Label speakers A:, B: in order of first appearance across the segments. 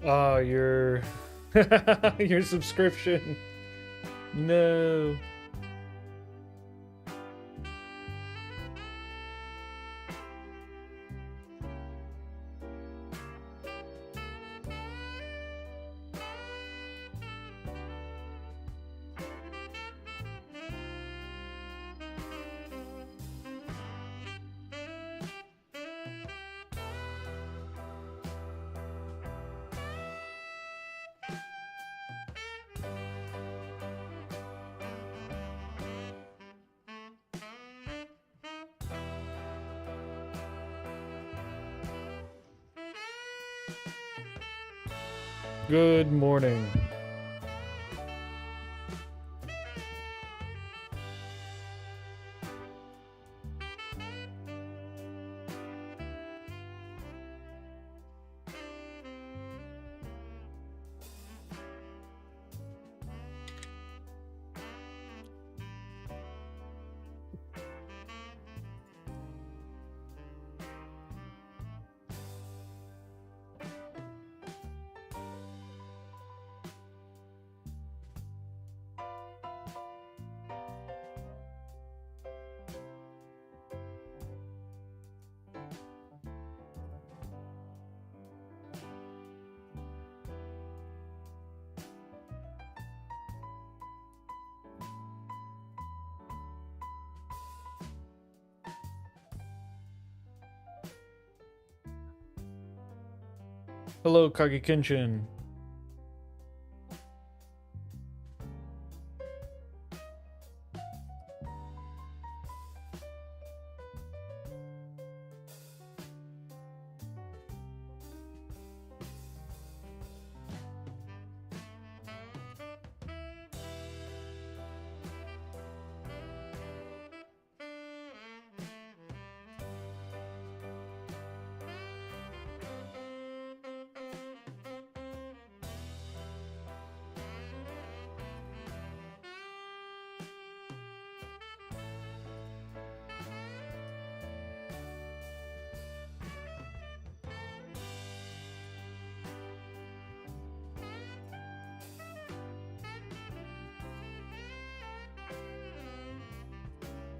A: Oh, your your subscription. No. Good morning. Hello, Kage Kenshin.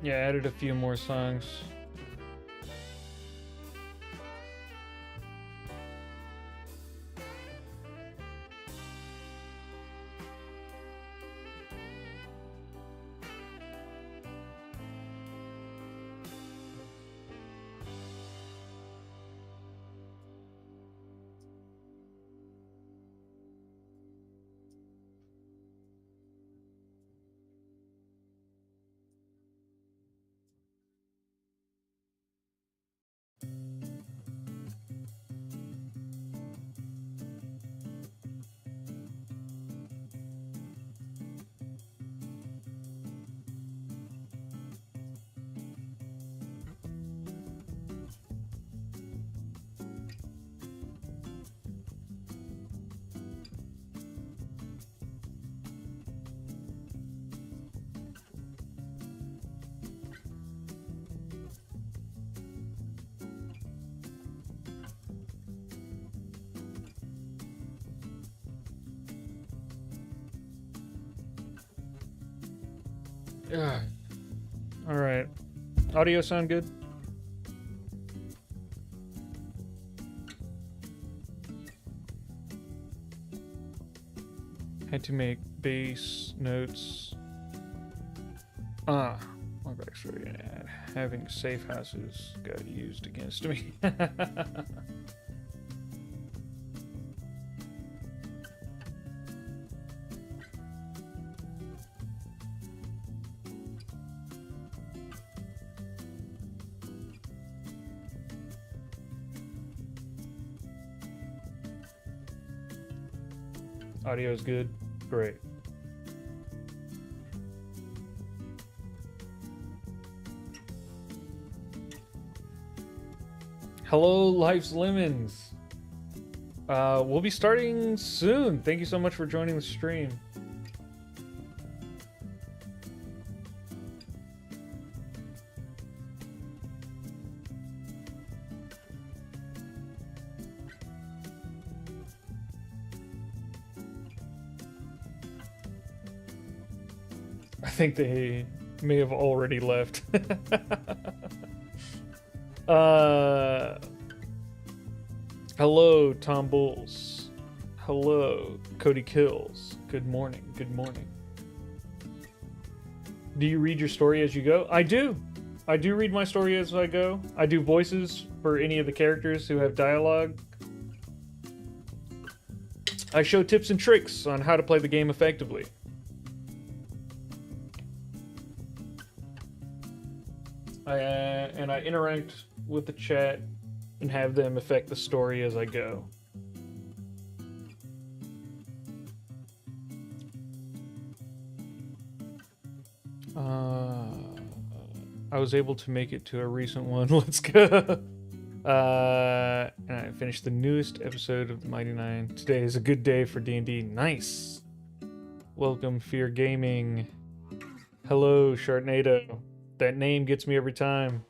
A: Yeah, I added a few more songs. Ugh. All right. Audio sound good? Had to make bass notes. My backstory ad. Having safe houses got used against me. Audio is good? Great. Hello, Life's Lemons. We'll be starting soon. Thank you so much for joining the stream. I think they may have already left. Hello, Tom Bulls. Hello, Cody Kills. Good morning. Good morning. Do you read your story as you go? I do. I do read my story as I go. I do voices for any of the characters who have dialogue. I show tips and tricks on how to play the game effectively. And I interact with the chat and have them affect the story as I go. I was able to make it to a recent one. Let's go. And I finished the newest episode of the Mighty Nine. Today is a good day for D&D. Nice. Welcome, Fear Gaming. Hello, Sharknado. That name gets me every time.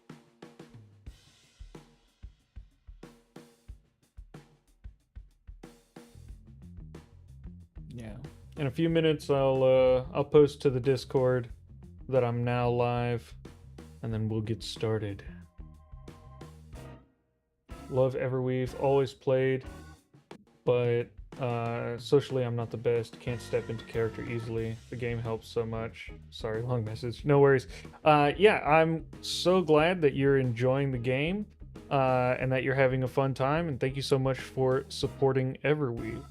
A: Yeah. In a few minutes, I'll post to the Discord that I'm now live, and then we'll get started. Love Everweave, always played, but socially I'm not the best. Can't step into character easily. The game helps so much. Sorry, long message. No worries. Yeah, I'm so glad that you're enjoying the game and that you're having a fun time, and thank you so much for supporting Everweave.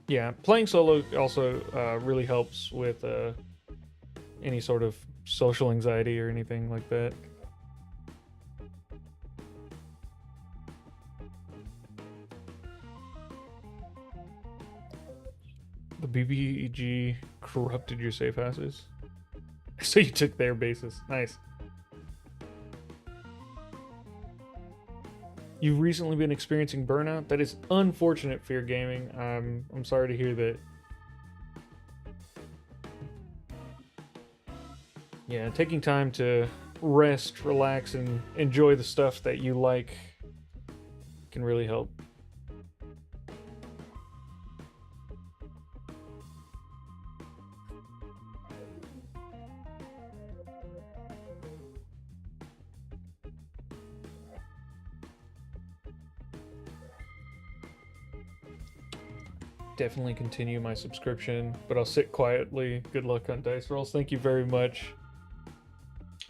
A: Yeah, playing solo also really helps with any sort of social anxiety or anything like that. The BBEG corrupted your safe houses? So you took their bases. Nice. You've recently been experiencing burnout? That is unfortunate, Fear Gaming. I'm sorry to hear that. Yeah, taking time to rest, relax, and enjoy the stuff that you like can really help. Definitely continue my subscription, but I'll sit quietly. Good luck on dice rolls. Thank you very much.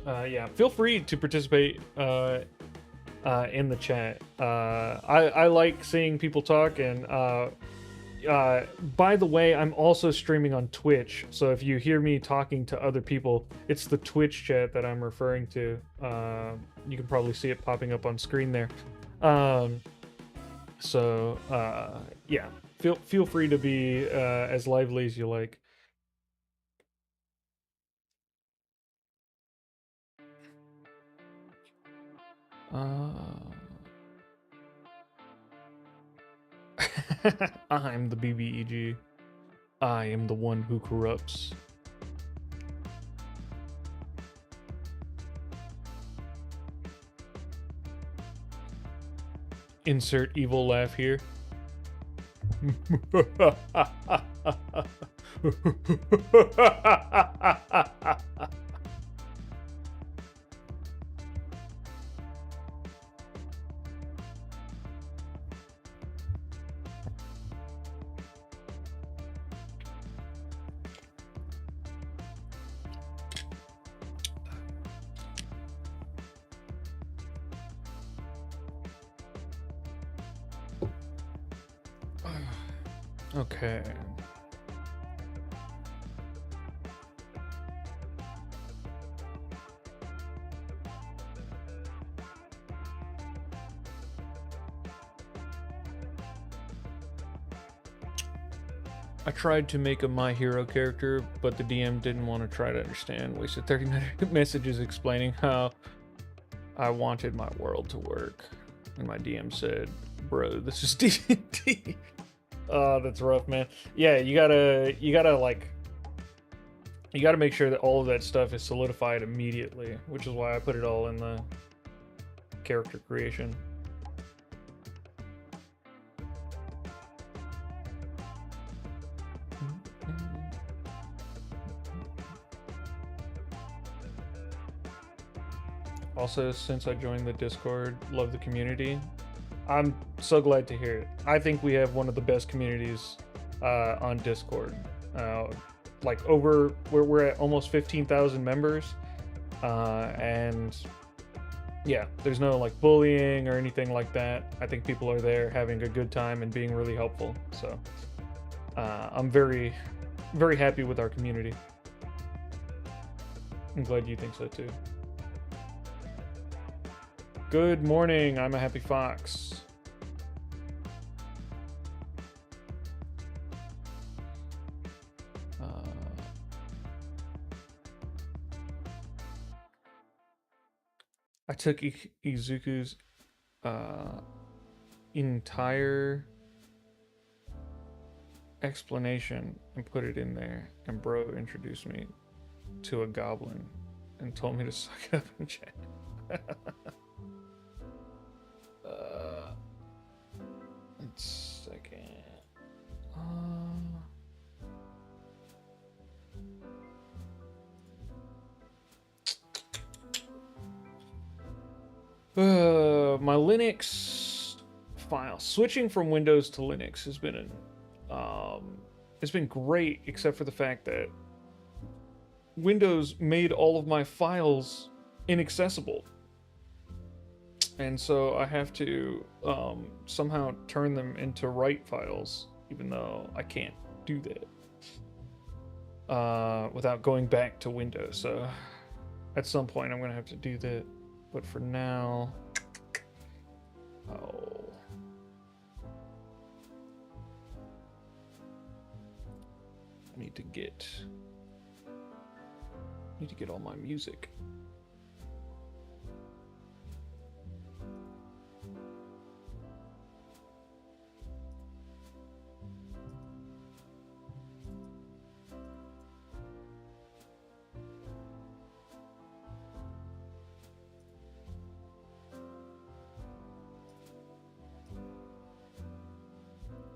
A: Yeah, feel free to participate in the chat. I like seeing people talk, and by the way, I'm also streaming on Twitch, so if you hear me talking to other people, it's the Twitch chat that I'm referring to. You can probably see it popping up on screen there. Yeah, feel free to be as lively as you like. I'm the BBEG. I am the one who corrupts. Insert evil laugh here. Okay. I tried to make a My Hero character, but the DM didn't want to try to understand. Wasted 30 messages explaining how I wanted my world to work. And my DM said, bro, this is D&D. Oh, that's rough, man. Yeah, you gotta make sure that all of that stuff is solidified immediately, which is why I put it all in the character creation. Also, since I joined the Discord, love the community. I'm so glad to hear it. I think we have one of the best communities on Discord. Like we're at almost 15,000 members, and yeah, there's no like bullying or anything like that. I think people are there having a good time and being really helpful. So I'm very, very happy with our community. I'm glad you think so too. Good morning, I'm a happy fox. I took Izuku's entire explanation and put it in there, and bro introduced me to a goblin and told me to suck up in chat. One second. My Linux file switching from Windows to Linux has been it's been great, except for the fact that Windows made all of my files inaccessible, and so I have to somehow turn them into write files, even though I can't do that without going back to Windows. So at some point, I'm gonna have to do that. But for now, I need to get all my music.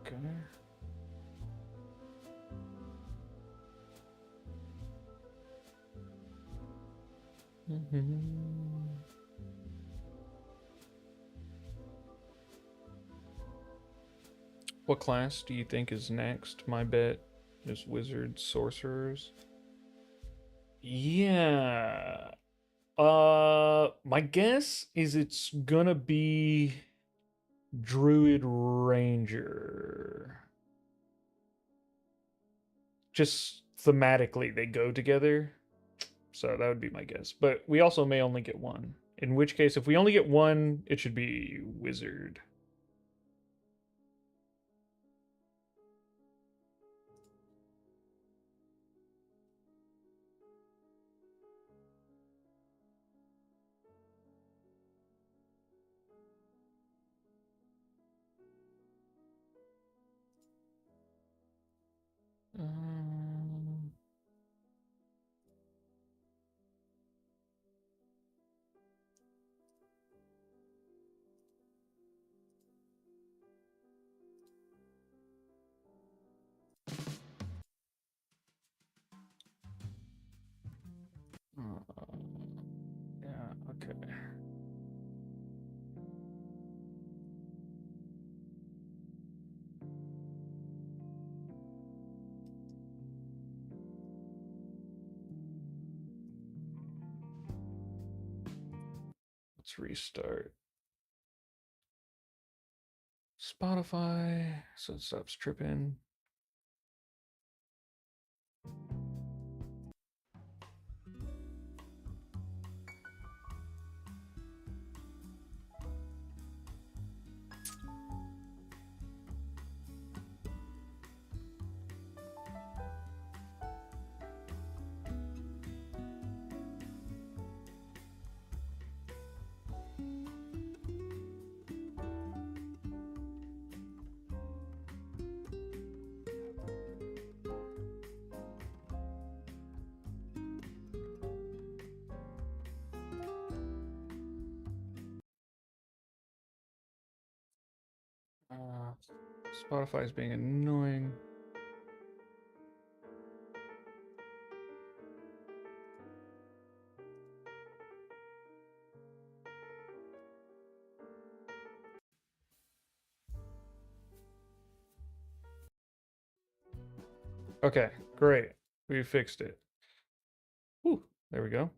A: Okay. What class do you think is next? My bet is wizards, sorcerers. Yeah. My guess is it's gonna be druid ranger. Just thematically, they go together. So that would be my guess. But we also may only get one. In which case, if we only get one, it should be wizard. Yeah, okay. Let's restart Spotify so it stops tripping. Spotify is being annoying. Okay, great. We fixed it. Whew, there we go.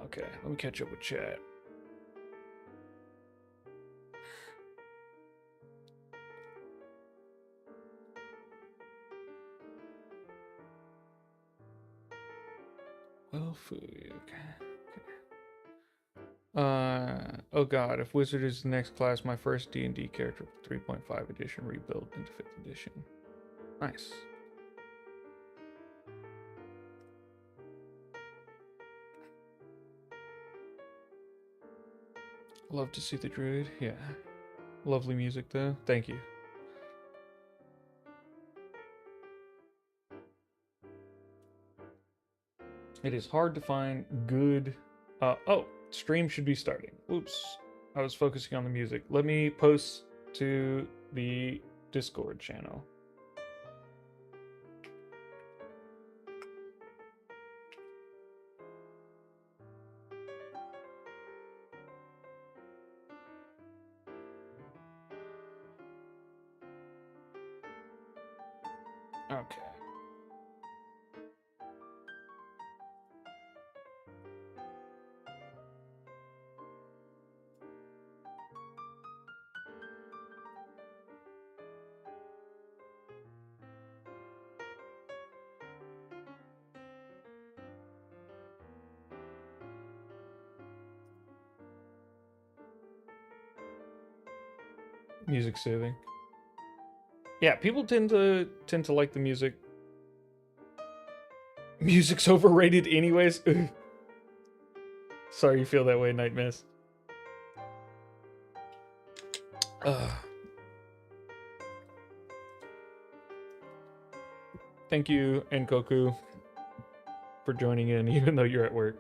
A: Okay, let me catch up with chat. Well, food. Oh god, if Wizard is the next class, my first D&D character 3.5 edition rebuild into 5th edition. Nice. Love to see the druid. Yeah. Lovely music though. Thank you. It is hard to find good... oh, stream should be starting. Oops. I was focusing on the music. Let me post to the Discord channel. Okay. Music soothing. Yeah, people tend to like the music. Music's overrated anyways. Sorry you feel that way, Night Mist. Thank you, Enkoku, for joining in, even though you're at work.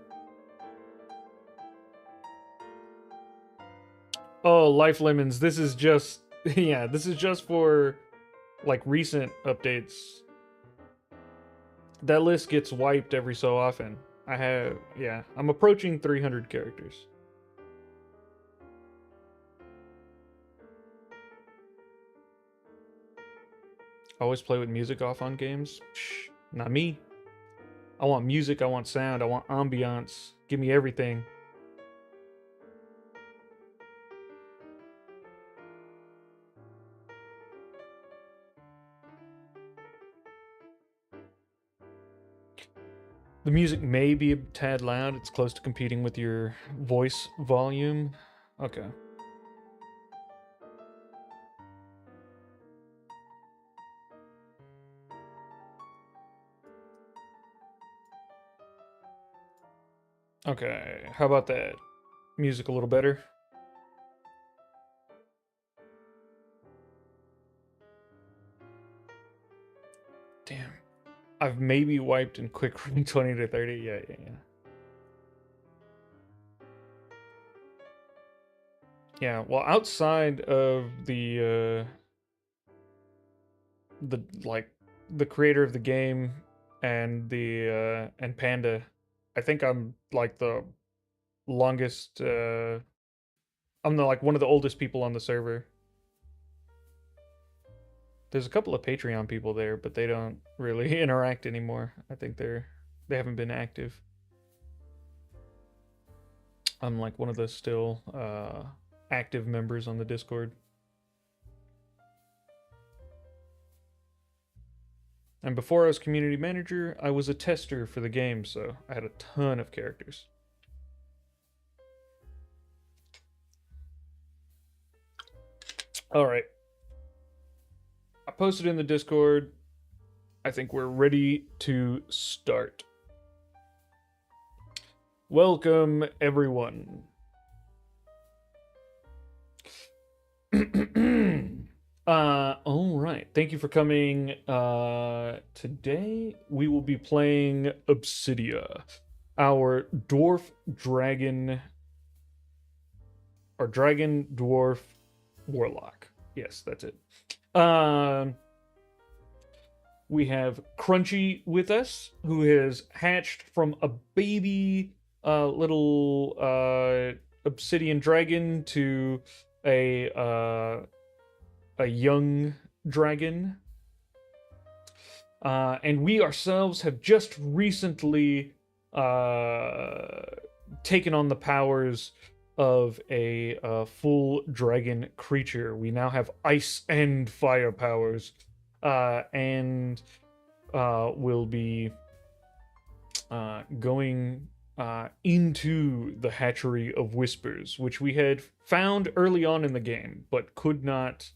A: Oh, Life Lemons, this is just... Yeah, this is just for, like, recent updates. That list gets wiped every so often. Yeah, I'm approaching 300 characters. Always play with music off on games? Psh, not me. I want music, I want sound, I want ambiance. Give me everything. The music may be a tad loud. It's close to competing with your voice volume. Okay. Okay, how about that? Music a little better? Damn. I've maybe wiped in quick room 20 to 30. Yeah. Yeah, well, outside of the the creator of the game and the and Panda, I think I'm like the longest I'm the like one of the oldest people on the server. There's a couple of Patreon people there, but they don't really interact anymore. I think they haven't been active. I'm like one of the still active members on the Discord. And before I was community manager, I was a tester for the game, so I had a ton of characters. All right. I posted in the Discord. I think we're ready to start. Welcome, everyone. All right. Thank you for coming. Today we will be playing Obsidia, our dwarf dragon, or dragon dwarf warlock. Yes, that's it. We have Crunchy with us, who has hatched from a baby little obsidian dragon to a a young dragon. And we ourselves have just recently taken on the powers of a full dragon creature. We now have ice and fire powers, and will be going into the Hatchery of Whispers, which we had found early on in the game, but could not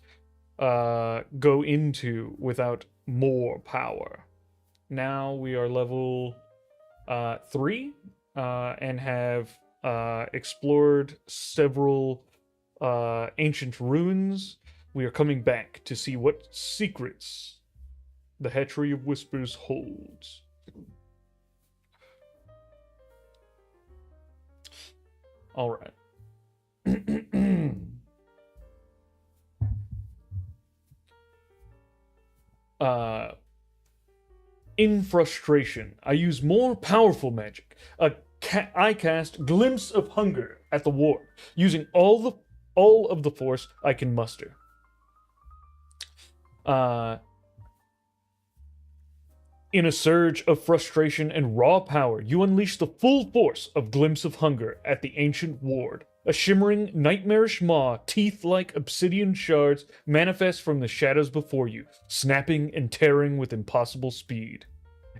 A: go into without more power. Now we are level 3 and have explored several ancient ruins. We are coming back to see what secrets the Hatchery of Whispers holds. All right. In frustration, I use more powerful magic. I cast Glimpse of Hunger at the ward, using all of the force I can muster. In a surge of frustration and raw power, you unleash the full force of Glimpse of Hunger at the ancient ward. A shimmering, nightmarish maw, teeth-like obsidian shards, manifest from the shadows before you, snapping and tearing with impossible speed.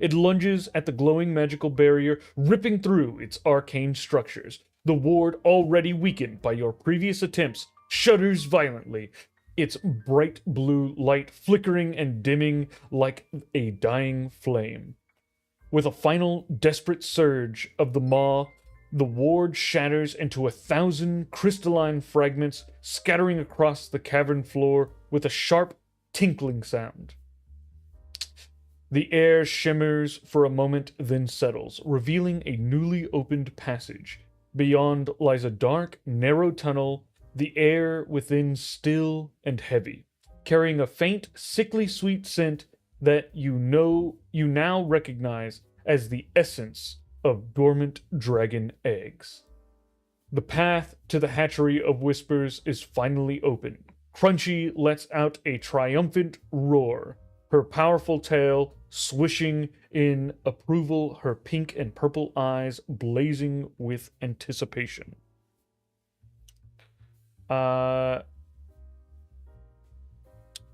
A: It lunges at the glowing magical barrier, ripping through its arcane structures. The ward, already weakened by your previous attempts, shudders violently, its bright blue light flickering and dimming like a dying flame. With a final desperate surge of the maw, the ward shatters into 1,000 crystalline fragments, scattering across the cavern floor with a sharp, tinkling sound. The air shimmers for a moment, then settles, revealing a newly opened passage. Beyond lies a dark, narrow tunnel, the air within still and heavy, carrying a faint, sickly sweet scent that you now recognize as the essence of dormant dragon eggs. The path to the Hatchery of Whispers is finally open. Crunchy lets out a triumphant roar, her powerful tail swishing in approval, her pink and purple eyes blazing with anticipation.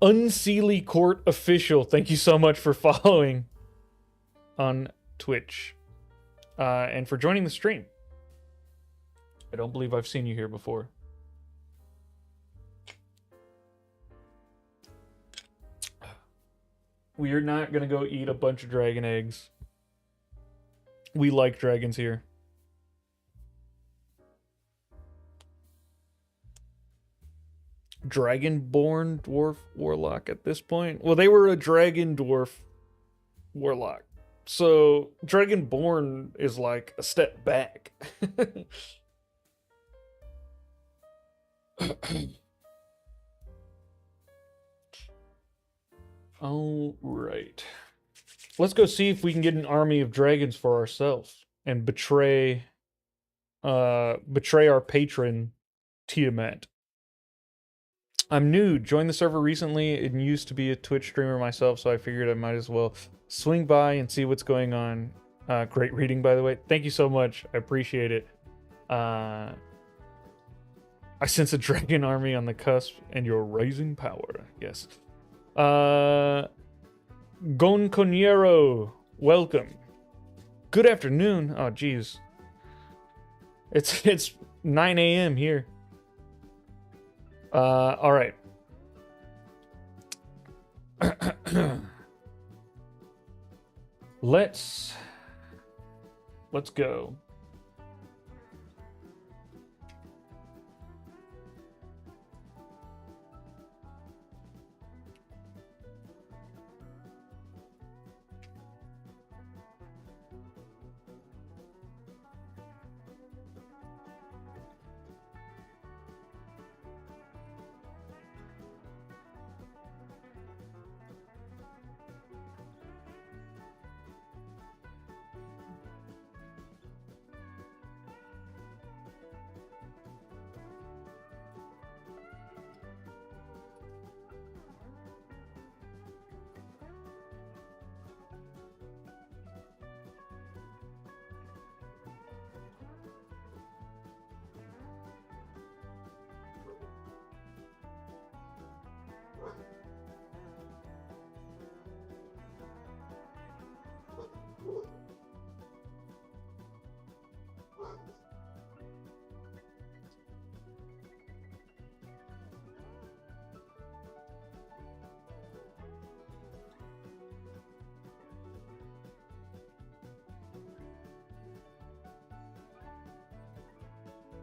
A: Unseelie Court Official, thank you so much for following on Twitch. And for joining the stream. I don't believe I've seen you here before. We are not going to go eat a bunch of dragon eggs. We like dragons here. Dragonborn dwarf warlock at this point. Well, they were a dragon dwarf warlock. So, Dragonborn is like a step back. All right. Let's go see if we can get an army of dragons for ourselves and betray our patron Tiamat. I'm new, joined the server recently, and used to be a Twitch streamer myself, so I figured I might as well swing by and see what's going on. Great reading, by the way. Thank you so much. I appreciate it. I sense a dragon army on the cusp, and you're rising power. Yes. Gonconero, welcome. Good afternoon. Oh, geez. It's 9 a.m. here. All right. Let's go.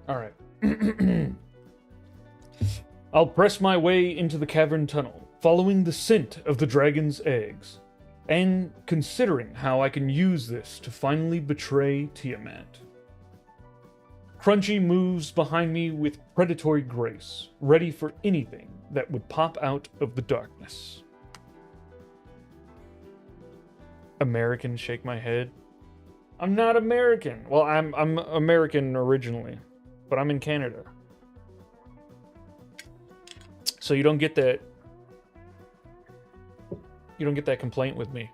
A: All right. I'll press my way into the cavern tunnel, following the scent of the dragon's eggs, and considering how I can use this to finally betray Tiamat. Crunchy moves behind me with predatory grace, ready for anything that would pop out of the darkness. American, shake my head. I'm not American. Well, I'm American originally, but I'm in Canada. So you don't get that. You don't get that complaint with me.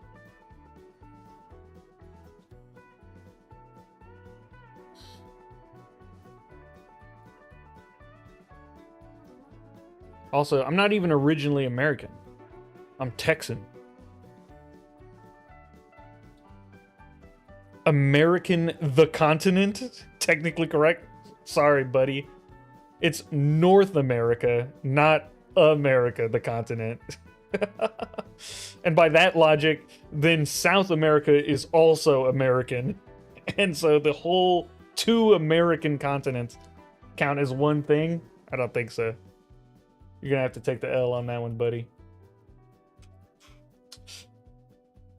A: Also, I'm not even originally American. I'm Texan. American the continent? Technically correct? Sorry, buddy. It's North America, not America the continent. And by that logic, then South America is also American. And so the whole 2 American continents count as one thing? I don't think so. You're gonna have to take the L on that one, buddy.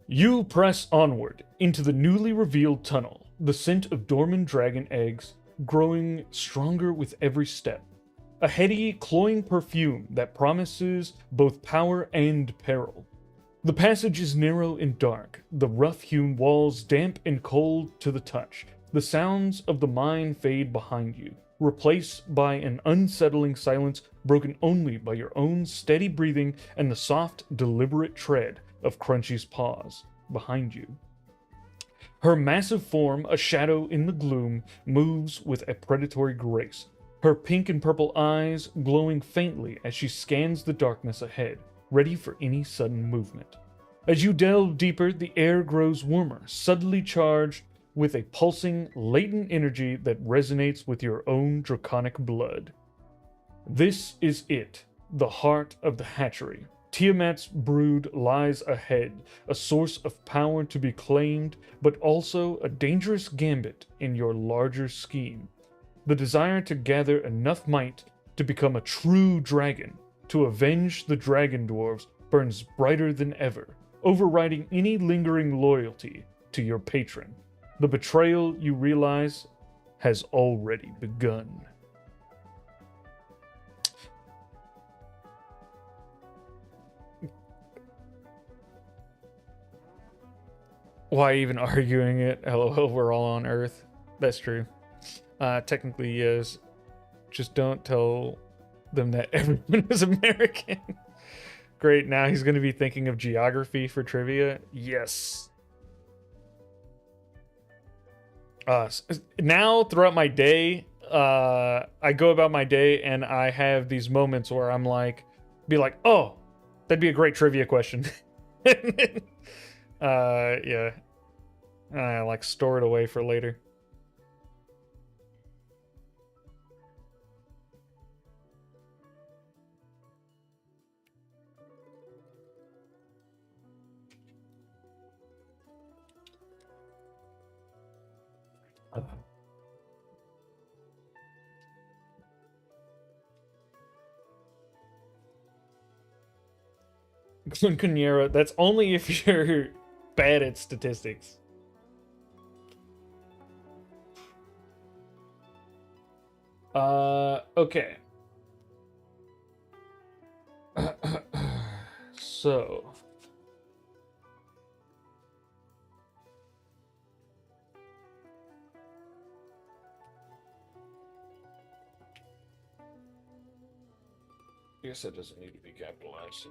A: You press onward into the newly revealed tunnel, the scent of dormant dragon eggs growing stronger with every step. A heady, cloying perfume that promises both power and peril. The passage is narrow and dark, the rough-hewn walls damp and cold to the touch. The sounds of the mine fade behind you, replaced by an unsettling silence broken only by your own steady breathing and the soft, deliberate tread of Crunchy's paws behind you. Her massive form, a shadow in the gloom, moves with a predatory grace, her pink and purple eyes glowing faintly as she scans the darkness ahead, ready for any sudden movement. As you delve deeper, the air grows warmer, suddenly charged with a pulsing, latent energy that resonates with your own draconic blood. This is it, the heart of the hatchery. Tiamat's brood lies ahead, a source of power to be claimed, but also a dangerous gambit in your larger scheme. The desire to gather enough might to become a true dragon, to avenge the dragon dwarves, burns brighter than ever, overriding any lingering loyalty to your patron. The betrayal, you realize, has already begun. Why even arguing it? LOL, we're all on Earth. That's true. Technically, yes. Just don't tell them that everyone is American. Great, now he's going to be thinking of geography for trivia. Yes. Now, throughout my day, I go about my day and I have these moments where I'm like, oh, that'd be a great trivia question. Yeah. I like store it away for later. Quinceañera, that's only if you're bad at statistics. Okay. So. I guess that doesn't need to be capitalized.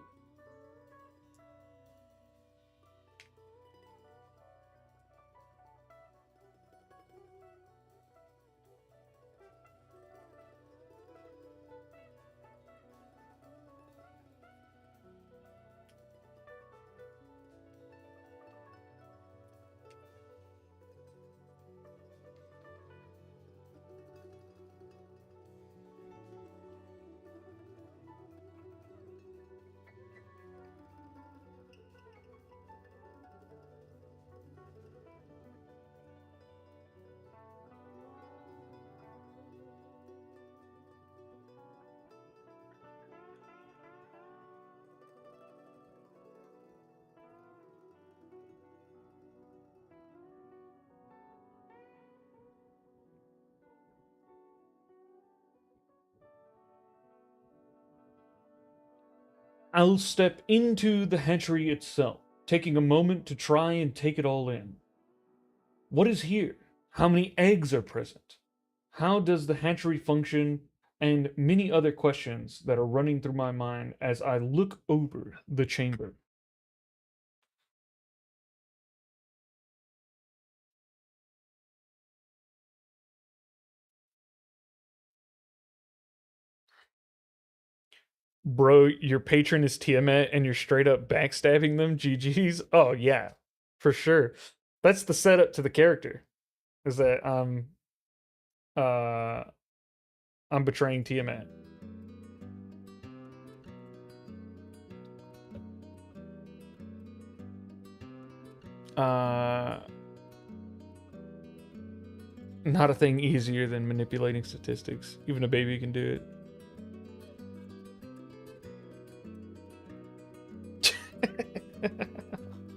A: I'll step into the hatchery itself, taking a moment to try and take it all in. What is here? How many eggs are present? How does the hatchery function? And many other questions that are running through my mind as I look over the chamber. Bro, your patron is Tiamat and you're straight up backstabbing them? GG's? Oh, yeah, for sure. That's the setup to the character, is that uh, I'm betraying Tiamat. Uh, Not a thing easier than manipulating statistics. Even a baby can do it.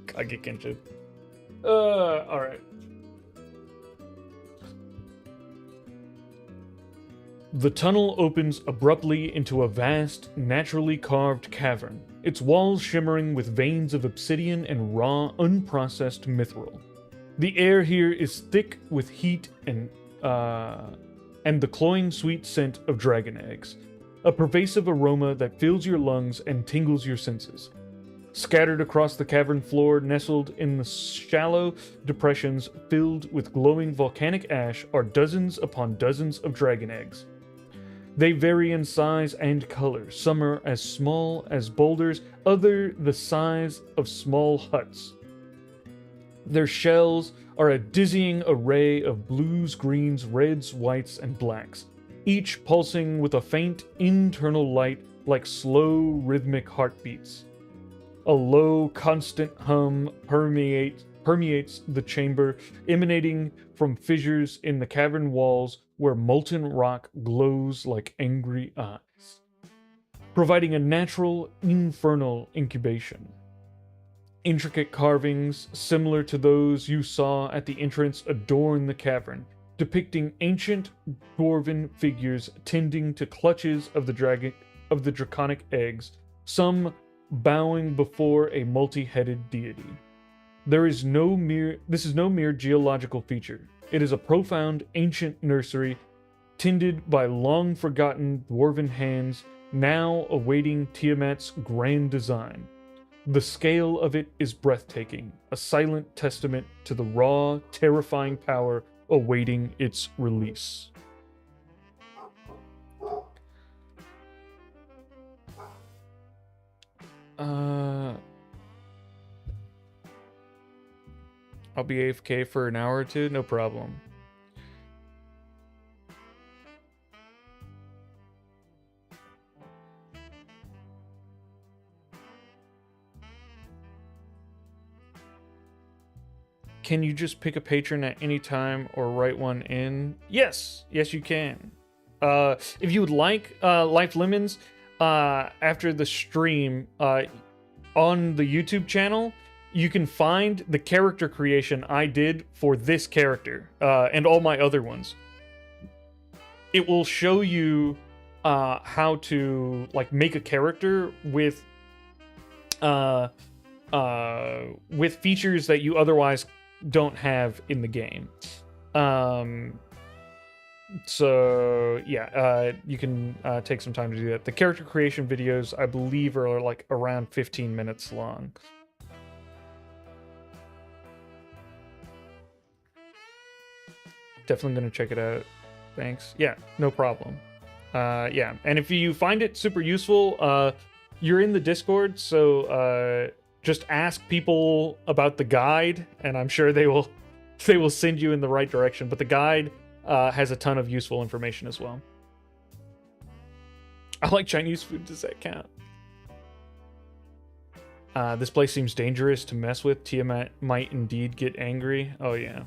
A: Kage Kenshin. Alright. The tunnel opens abruptly into a vast, naturally carved cavern, its walls shimmering with veins of obsidian and raw, unprocessed mithril. The air here is thick with heat and the cloying sweet scent of dragon eggs, a pervasive aroma that fills your lungs and tingles your senses. Scattered across the cavern floor, nestled in the shallow depressions filled with glowing volcanic ash, are dozens upon dozens of dragon eggs. They vary in size and color. Some are as small as boulders, other the size of small huts. Their shells are a dizzying array of blues, greens, reds, whites, and blacks, each pulsing with a faint internal light like slow, rhythmic heartbeats. A low, constant hum permeates the chamber, emanating from fissures in the cavern walls where molten rock glows like angry eyes, providing a natural, infernal incubation. Intricate carvings, similar to those you saw at the entrance, adorn the cavern, depicting ancient dwarven figures tending to clutches of the draconic eggs, some bowing before a multi-headed deity. This is no mere geological feature. It is a profound, ancient nursery tended by long-forgotten dwarven hands, now awaiting Tiamat's grand design. The scale of it is breathtaking, a silent testament to the raw, terrifying power awaiting its release. I'll be AFK for an hour or two, no problem. Can you just pick a patron at any time or write one in? Yes, you can. If you would like Life Lemons, after the stream on the YouTube channel, you can find the character creation I did for this character and all my other ones. It will show you how to like make a character with features that you otherwise don't have in the game. So yeah, you can take some time to do that. The character creation videos, I believe, are like around 15 minutes long. Definitely gonna check it out. Thanks. Yeah, no problem. Yeah, and if you find it super useful, you're in the Discord, so just ask people about the guide, and I'm sure they will send you in the right direction. But the guide has a ton of useful information as well. I like Chinese food. Does that count? This place seems dangerous to mess with. Tiamat might indeed get angry. Oh yeah.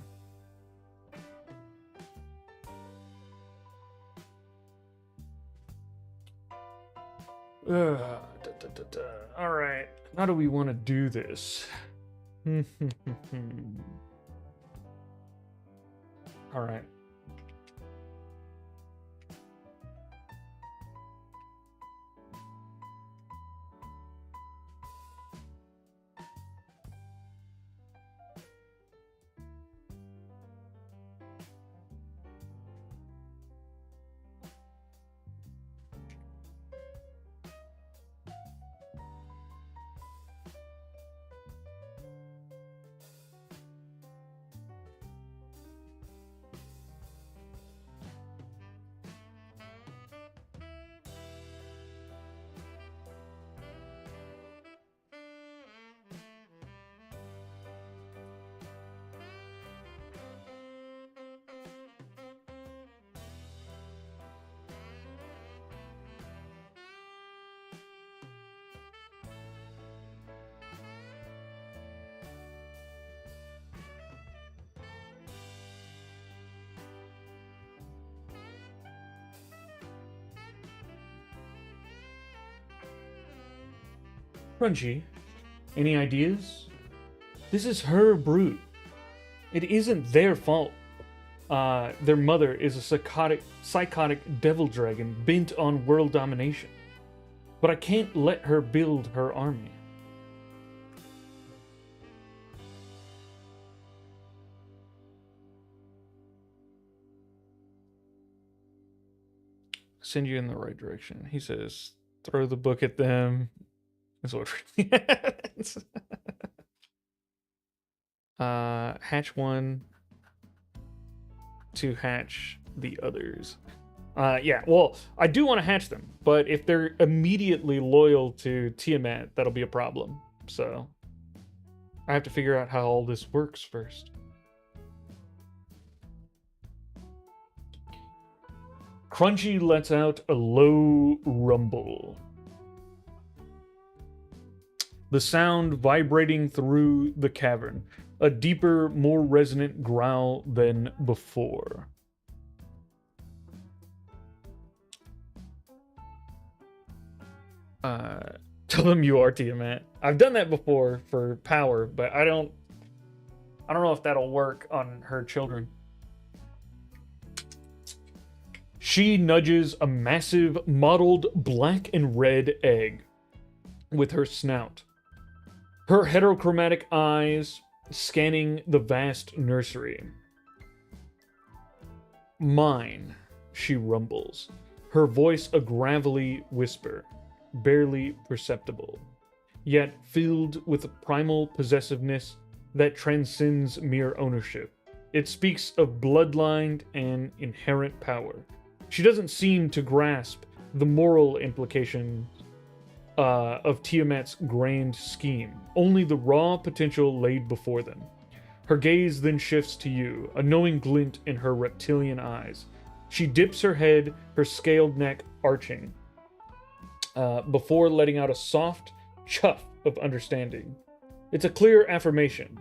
A: All right. How do we want to do this? All right. Crunchy, any ideas? This is her brood. It isn't their fault. Their mother is a psychotic devil dragon bent on world domination. But I can't let her build her army. Send you in the right direction. He says, throw the book at them. That's what really happens. Hatch one to hatch the others. Yeah, well, I do want to hatch them, but if they're immediately loyal to Tiamat, that'll be a problem. So I have to figure out how all this works first. Crunchy lets out a low rumble. The sound vibrating through the cavern, a deeper, more resonant growl than before. Tell them you are Tiamat. I've done that before for power, but I don't know if that'll work on her children. She nudges a massive, mottled black and red egg with her snout. Her heterochromatic eyes scanning the vast nursery. Mine, she rumbles, her voice a gravelly whisper, barely perceptible, yet filled with a primal possessiveness that transcends mere ownership. It speaks of bloodline and inherent power. She doesn't seem to grasp the moral implications of Tiamat's grand scheme, only the raw potential laid before them. Her gaze then shifts to you, a knowing glint in her reptilian eyes. She dips her head, her scaled neck arching, before letting out a soft chuff of understanding. It's a clear affirmation.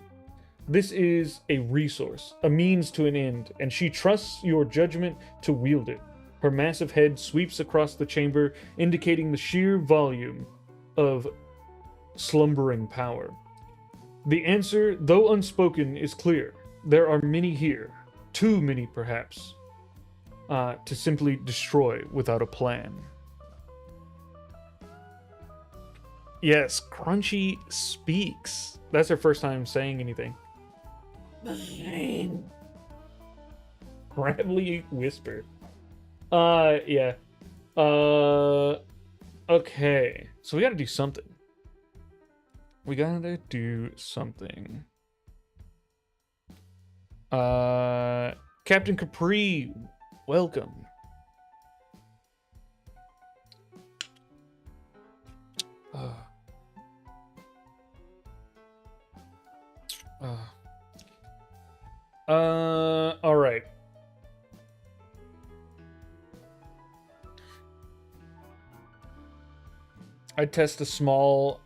A: This is a resource, a means to an end, and she trusts your judgment to wield it. Her massive head sweeps across the chamber, indicating the sheer volume of slumbering power. The answer, though unspoken, is clear. There are many here, too many perhaps, to simply destroy without a plan. Yes, Crunchy speaks. That's her first time saying anything. Gravelly whisper. Yeah. Okay. So we gotta do something. Captain Capri, welcome. All right. I test a small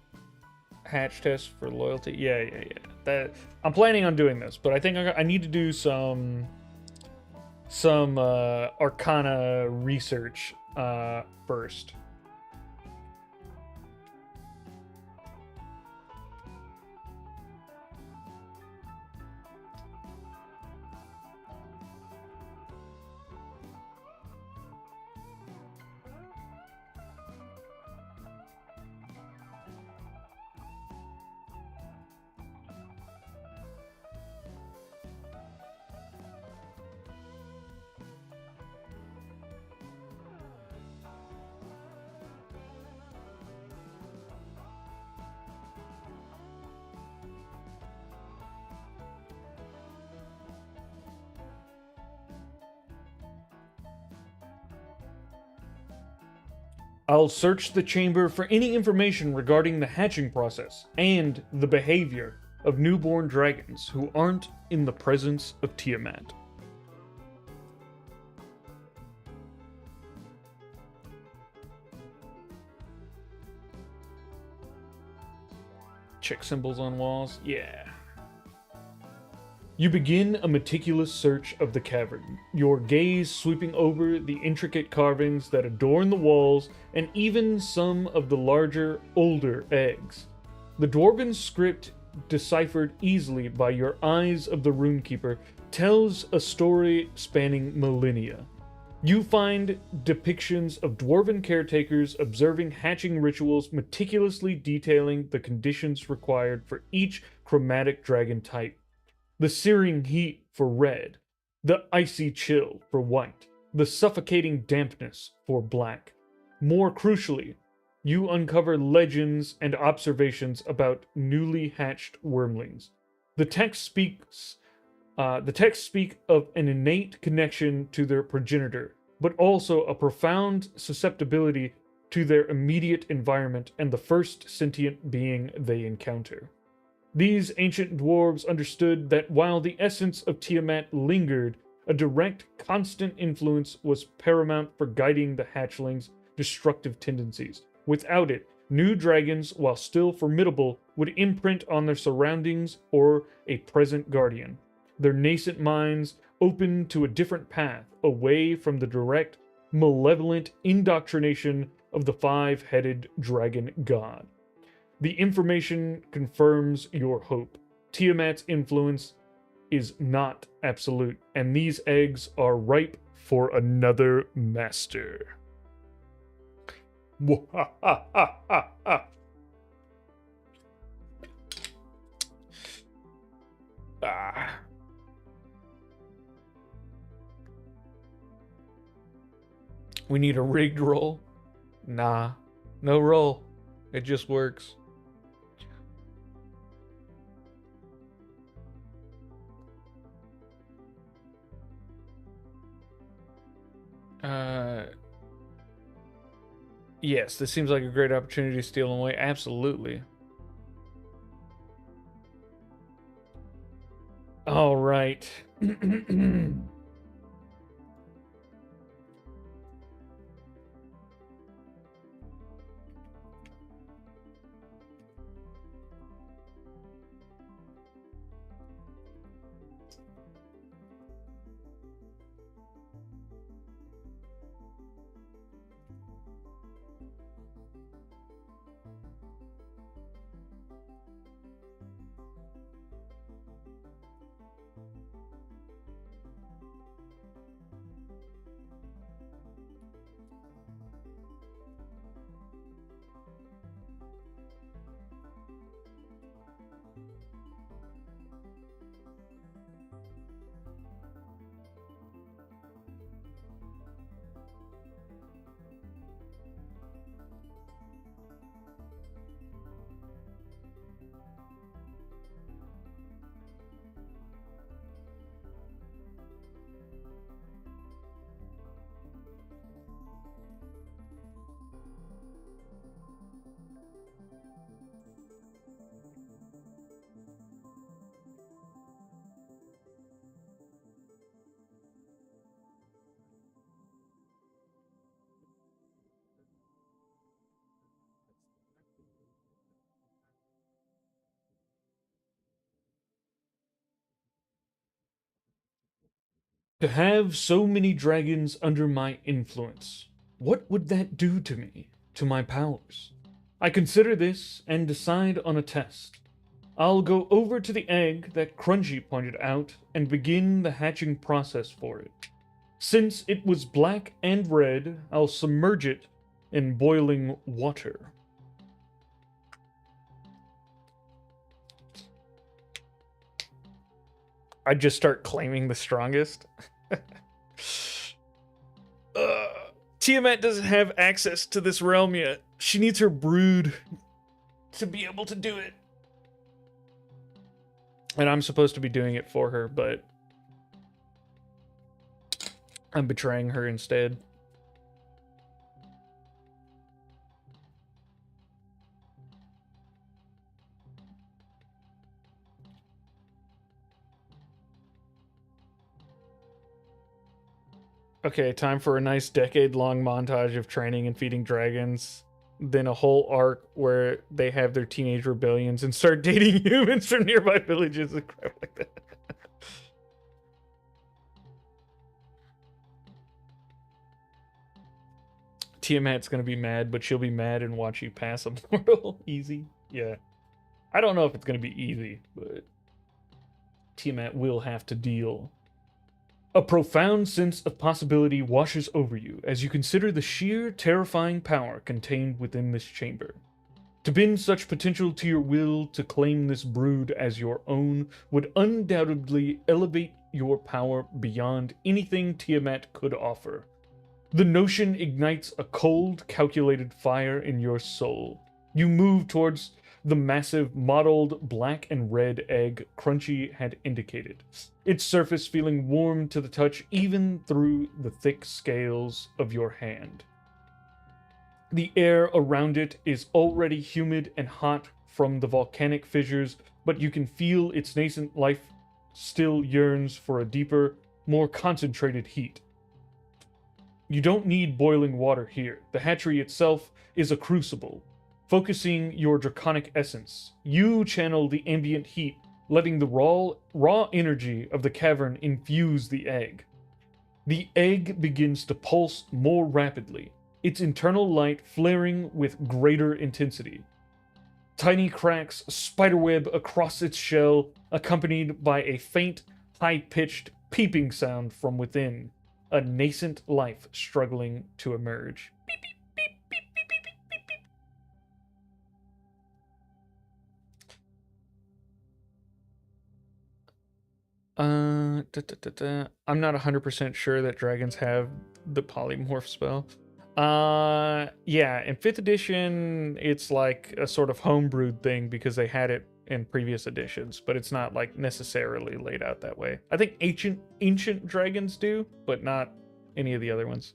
A: hatch test for loyalty. Yeah. That I'm planning on doing this, but I think I need to do some Arcana research first. I'll search the chamber for any information regarding the hatching process and the behavior of newborn dragons who aren't in the presence of Tiamat. Check symbols on walls. Yeah. You begin a meticulous search of the cavern, your gaze sweeping over the intricate carvings that adorn the walls and even some of the larger, older eggs. The dwarven script, deciphered easily by your eyes of the runekeeper, tells a story spanning millennia. You find depictions of dwarven caretakers observing hatching rituals, meticulously detailing the conditions required for each chromatic dragon type. The searing heat for red, the icy chill for white, the suffocating dampness for black. More crucially, you uncover legends and observations about newly hatched wormlings. The text speaks the texts speak of an innate connection to their progenitor, but also a profound susceptibility to their immediate environment and the first sentient being they encounter. These ancient dwarves understood that while the essence of Tiamat lingered, a direct, constant influence was paramount for guiding the hatchlings' destructive tendencies. Without it, new dragons, while still formidable, would imprint on their surroundings or a present guardian, their nascent minds open to a different path, away from the direct, malevolent indoctrination of the five-headed dragon god. The information confirms your hope. Tiamat's influence is not absolute, and these eggs are ripe for another master. Ah. We need a rigged roll? Nah, no roll. It just works. Yes, this seems like a great opportunity to steal them away. Absolutely. All right. To have so many dragons under my influence, what would that do to me, to my powers? I consider this and decide on a test. I'll go over to the egg that Crunchy pointed out and begin the hatching process for it. Since it was black and red, I'll submerge it in boiling water. I'd just start claiming the strongest. Tiamat doesn't have access to this realm yet. She needs her brood to be able to do it. And I'm supposed to be doing it for her, but I'm betraying her instead. Okay, time for a nice decade-long montage of training and feeding dragons. Then a whole arc where they have their teenage rebellions and start dating humans from nearby villages and crap like that. Tiamat's gonna be mad, but she'll be mad and watch you pass a mortal easy. Yeah. I don't know if it's gonna be easy, but Tiamat will have to deal. A profound sense of possibility washes over you as you consider the sheer, terrifying power contained within this chamber. To bend such potential to your will to claim this brood as your own would undoubtedly elevate your power beyond anything Tiamat could offer. The notion ignites a cold, calculated fire in your soul. You move towards the massive, mottled black and red egg Crunchy had indicated, its surface feeling warm to the touch even through the thick scales of your hand. The air around it is already humid and hot from the volcanic fissures, but you can feel its nascent life still yearns for a deeper, more concentrated heat. You don't need boiling water here. The hatchery itself is a crucible. Focusing your draconic essence, you channel the ambient heat, letting the raw energy of the cavern infuse the egg. The egg begins to pulse more rapidly, its internal light flaring with greater intensity. Tiny cracks spiderweb across its shell, accompanied by a faint, high-pitched peeping sound from within, a nascent life struggling to emerge. Beep, beep, beep, beep, beep, beep, beep, beep. I'm not 100% sure that dragons have the polymorph spell. Yeah, in 5th edition, it's like a sort of homebrewed thing because they had it in previous editions, but it's not like necessarily laid out that way. I think ancient dragons do, but not any of the other ones.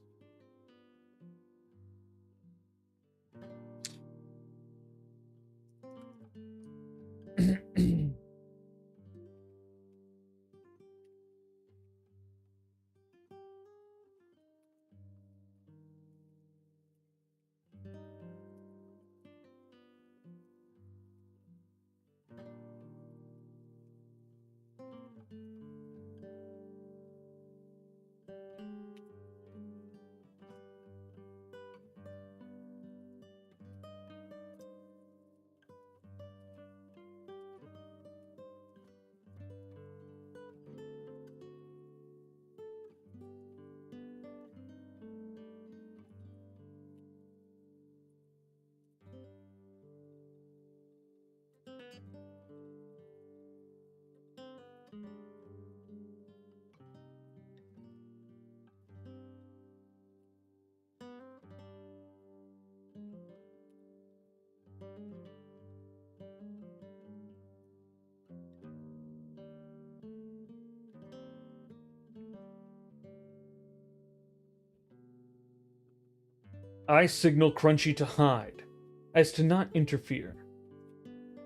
A: I signal Crunchy to hide, as to not interfere.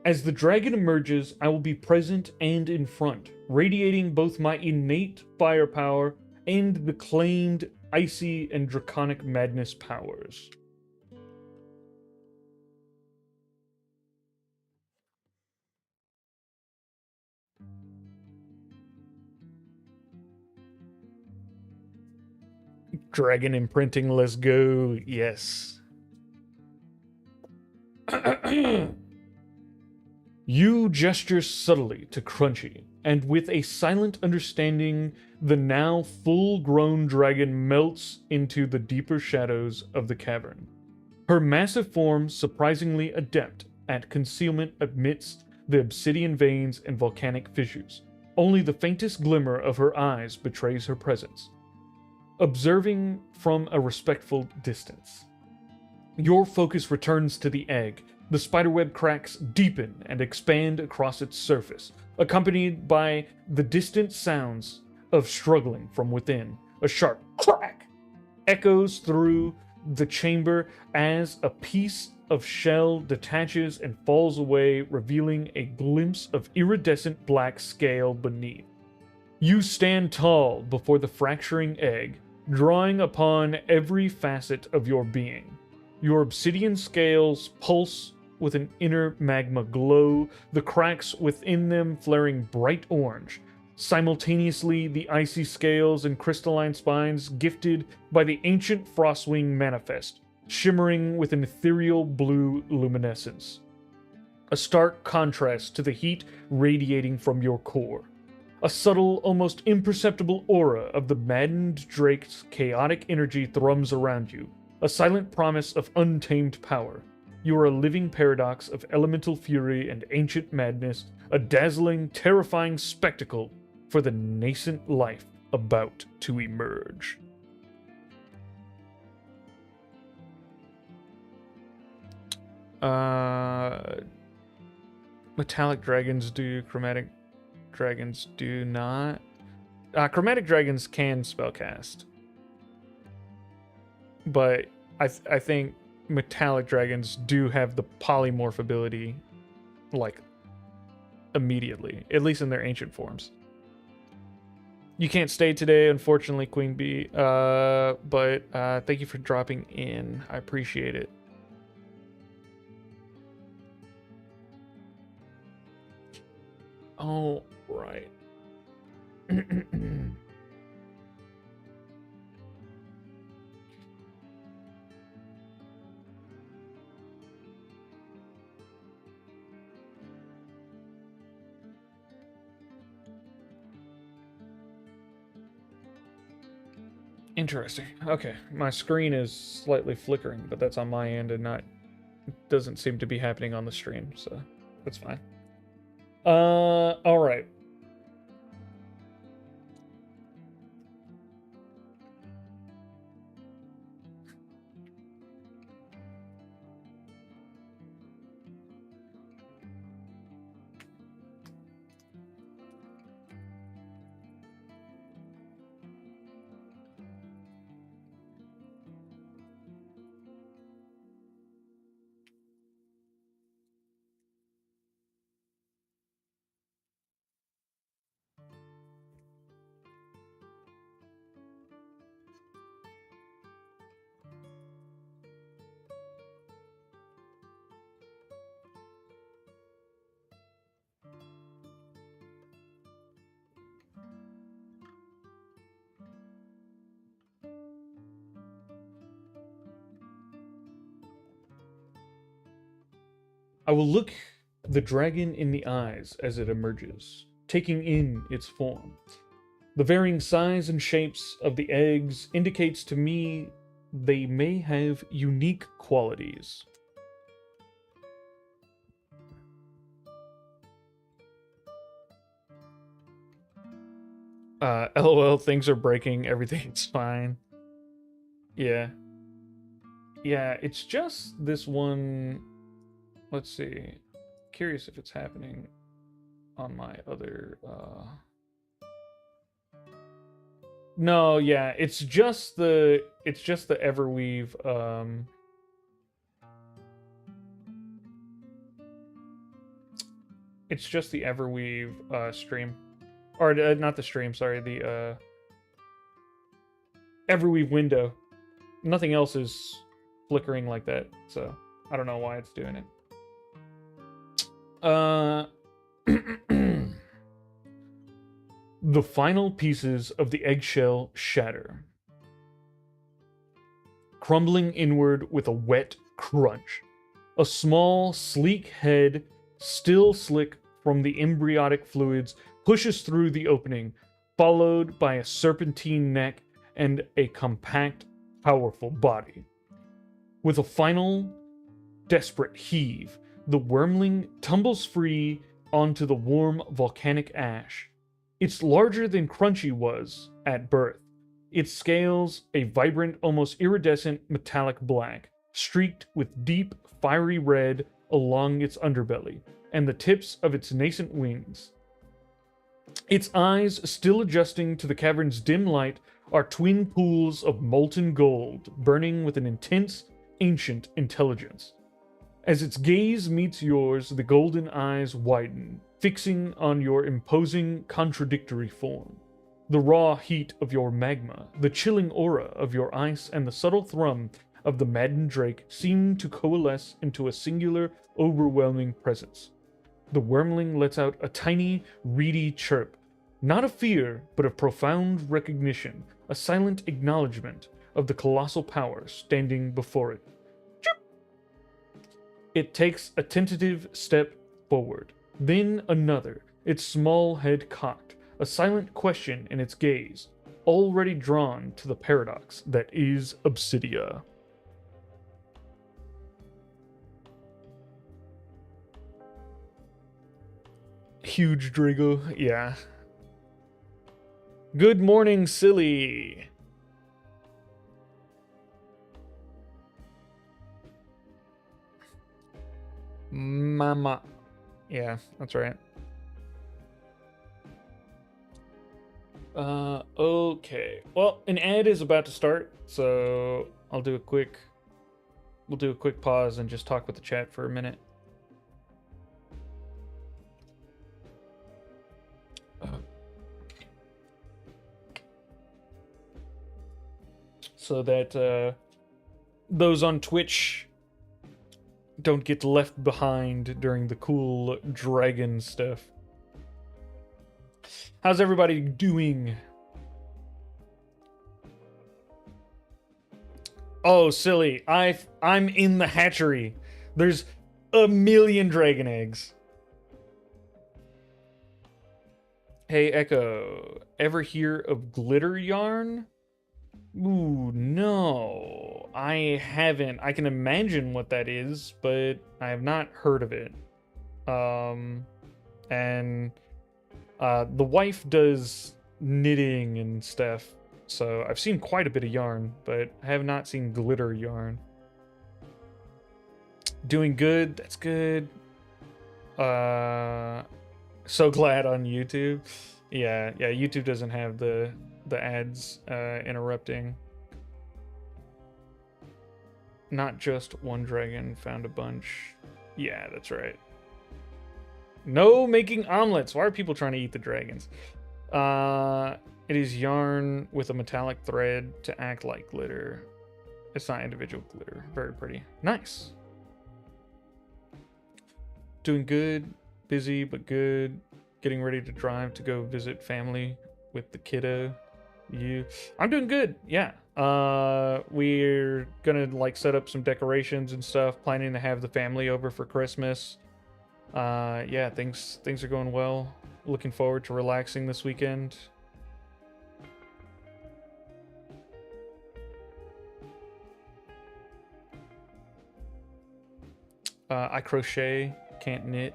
A: As the dragon emerges, I will be present and in front, radiating both my innate firepower and the claimed icy and draconic madness powers. Dragon imprinting, let's go. Yes. You gesture subtly to Crunchy, and with a silent understanding, the now full-grown dragon melts into the deeper shadows of the cavern. Her massive form surprisingly adept at concealment amidst the obsidian veins and volcanic fissures. Only the faintest glimmer of her eyes betrays her presence. Observing from a respectful distance, your focus returns to the egg. The spiderweb cracks deepen and expand across its surface, accompanied by the distant sounds of struggling from within. A sharp crack echoes through the chamber as a piece of shell detaches and falls away, revealing a glimpse of iridescent black scale beneath. You stand tall before the fracturing egg, drawing upon every facet of your being. Your obsidian scales pulse with an inner magma glow, the cracks within them flaring bright orange. Simultaneously, the icy scales and crystalline spines gifted by the ancient Frostwing manifest, shimmering with an ethereal blue luminescence, a stark contrast to the heat radiating from your core. A subtle, almost imperceptible aura of the maddened drake's chaotic energy thrums around you, a silent promise of untamed power. You are a living paradox of elemental fury and ancient madness, a dazzling, terrifying spectacle for the nascent life about to emerge. Metallic dragons do, chromatic dragons do not. Chromatic dragons can spellcast, but I think metallic dragons do have the polymorph ability, like, immediately, at least in their ancient forms. You can't stay today, unfortunately, Queen Bee, but thank you for dropping in. I appreciate it. Oh, right. Interesting. Okay, my screen is slightly flickering, but that's on my end and not doesn't seem to be happening on the stream, so that's fine. All right. I will look the dragon in the eyes as it emerges, taking in its form. The varying size and shapes of the eggs indicates to me they may have unique qualities. LOL, things are breaking, everything's fine. Yeah. Yeah, it's just this one. Let's see. Curious if it's happening on my other No, yeah, it's just the Everweave it's just the Everweave stream, or not the stream, sorry, the Everweave window. Nothing else is flickering like that, so I don't know why it's doing it. The final pieces of the eggshell shatter, crumbling inward with a wet crunch. A small, sleek head, still slick from the embryonic fluids, pushes through the opening, followed by a serpentine neck and a compact, powerful body. With a final, desperate heave, the wormling tumbles free onto the warm volcanic ash. It's larger than Crunchy was at birth. Its scales a vibrant, almost iridescent metallic black, streaked with deep, fiery red along its underbelly, and the tips of its nascent wings. Its eyes, still adjusting to the cavern's dim light, are twin pools of molten gold, burning with an intense, ancient intelligence. As its gaze meets yours, the golden eyes widen, fixing on your imposing, contradictory form. The raw heat of your magma, the chilling aura of your ice, and the subtle thrum of the maddened drake seem to coalesce into a singular, overwhelming presence. The wormling lets out a tiny, reedy chirp, not of fear, but of profound recognition, a silent acknowledgement of the colossal power standing before it. It takes a tentative step forward, then another, its small head cocked, a silent question in its gaze, already drawn to the paradox that is Obsidia. Huge Drago, yeah. Good morning, silly. Mama. Yeah, that's right. Okay. Well, an ad is about to start, so we'll do a quick pause and just talk with the chat for a minute. So that those on Twitch don't get left behind during the cool dragon stuff. How's everybody doing? Oh, silly. I'm in the hatchery. There's a million dragon eggs. Hey, Echo. Ever hear of glitter yarn? Ooh, no. I haven't. I can imagine what that is, but I have not heard of it. And the wife does knitting and stuff, so I've seen quite a bit of yarn, but I have not seen glitter yarn. Doing good. That's good. So glad on YouTube. Yeah, YouTube doesn't have the ads interrupting. Not just one dragon, found a bunch. Yeah, that's right. No making omelets. Why are people trying to eat the dragons? It is yarn with a metallic thread to act like glitter. It's not individual glitter. Very pretty. Nice. Doing good. Busy, but good. Getting ready to drive to go visit family with the kiddo. I'm doing good. Yeah. We're gonna like set up some decorations and stuff. Planning to have the family over for Christmas. Yeah, things are going well. Looking forward to relaxing this weekend. I crochet, can't knit.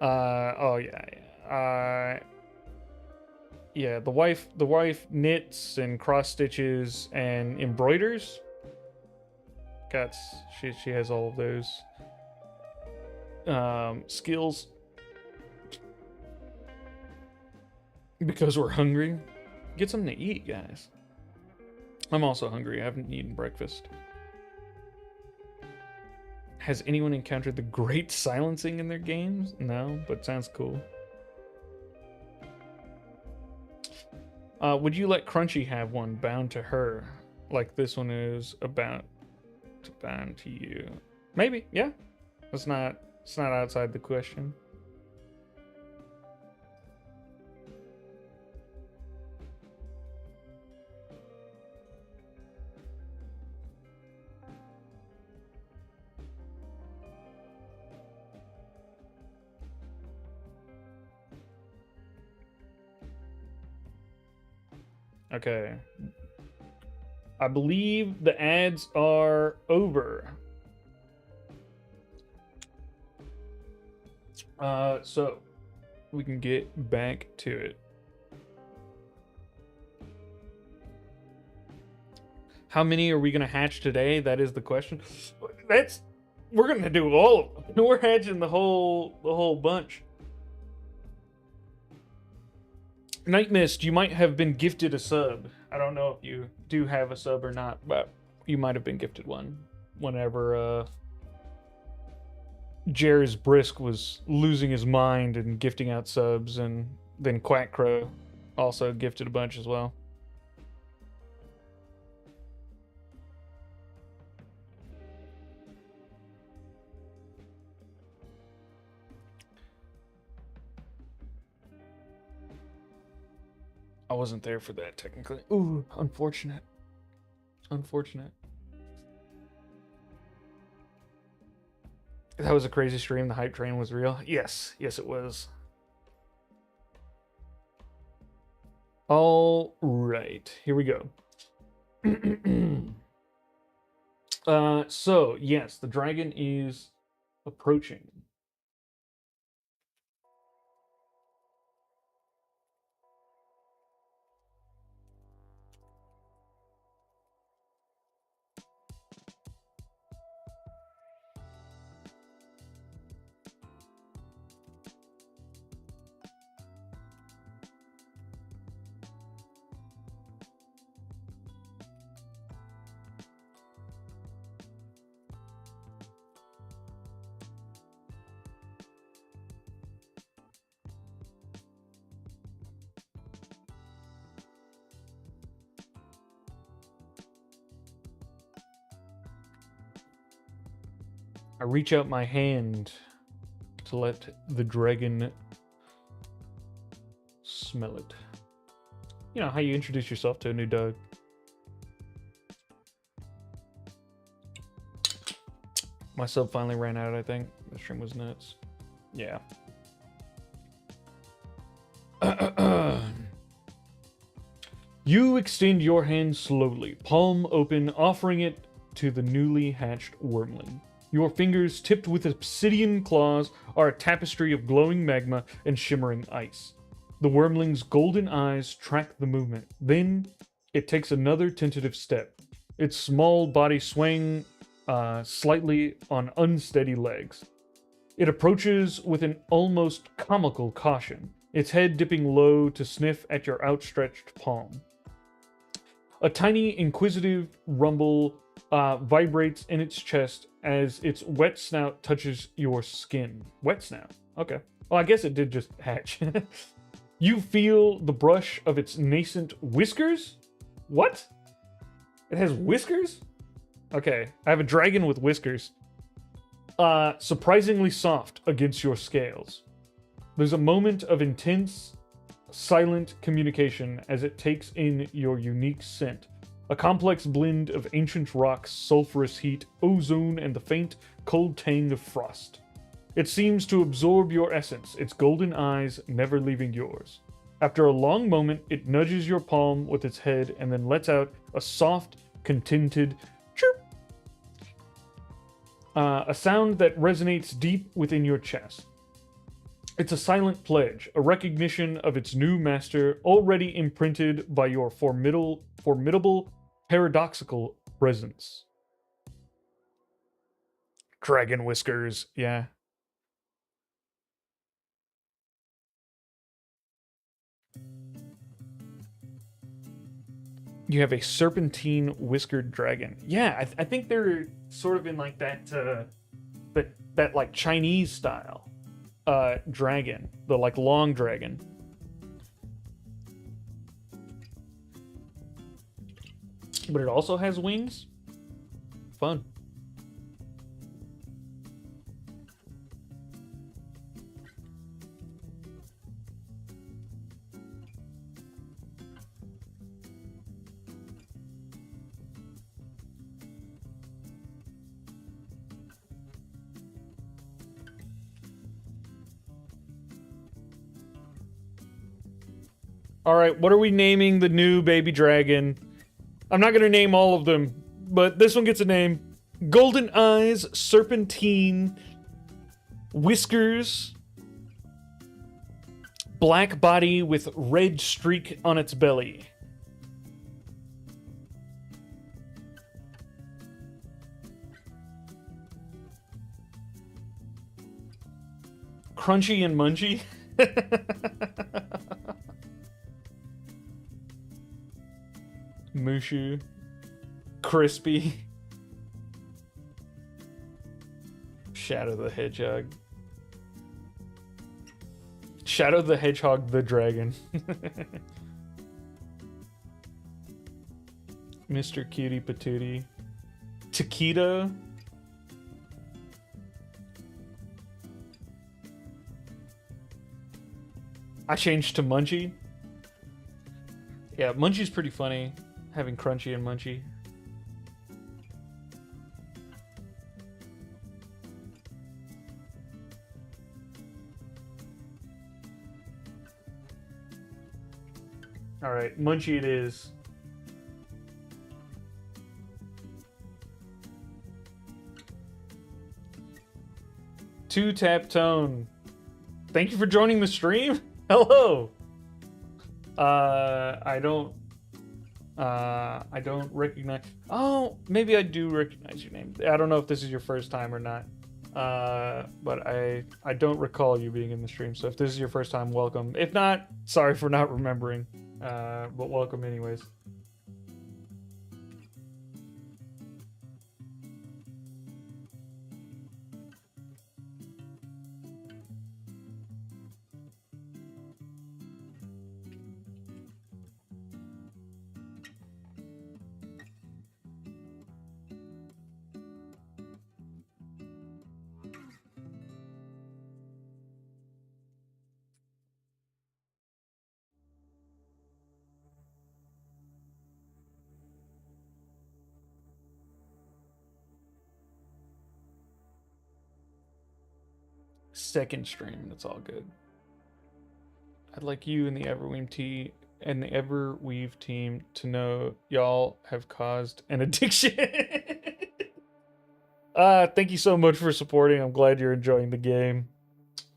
A: Oh yeah. Yeah, the wife knits and cross stitches and embroiders. She has all of those skills. Because we're hungry. Get something to eat, guys. I'm also hungry. I haven't eaten breakfast. Has anyone encountered the great silencing in their games? No, but sounds cool. Would you let Crunchy have one bound to her, like this one is about to bound to you? Maybe, yeah. It's not outside the question. Okay. I believe the ads are over. So we can get back to it. How many are we gonna hatch today? That is the question. We're gonna do all of them. We're hatching the whole bunch. Night Mist, you might have been gifted a sub. I don't know if you do have a sub or not, but you might have been gifted one whenever Jerry's Brisk was losing his mind and gifting out subs, and then Quack Crow also gifted a bunch as well. I wasn't there for that technically. Ooh, unfortunate. Unfortunate. That was a crazy stream. The hype train was real. Yes, yes, it was. All right, here we go. So yes, the dragon is approaching. I reach out my hand to let the dragon smell it. You know how you introduce yourself to a new dog. My sub finally ran out, I think. The stream was nuts. Yeah. You extend your hand slowly, palm open, offering it to the newly hatched wormling. Your fingers, tipped with obsidian claws, are a tapestry of glowing magma and shimmering ice. The wormling's golden eyes track the movement. Then, it takes another tentative step, its small body swaying slightly on unsteady legs. It approaches with an almost comical caution, its head dipping low to sniff at your outstretched palm. A tiny, inquisitive rumble vibrates in its chest as its wet snout touches your skin. Wet snout? Okay. Well, I guess it did just hatch. You feel the brush of its nascent whiskers? What? It has whiskers? Okay, I have a dragon with whiskers. Surprisingly soft against your scales. There's a moment of intense, silent communication as it takes in your unique scent. A complex blend of ancient rocks, sulfurous heat, ozone, and the faint, cold tang of frost. It seems to absorb your essence, its golden eyes never leaving yours. After a long moment, it nudges your palm with its head and then lets out a soft, contented chirp. A sound that resonates deep within your chest. It's a silent pledge, a recognition of its new master, already imprinted by your formidable, paradoxical presence. Dragon whiskers, yeah. You have a serpentine whiskered dragon. Yeah, I think they're sort of in like that like Chinese style dragon, the like long dragon. But it also has wings. Fun. All right, what are we naming the new baby dragon? I'm not going to name all of them, but this one gets a name. Golden eyes, serpentine, whiskers, black body with red streak on its belly. Crunchy and munchy. Mushu. Crispy. Shadow the Hedgehog. Shadow the Hedgehog the Dragon. Mr. Cutie Patootie. Taquito. I changed to Munchie. Yeah, Munchie's pretty funny. Having Crunchy and Munchie. All right, Munchie it is. Two Tap Tone. Thank you for joining the stream. Hello. I don't recognize. Oh, maybe I do recognize your name. I don't know if this is your first time or not. But I don't recall you being in the stream. So if this is your first time, welcome. If not, sorry for not remembering. But welcome anyways. Second stream, it's all good. I'd like you and the Everweave team to know y'all have caused an addiction. Thank you so much for supporting. I'm glad you're enjoying the game.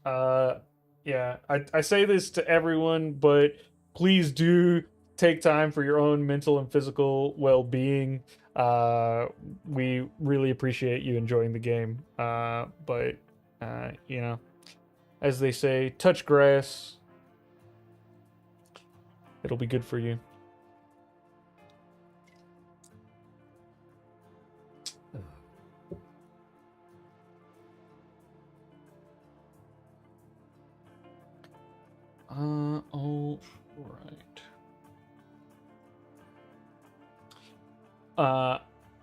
A: Yeah, I say this to everyone, but please do take time for your own mental and physical well-being. We really appreciate you enjoying the game. But you know, as they say, touch grass. It'll be good for you. All right.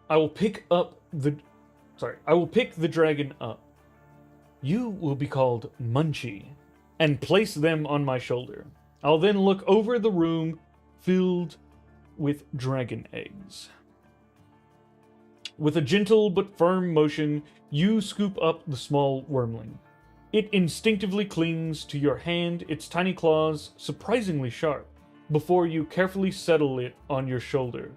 A: I will pick the dragon up. You will be called Munchie, and place them on my shoulder. I'll then look over the room filled with dragon eggs. With a gentle but firm motion, you scoop up the small wormling. It instinctively clings to your hand, its tiny claws surprisingly sharp, before you carefully settle it on your shoulder.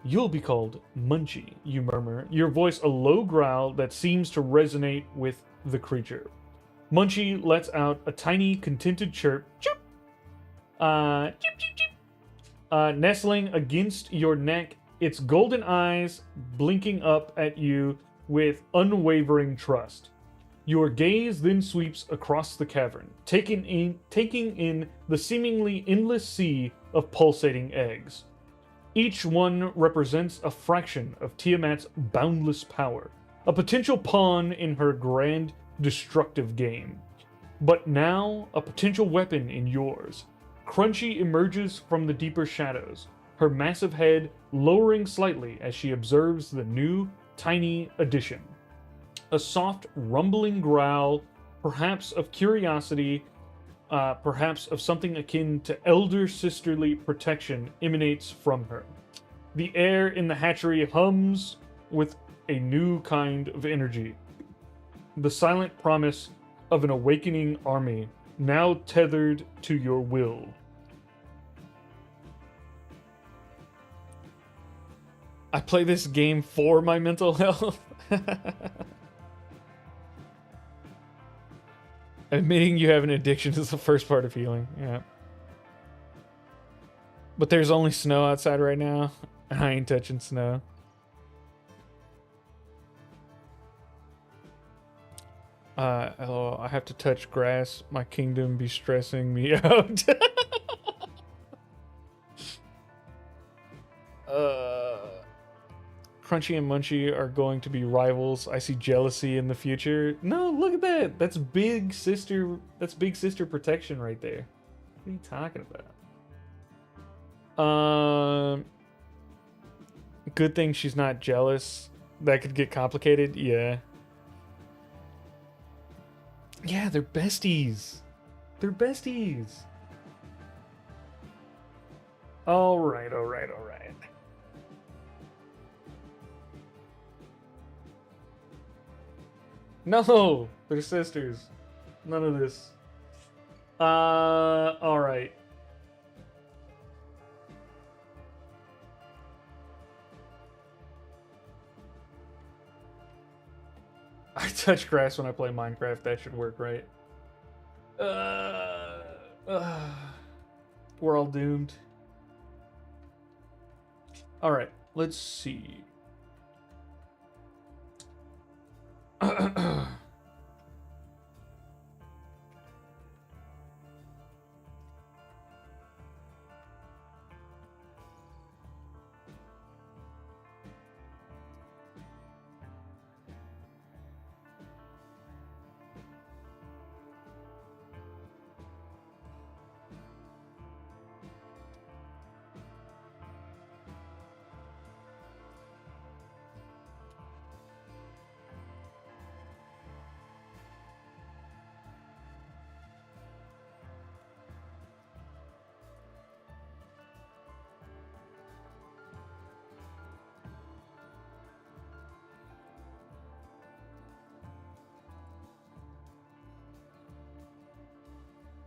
A: You'll be called Munchie, you murmur, your voice a low growl that seems to resonate with the creature. Munchie lets out a tiny, contented chirp, chirp, chirp, chirp, chirp, nestling against your neck, its golden eyes blinking up at you with unwavering trust. Your gaze then sweeps across the cavern, taking in the seemingly endless sea of pulsating eggs. Each one represents a fraction of Tiamat's boundless power, a potential pawn in her grand destructive game. But now, a potential weapon in yours. Crunchy emerges from the deeper shadows, her massive head lowering slightly as she observes the new, tiny addition. A soft, rumbling growl, perhaps of curiosity, perhaps of something akin to elder sisterly protection, emanates from her. The air in the hatchery hums with a new kind of energy. The silent promise of an awakening army, now tethered to your will. I play this game for my mental health. Admitting you have an addiction is the first part of healing, yeah. But there's only snow outside right now. I ain't touching snow. Oh, I have to touch grass. My kingdom be stressing me out. Crunchy and Munchie are going to be rivals. I see jealousy in the future. No, look at that. That's big sister. That's big sister protection right there. What are you talking about? Good thing she's not jealous. That could get complicated. Yeah. Yeah, they're besties. They're besties. All right, all right, all right. No, they're sisters. None of this. All right. I touch grass when I play Minecraft. That should work, right? We're all doomed. All right, let's see.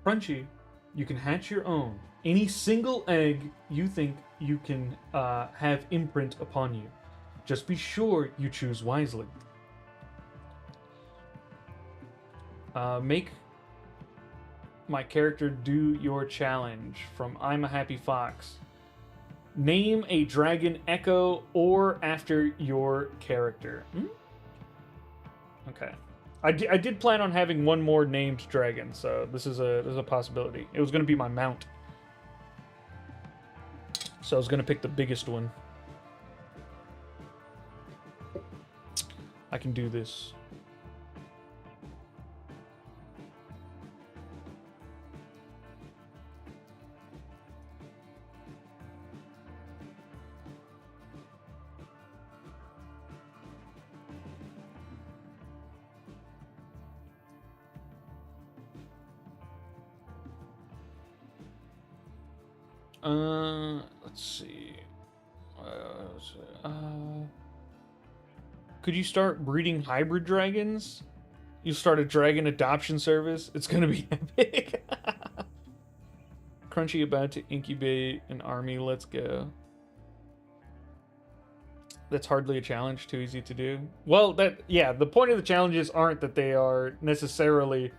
A: Crunchy, you can hatch your own. Any single egg you think you can have imprint upon you. Just be sure you choose wisely. Make my character do your challenge from I'm a Happy Fox. Name a dragon echo or after your character. Okay. I did plan on having one more named dragon, so this is a possibility. It was going to be my mount. So I was going to pick the biggest one. I can do this. Let's see. Could you start breeding hybrid dragons? You start a dragon adoption service? It's gonna be epic. Crunchy about to incubate an army. Let's go. That's hardly a challenge. Too easy to do. Well, the point of the challenges aren't that they are necessarily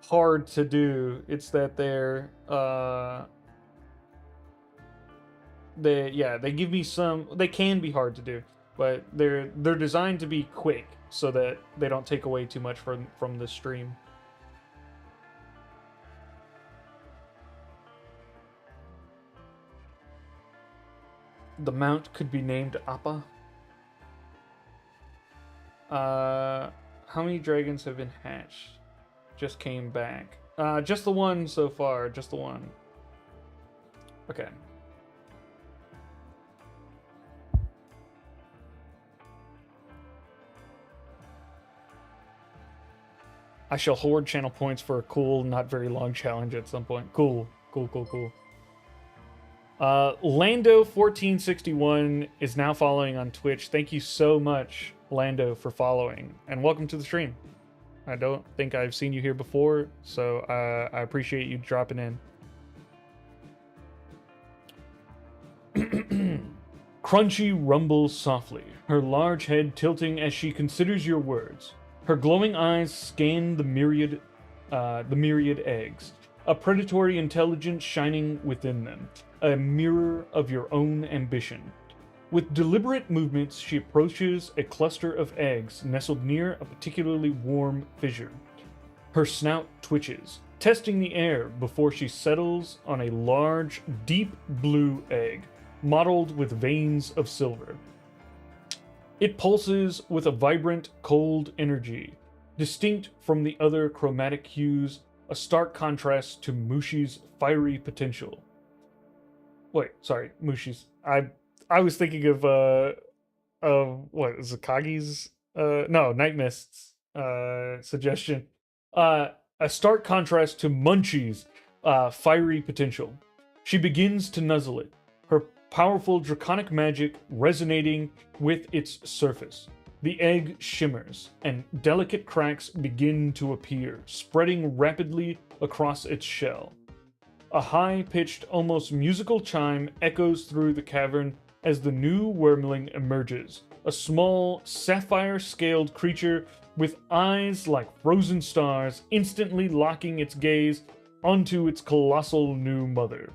A: hard to do. It's that they're they give me some. They can be hard to do, but they're designed to be quick so that they don't take away too much from the stream. The mount could be named Appa. How many dragons have been hatched? Just came back. Just the one so far. Just the one. Okay. I shall hoard channel points for a cool, not very long challenge at some point. Cool. Lando1461 is now following on Twitch. Thank you so much, Lando, for following. And welcome to the stream. I don't think I've seen you here before, so I appreciate you dropping in. Crunchy rumbles softly, her large head tilting as she considers your words. Her glowing eyes scan the myriad eggs, a predatory intelligence shining within them, a mirror of your own ambition. With deliberate movements, she approaches a cluster of eggs nestled near a particularly warm fissure. Her snout twitches, testing the air before she settles on a large, deep blue egg, mottled with veins of silver. It pulses with a vibrant, cold energy, distinct from the other chromatic hues, a stark contrast to Mushi's fiery potential. Wait, sorry, Mushi's. I was thinking of what is it, Kagi's? No, Night Mist's suggestion. A stark contrast to Munchie's fiery potential. She begins to nuzzle it, her powerful draconic magic resonating with its surface. The egg shimmers, and delicate cracks begin to appear, spreading rapidly across its shell. A high-pitched, almost musical chime echoes through the cavern as the new wormling emerges, a small sapphire-scaled creature with eyes like frozen stars, instantly locking its gaze onto its colossal new mother.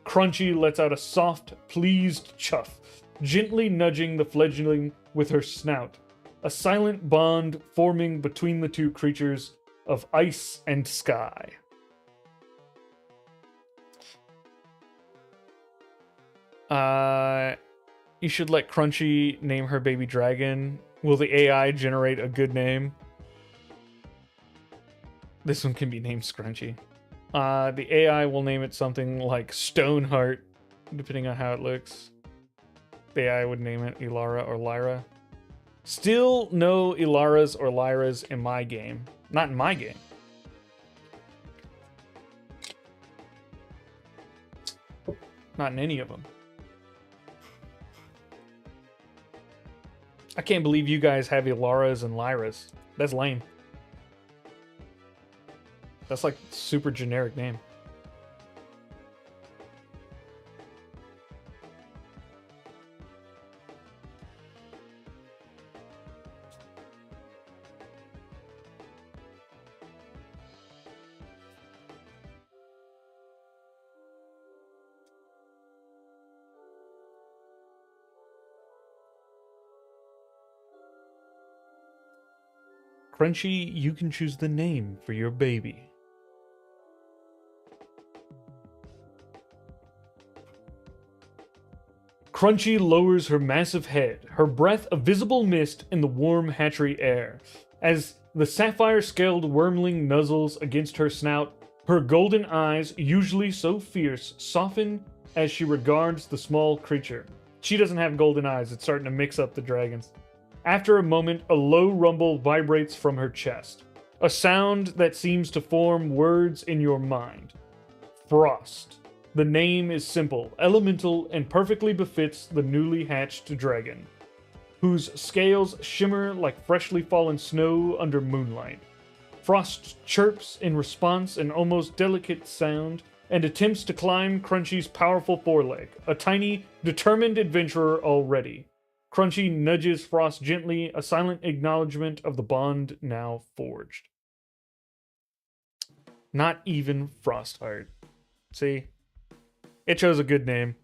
A: Crunchy lets out a soft, pleased chuff, gently nudging the fledgling with her snout, a silent bond forming between the two creatures of ice and sky. You should let Crunchy name her baby dragon. Will the AI generate a good name? This one can be named Scrunchy. The AI will name it something like Stoneheart, depending on how it looks. The AI would name it Ilara or Lyra. Still no Ilaras or Lyras in my game. Not in my game. Not in any of them. I can't believe you guys have Ilaras and Lyras. That's lame. That's like super generic name. Crunchy, you can choose the name for your baby. Crunchy lowers her massive head, her breath a visible mist in the warm hatchery air. As the sapphire-scaled wormling nuzzles against her snout, her golden eyes, usually so fierce, soften as she regards the small creature. She doesn't have golden eyes, it's starting to mix up the dragons. After a moment, a low rumble vibrates from her chest. A sound that seems to form words in your mind. Frost. The name is simple, elemental, and perfectly befits the newly hatched dragon, whose scales shimmer like freshly fallen snow under moonlight. Frost chirps in response, an almost delicate sound, and attempts to climb Crunchy's powerful foreleg, a tiny, determined adventurer already. Crunchy nudges Frost gently, a silent acknowledgement of the bond now forged. Not even Frostheart. See? It chose a good name.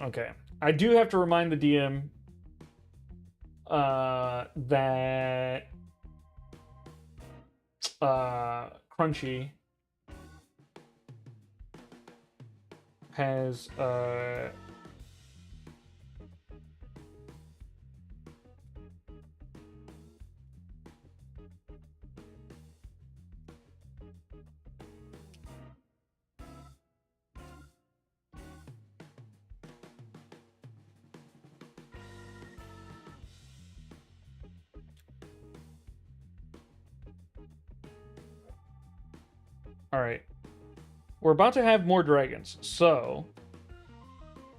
A: Okay. I do have to remind the DM that Crunchy has all right. We're about to have more dragons, so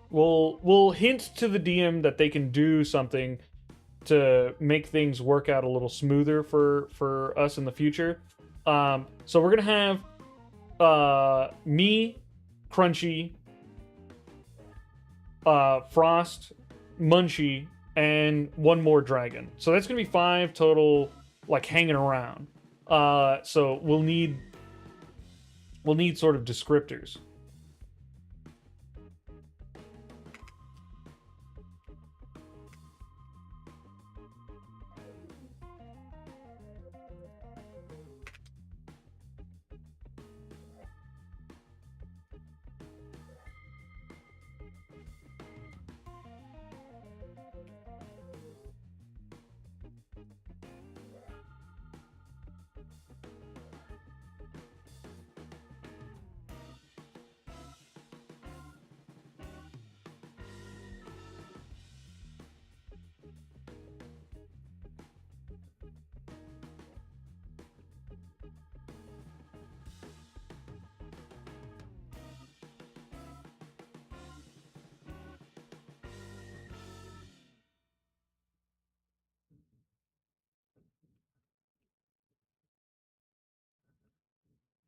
A: we'll hint to the DM that they can do something to make things work out a little smoother for us in the future. So we're gonna have me, Crunchy, Frost, Munchie, and one more dragon. So that's gonna be 5 total, like hanging around. So we'll need sort of descriptors.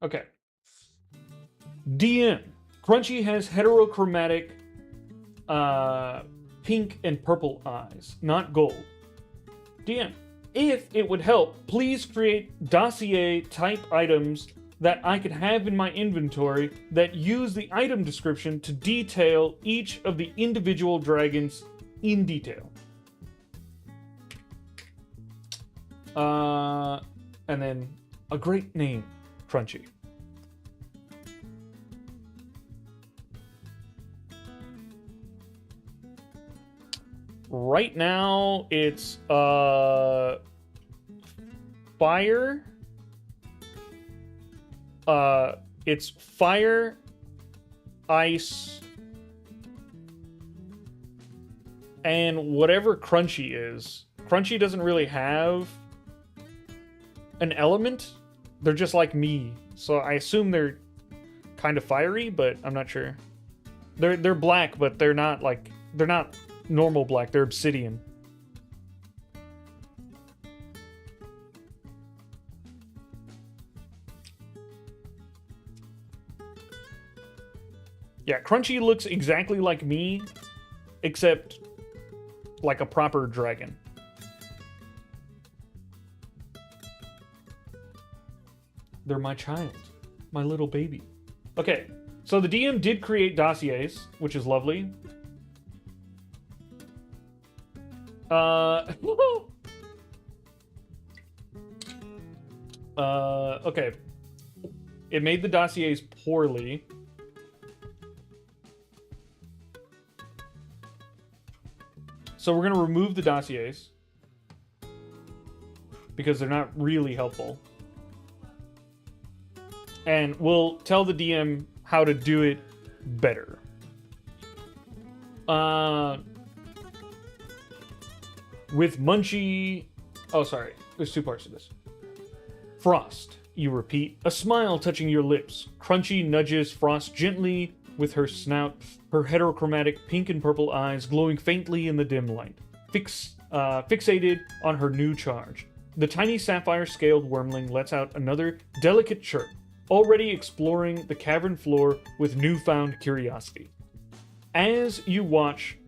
A: Okay. DM. Crunchy has heterochromatic pink and purple eyes, not gold. DM, if it would help, please create dossier type items that I could have in my inventory that use the item description to detail each of the individual dragons in detail. And then a great name, Crunchy. Right now, it's fire. It's fire, ice, and whatever Crunchy is. Crunchy doesn't really have an element. They're just like me, so I assume they're kind of fiery, but I'm not sure. They're black, but they're not normal black. They're obsidian. Yeah, Crunchy looks exactly like me, except like a proper dragon. They're my child, my little baby. Okay, so the DM did create dossiers, which is lovely. Okay. It made the dossiers poorly. So we're going to remove the dossiers because they're not really helpful. And we'll tell the DM how to do it better. With Munchie... Oh, sorry. There's two parts to this. Frost, you repeat, a smile touching your lips. Crunchy nudges Frost gently with her snout, her heterochromatic pink and purple eyes glowing faintly in the dim light, fixated on her new charge. The tiny sapphire-scaled wormling lets out another delicate chirp, already exploring the cavern floor with newfound curiosity. As you watch,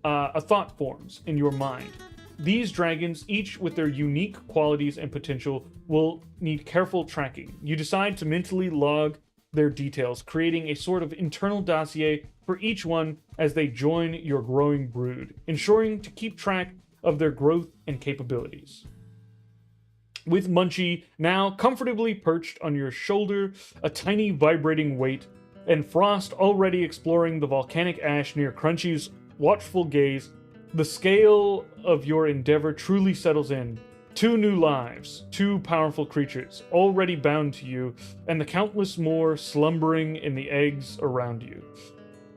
A: a thought forms in your mind. These dragons, each with their unique qualities and potential, will need careful tracking. You decide to mentally log their details, creating a sort of internal dossier for each one as they join your growing brood, ensuring to keep track of their growth and capabilities. With Munchie now comfortably perched on your shoulder, a tiny vibrating weight, and Frost already exploring the volcanic ash near Crunchy's watchful gaze, the scale of your endeavor truly settles in. 2 new lives, 2 powerful creatures, already bound to you, and the countless more slumbering in the eggs around you.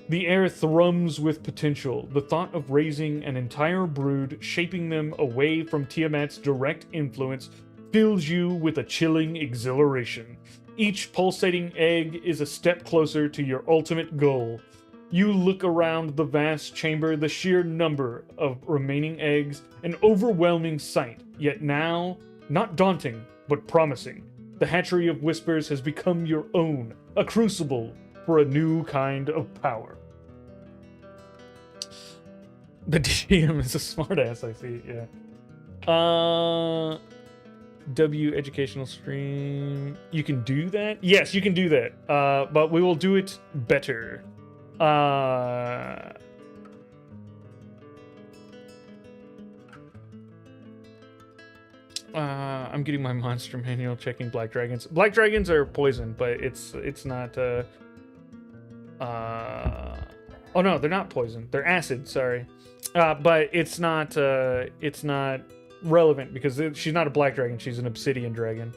A: The air thrums with potential, the thought of raising an entire brood, shaping them away from Tiamat's direct influence, fills you with a chilling exhilaration. Each pulsating egg is a step closer to your ultimate goal. You look around the vast chamber, the sheer number of remaining eggs, an overwhelming sight, yet now, not daunting, but promising. The hatchery of whispers has become your own, a crucible for a new kind of power. The DM is a smartass, I see, yeah. W educational stream. You can do that? Yes, you can do that. But we will do it better. I'm getting my monster manual, checking black dragons. Black dragons are poison, but it's not oh no, they're not poison. They're acid, sorry. But it's not relevant because she's not a black dragon, she's an obsidian dragon.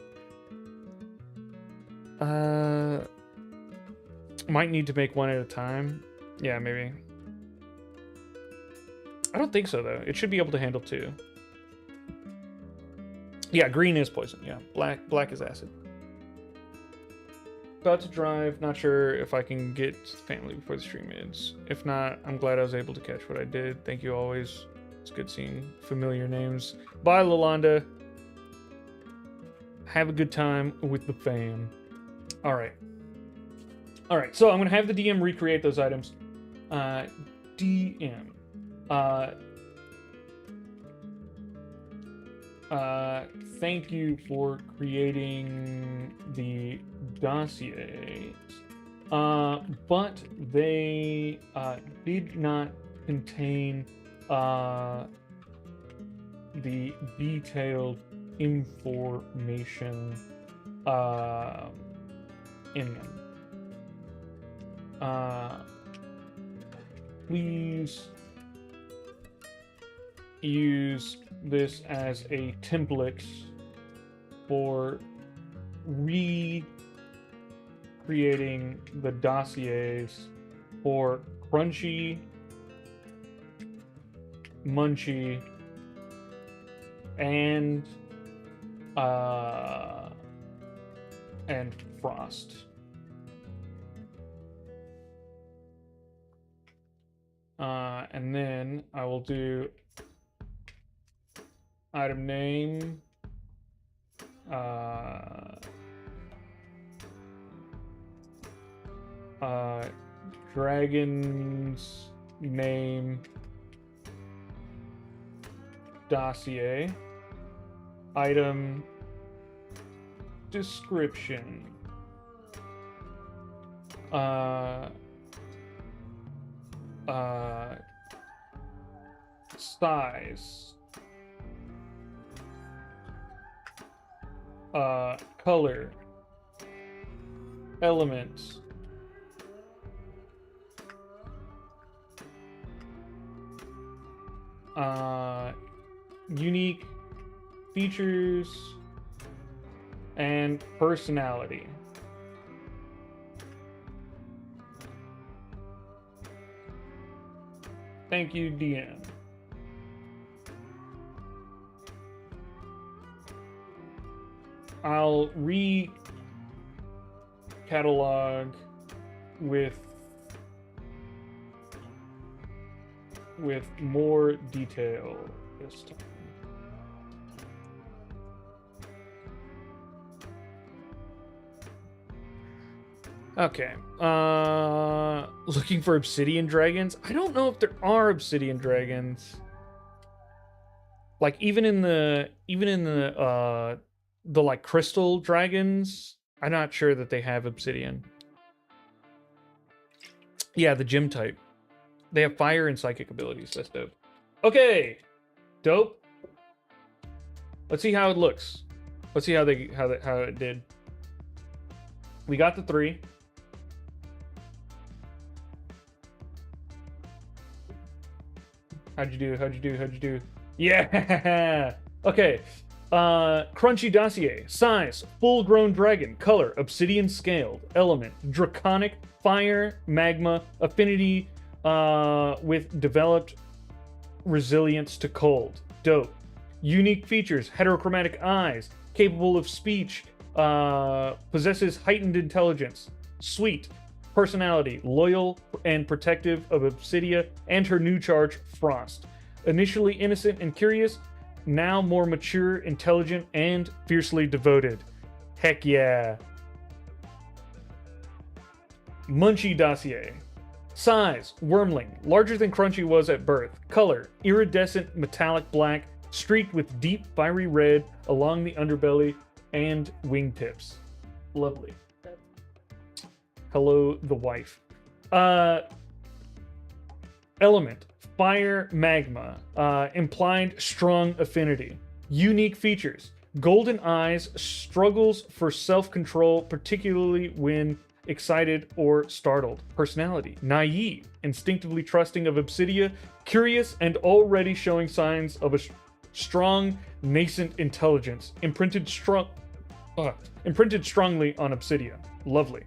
A: Might need to make one at a time. Yeah, maybe. I don't think so, though. It should be able to handle 2. Yeah, green is poison. Yeah, black is acid. About to drive. Not sure if I can get family before the stream ends. If not, I'm glad I was able to catch what I did. Thank you always. It's good seeing familiar names. Bye, Lalonda. Have a good time with the fam. All right. All right, so I'm going to have the DM recreate those items. DM. Thank you for creating the dossiers. But they did not contain the detailed information in them. Please use this as a template for recreating the dossiers for Crunchy, Munchy, and Frost. And then I will do item name, dragon's name dossier, item description, size, color, element, unique features, and personality. Thank you, DM. I'll re-catalog with more detail this time. Okay. Looking for obsidian dragons? I don't know if there are obsidian dragons. Like even in the like crystal dragons, I'm not sure that they have obsidian. Yeah, the gym type. They have fire and psychic abilities. That's dope. Okay. Dope. Let's see how it looks. Let's see how it did. We got the 3. How'd you do? Yeah! Okay. Crunchy dossier. Size, full-grown dragon. Color, obsidian scaled. Element, draconic, fire, magma, affinity with developed resilience to cold. Dope. Unique features, heterochromatic eyes, capable of speech, possesses heightened intelligence. Sweet. Personality, loyal and protective of Obsidia and her new charge, Frost. Initially innocent and curious, now more mature, intelligent, and fiercely devoted. Heck yeah. Munchy dossier. Size, wormling, larger than Crunchy was at birth. Color, iridescent metallic black, streaked with deep fiery red along the underbelly and wingtips. Lovely. Hello, the wife. Element, fire, magma, implied strong affinity. Unique features, golden eyes, struggles for self-control, particularly when excited or startled. Personality, naive, instinctively trusting of Obsidia, curious, and already showing signs of a strong, nascent intelligence, imprinted strongly on Obsidia. Lovely.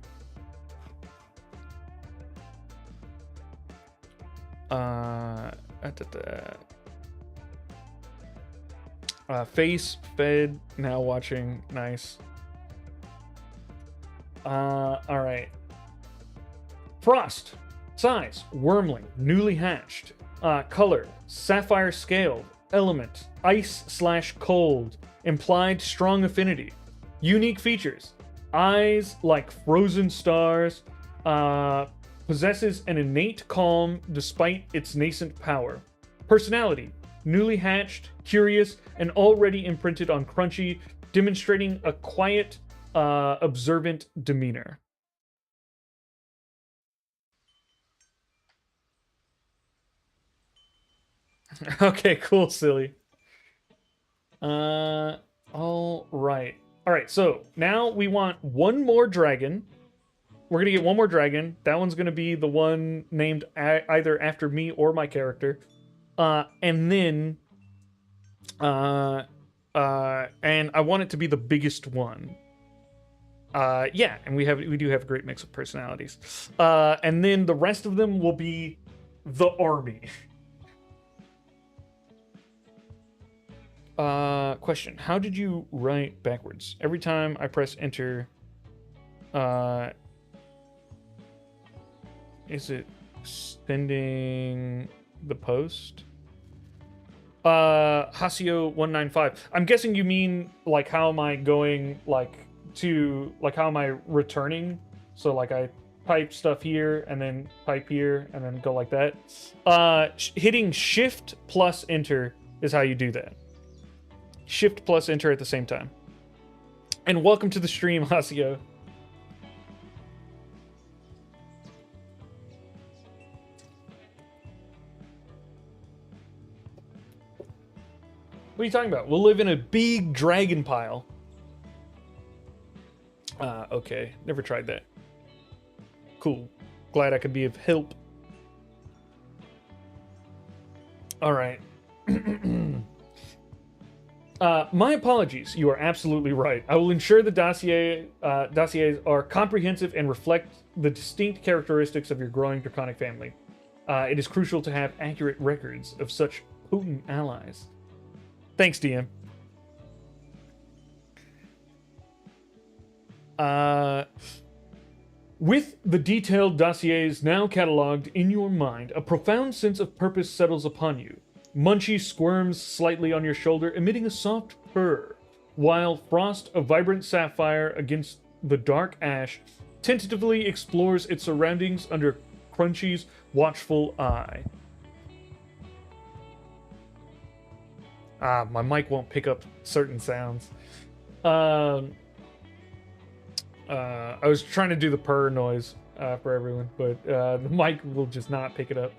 A: Face fed, now watching. Nice. Alright. Frost. Size, wormling, newly hatched. Color, sapphire scaled. Element, ice/cold. Implied strong affinity. Unique features, eyes like frozen stars, Uh, possesses an innate calm despite its nascent power. Personality: newly hatched, curious, and already imprinted on Crunchy, demonstrating a quiet, observant demeanor. Okay, cool, silly. All right. All right, so now we want one more dragon. We're gonna get one more dragon. That one's gonna be the one named either after me or my character. And then, uh, and I want it to be the biggest one. Yeah, and we do have a great mix of personalities. And then the rest of them will be the army. Question: how did you write backwards? Every time I press enter, uh, is it sending the post? Hasio195. I'm guessing you mean like how am I going like how am I returning? So like I type stuff here and then type here and then go like that. Hitting shift plus enter is how you do that. Shift plus enter at the same time. And welcome to the stream, Hasio. What are you talking about? We'll live in a big dragon pile. Okay. Never tried that. Cool. Glad I could be of help. All right. My apologies. You are absolutely right. I will ensure the dossiers are comprehensive and reflect the distinct characteristics of your growing draconic family. It is crucial to have accurate records of such potent allies. Thanks, DM. With the detailed dossiers now cataloged in your mind, a profound sense of purpose settles upon you. Munchie squirms slightly on your shoulder, emitting a soft purr, while Frost, a vibrant sapphire against the dark ash, tentatively explores its surroundings under Crunchy's watchful eye. My mic won't pick up certain sounds. I was trying to do the purr noise for everyone, but the mic will just not pick it up.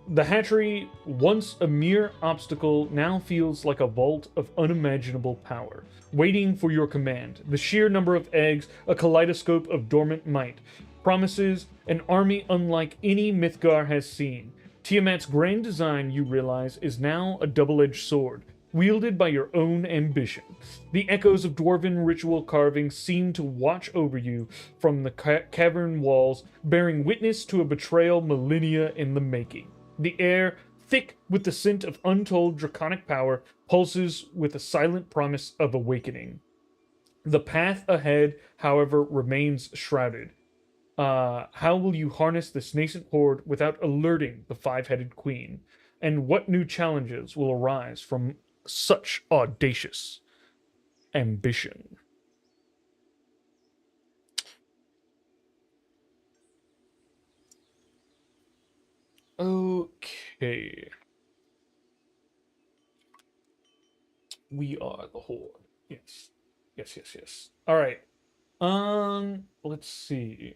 A: The hatchery, once a mere obstacle, now feels like a vault of unimaginable power, waiting for your command. The sheer number of eggs, a kaleidoscope of dormant might, promises an army unlike any Mythgar has seen. Tiamat's grand design, you realize, is now a double-edged sword, wielded by your own ambition. The echoes of dwarven ritual carving seem to watch over you from the cavern walls, bearing witness to a betrayal millennia in the making. The air, thick with the scent of untold draconic power, pulses with a silent promise of awakening. The path ahead, however, remains shrouded. How will you harness this nascent horde without alerting the five-headed queen? And what new challenges will arise from such audacious ambition? Okay. We are the horde. Yes. Yes, yes, yes. All right. Let's see.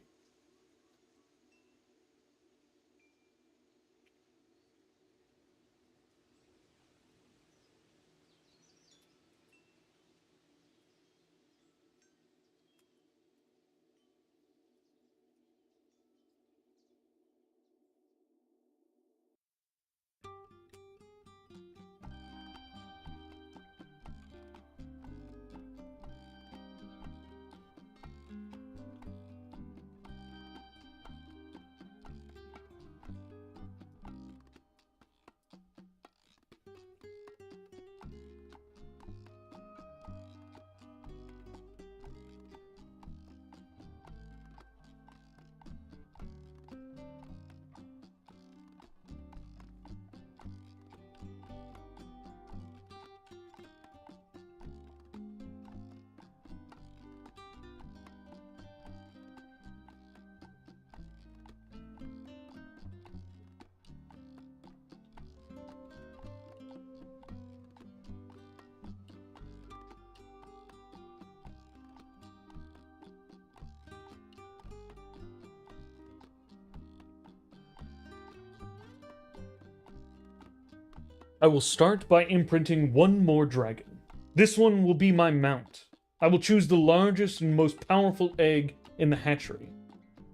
A: I will start by imprinting one more dragon. This one will be my mount. I will choose the largest and most powerful egg in the hatchery.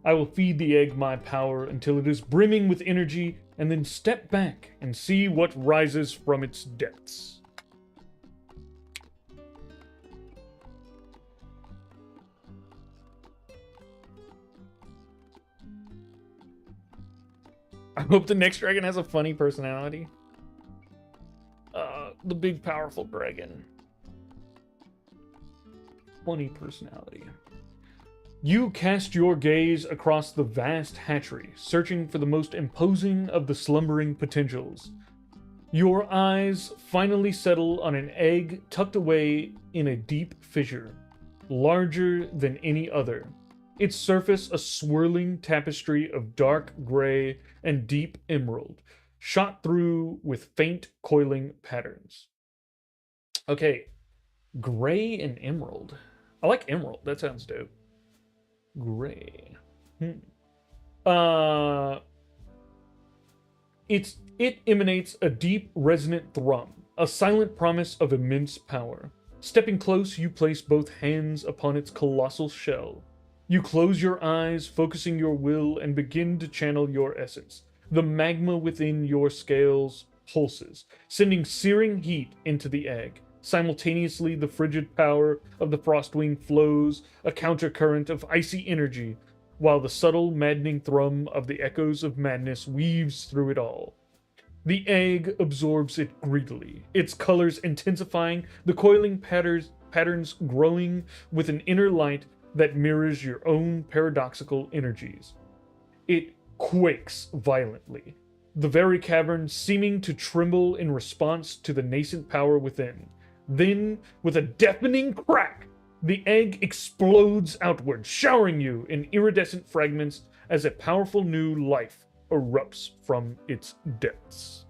A: I will feed the egg my power until it is brimming with energy, and then step back and see what rises from its depths. I hope the next dragon has a funny personality. The big powerful dragon. Funny personality. You cast your gaze across the vast hatchery, searching for the most imposing of the slumbering potentials. Your eyes finally settle on an egg tucked away in a deep fissure, larger than any other. Its surface a swirling tapestry of dark gray and deep emerald, shot through with faint coiling patterns. Okay, gray and emerald. I like emerald. That sounds dope. Gray. It emanates a deep, resonant thrum, a silent promise of immense power. Stepping close, you place both hands upon its colossal shell. You close your eyes, focusing your will, and begin to channel your essence. The magma within your scales pulses, sending searing heat into the egg. Simultaneously, the frigid power of the Frostwing flows, a countercurrent of icy energy, while the subtle, maddening thrum of the echoes of madness weaves through it all. The egg absorbs it greedily, its colors intensifying, the coiling patterns growing with an inner light that mirrors your own paradoxical energies. It quakes violently, the very cavern seeming to tremble in response to the nascent power within. Then, with a deafening crack, the egg explodes outward, showering you in iridescent fragments as a powerful new life erupts from its depths.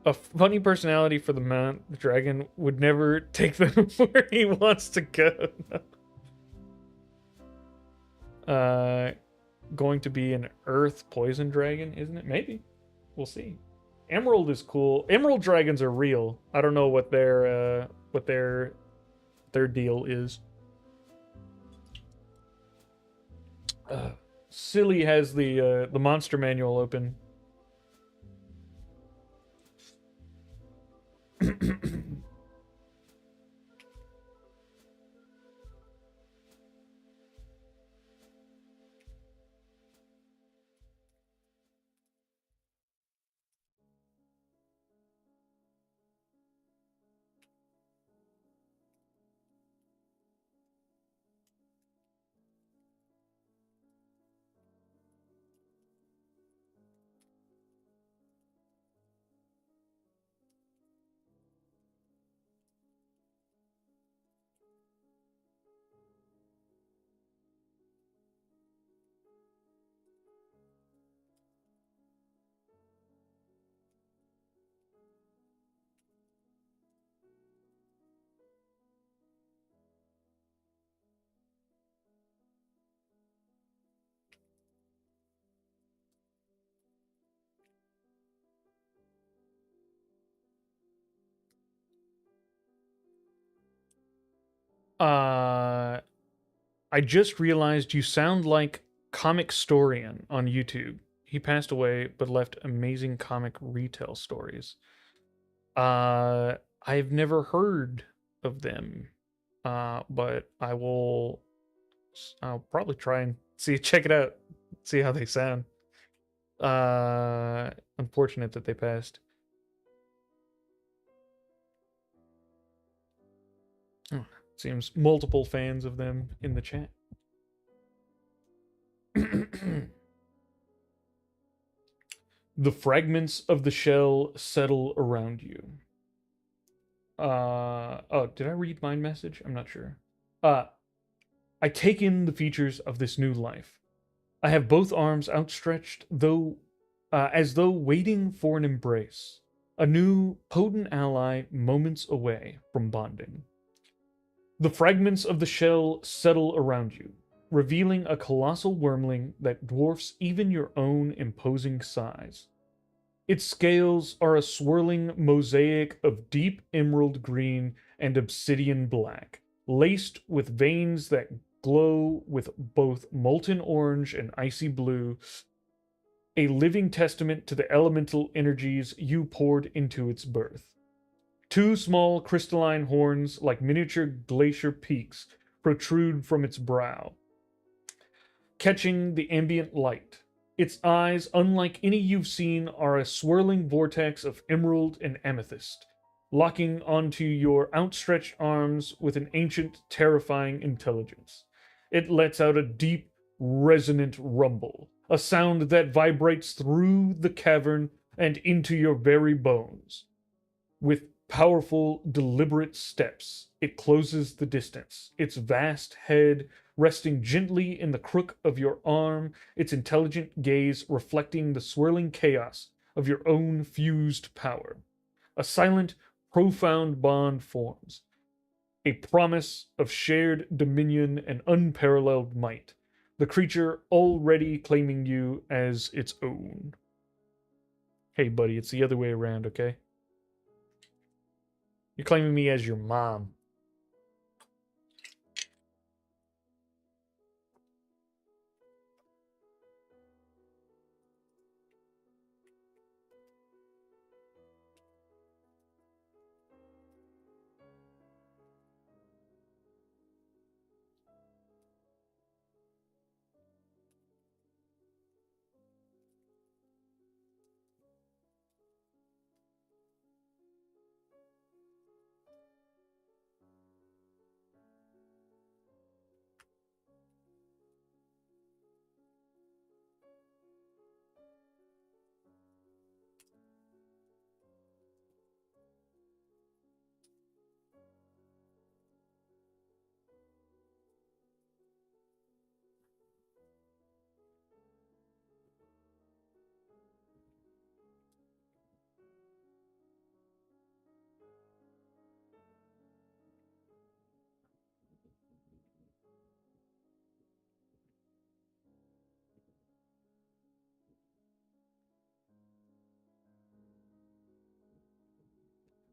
A: A funny personality for the mount, the dragon would never take them where he wants to go. Going to be an earth poison dragon, isn't it? Maybe. We'll see. Emerald is cool. Emerald dragons are real. I don't know what their deal is. Silly has the monster manual open. I just realized you sound like Comic Storian on YouTube. He passed away, but left amazing comic retail stories. I've never heard of them, but I'll probably try and check it out, see how they sound. Unfortunate that they passed. Oh, seems multiple fans of them in the chat. The fragments of the shell settle around you. Oh, did I read my message? I'm not sure. I take in the features of this new life. I have both arms outstretched, as though waiting for an embrace. A new, potent ally moments away from bonding. The fragments of the shell settle around you, revealing a colossal wormling that dwarfs even your own imposing size. Its scales are a swirling mosaic of deep emerald green and obsidian black, laced with veins that glow with both molten orange and icy blue, a living testament to the elemental energies you poured into its birth. Two small crystalline horns, like miniature glacier peaks, protrude from its brow, catching the ambient light. Its eyes, unlike any you've seen, are a swirling vortex of emerald and amethyst, locking onto your outstretched arms with an ancient, terrifying intelligence. It lets out a deep, resonant rumble, a sound that vibrates through the cavern and into your very bones. With powerful, deliberate steps, it closes the distance, its vast head resting gently in the crook of your arm, its intelligent gaze reflecting the swirling chaos of your own fused power. A silent, profound bond forms, a promise of shared dominion and unparalleled might, the creature already claiming you as its own. Hey, buddy, it's the other way around, okay? You're claiming me as your mom.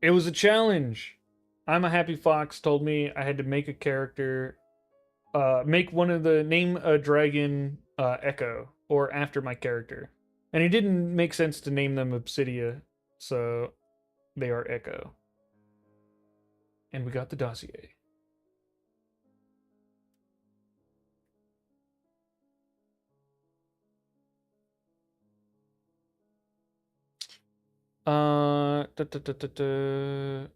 A: It was a challenge. I'm a Happy Fox told me I had to make a character, make one of the name a dragon Echo or after my character, and it didn't make sense to name them Obsidia, so they are Echo. And we got the dossier. Da, da, da, da, da.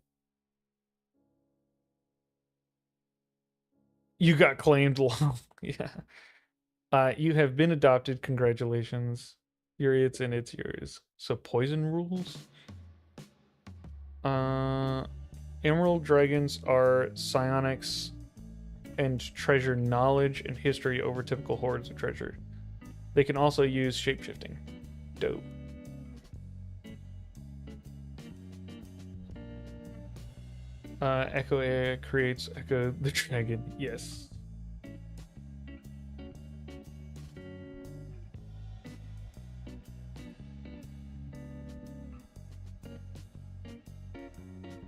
A: You got claimed long. Yeah. You have been adopted. Congratulations. You're its and it's yours. So poison rules? Emerald dragons are psionics and treasure knowledge and history over typical hordes of treasure. They can also use shapeshifting. Dope. Echo AI creates Echo the Dragon. Yes.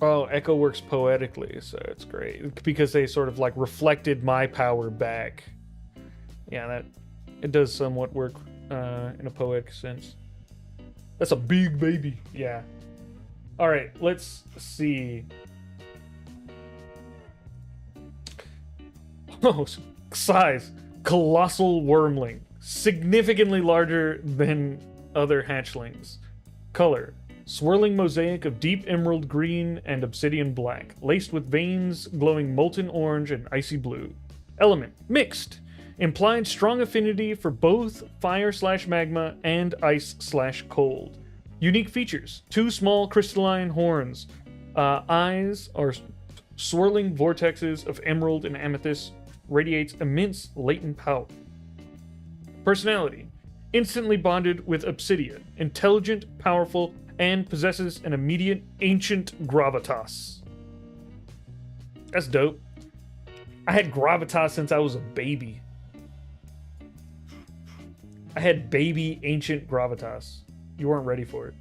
A: Oh, Echo works poetically, so it's great. Because they sort of like reflected my power back. Yeah, that it does somewhat work in a poetic sense. That's a big baby. Yeah. Alright, let's see. Oh, size. Colossal wormling. Significantly larger than other hatchlings. Color. Swirling mosaic of deep emerald green and obsidian black, laced with veins glowing molten orange and icy blue. Element. Mixed. Implied strong affinity for both fire/magma and ice/cold. Unique features. Two small crystalline horns. Eyes are swirling vortexes of emerald and amethyst. Radiates immense latent power. Personality. Instantly bonded with Obsidia. Intelligent, powerful, and possesses an immediate ancient gravitas. That's dope. I had gravitas since I was a baby. I had baby ancient gravitas. You weren't ready for it.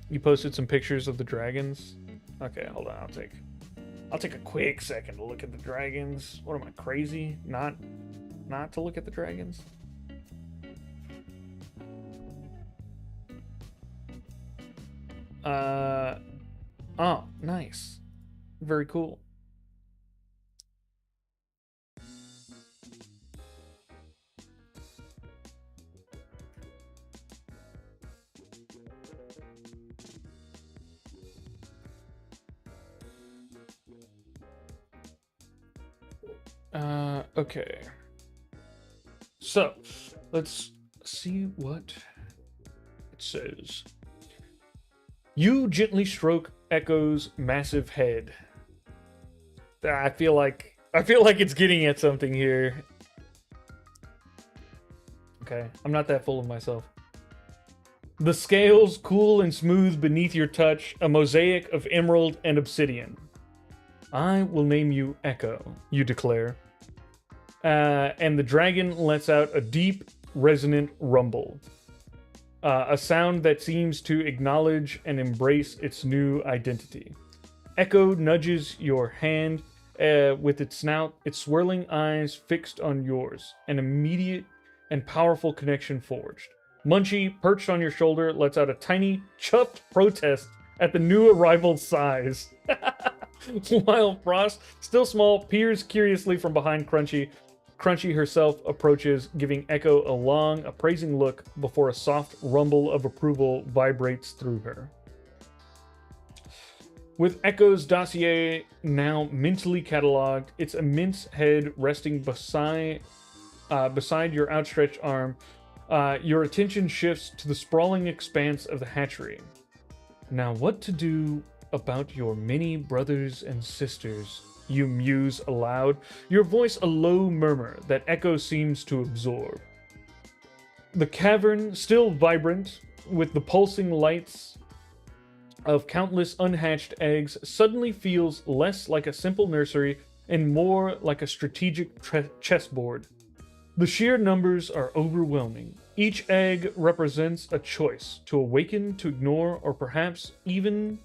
A: You posted some pictures of the dragons. Okay, hold on. I'll take a quick second to look at the dragons. What am I, crazy? Not to look at the dragons? Oh, nice. Very cool. Okay. So, let's see what it says. You gently stroke Echo's massive head. I feel like it's getting at something here. Okay, I'm not that full of myself. The scales cool and smooth beneath your touch, a mosaic of emerald and obsidian. I will name you Echo, you declare. And the dragon lets out a deep, resonant rumble. A sound that seems to acknowledge and embrace its new identity. Echo nudges your hand with its snout, its swirling eyes fixed on yours. An immediate and powerful connection forged. Munchie, perched on your shoulder, lets out a tiny, chuffed protest at the new arrival's size. While Frost, still small, peers curiously from behind Crunchy. Crunchy herself approaches, giving Echo a long, appraising look before a soft rumble of approval vibrates through her. With Echo's dossier now mentally cataloged, its immense head resting beside your outstretched arm, your attention shifts to the sprawling expanse of the hatchery. Now, what to do about your many brothers and sisters? You muse aloud, your voice a low murmur that Echo seems to absorb. The cavern, still vibrant, with the pulsing lights of countless unhatched eggs, suddenly feels less like a simple nursery and more like a strategic chessboard. The sheer numbers are overwhelming. Each egg represents a choice to awaken, to ignore, or perhaps even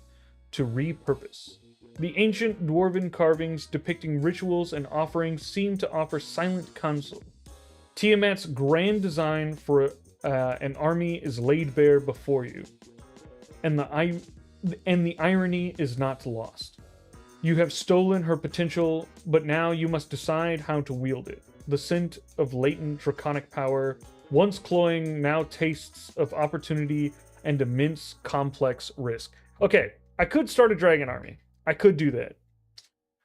A: to repurpose. The ancient dwarven carvings depicting rituals and offerings seem to offer silent counsel. Tiamat's grand design for an army is laid bare before you, and the irony is not lost. You have stolen her potential, but now you must decide how to wield it. The scent of latent draconic power, once cloying, now tastes of opportunity and immense complex risk. Okay, I could start a dragon army. I could do that.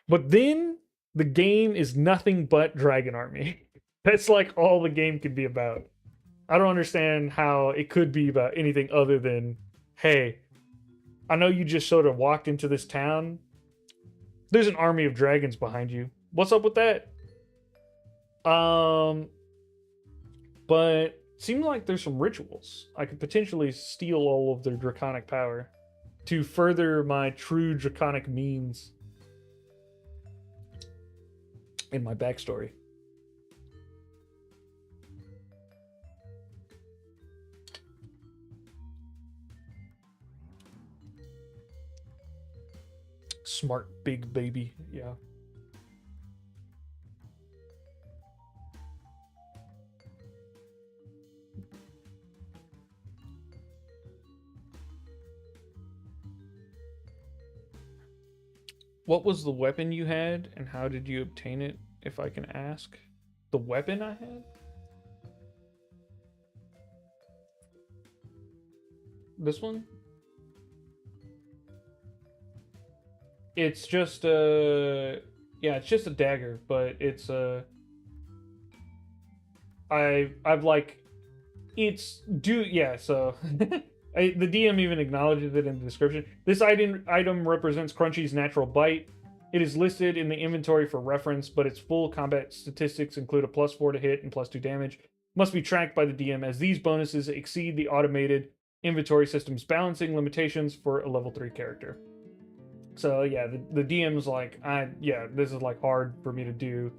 A: But then the game is nothing but dragon army. That's like all the game could be about. I don't understand how it could be about anything other than, hey, I know you just sort of walked into this town. There's an army of dragons behind you. What's up with that? But seems like there's some rituals. I could potentially steal all of their draconic power to further my true draconic means in my backstory. Smart big baby, yeah. What was the weapon you had, and how did you obtain it, if I can ask? The weapon I had? This one? It's just a... Yeah, it's just a dagger, but it's a... I've like... It's... Yeah, so... the DM even acknowledges it in the description. This item represents Crunchy's natural bite. It is listed in the inventory for reference, but its full combat statistics include a +4 to hit and +2 damage. Must be tracked by the DM, as these bonuses exceed the automated inventory system's balancing limitations for a level 3 character. So yeah, the DM's like, this is like hard for me to do.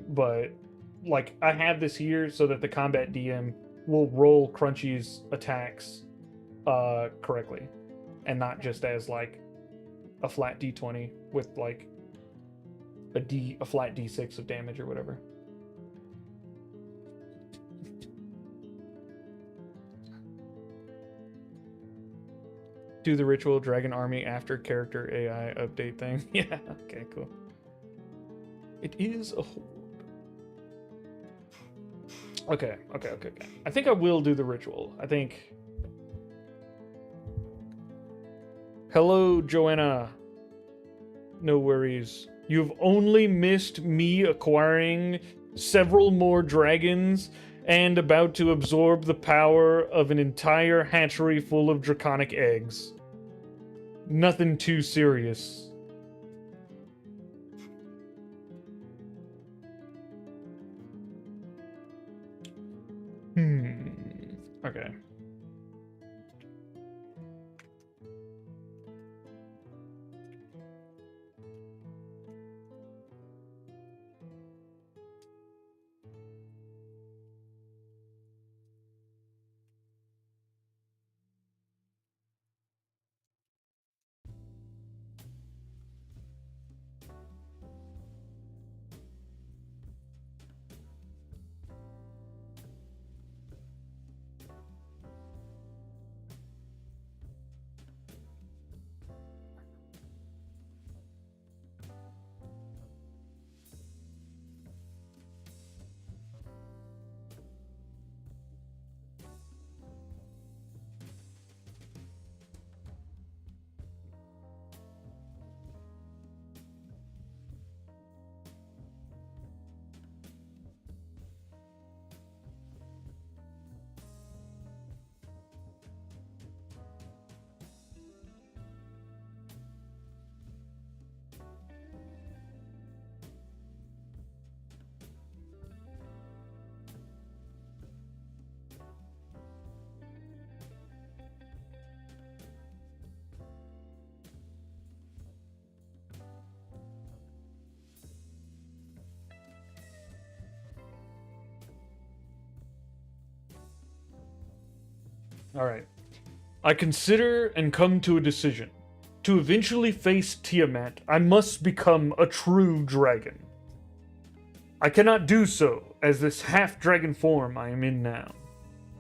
A: but like I have this here so that the combat DM will roll Crunchy's attacks correctly, and not just as like a flat D20 with like a flat D6 of damage or whatever. Do the ritual Dragon Army after character AI update thing. Yeah, okay, cool. It is a horde. Okay. I think I will do the ritual. I think... Hello, Joanna. No worries. You've only missed me acquiring several more dragons and about to absorb the power of an entire hatchery full of draconic eggs. Nothing too serious. Okay. Alright. I consider and come to a decision. To eventually face Tiamat, I must become a true dragon. I cannot do so as this half-dragon form I am in now.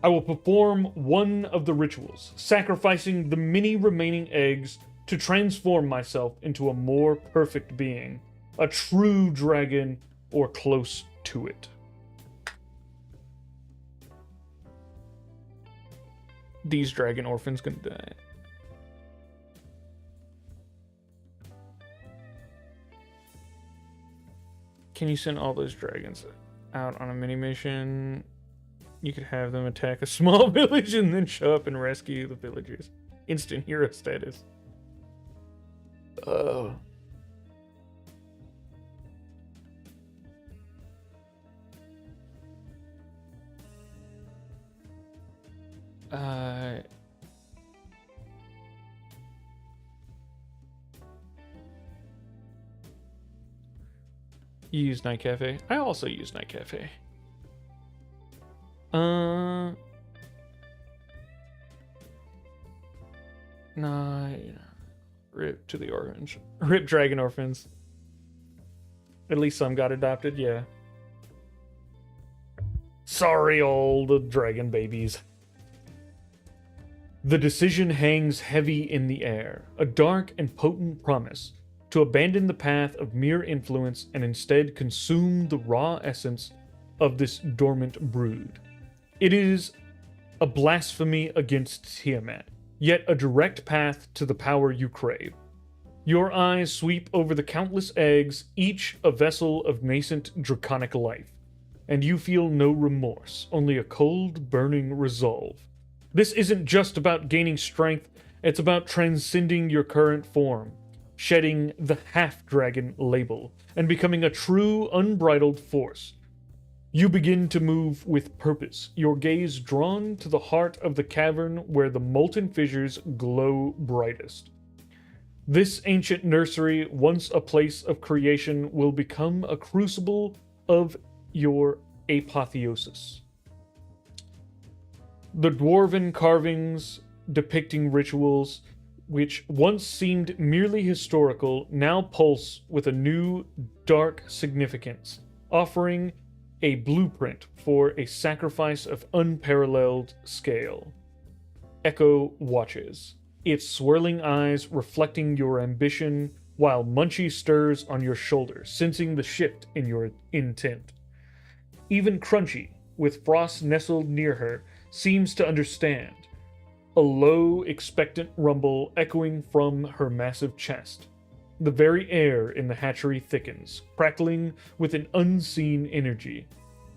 A: I will perform one of the rituals, sacrificing the many remaining eggs to transform myself into a more perfect being, a true dragon or close to it. These dragon orphans gonna die. Can you send all those dragons out on a mini mission? You could have them attack a small village and then show up and rescue the villagers. Instant hero status. Oh. You use Night Cafe? I also use Night Cafe. Nah, rip to the orange. Rip dragon orphans. At least some got adopted, yeah. Sorry, all the dragon babies. The decision hangs heavy in the air, a dark and potent promise to abandon the path of mere influence and instead consume the raw essence of this dormant brood. It is a blasphemy against Tiamat, yet a direct path to the power you crave. Your eyes sweep over the countless eggs, each a vessel of nascent draconic life, and you feel no remorse, only a cold, burning resolve. This isn't just about gaining strength, it's about transcending your current form, shedding the half-dragon label, and becoming a true, unbridled force. You begin to move with purpose, your gaze drawn to the heart of the cavern where the molten fissures glow brightest. This ancient nursery, once a place of creation, will become a crucible of your apotheosis. The dwarven carvings depicting rituals which once seemed merely historical now pulse with a new, dark significance, offering a blueprint for a sacrifice of unparalleled scale. Echo watches, its swirling eyes reflecting your ambition, while Munchie stirs on your shoulder, sensing the shift in your intent. Even Crunchy, with Frost nestled near her, seems to understand, a low, expectant rumble echoing from her massive chest. The very air in the hatchery thickens, crackling with an unseen energy,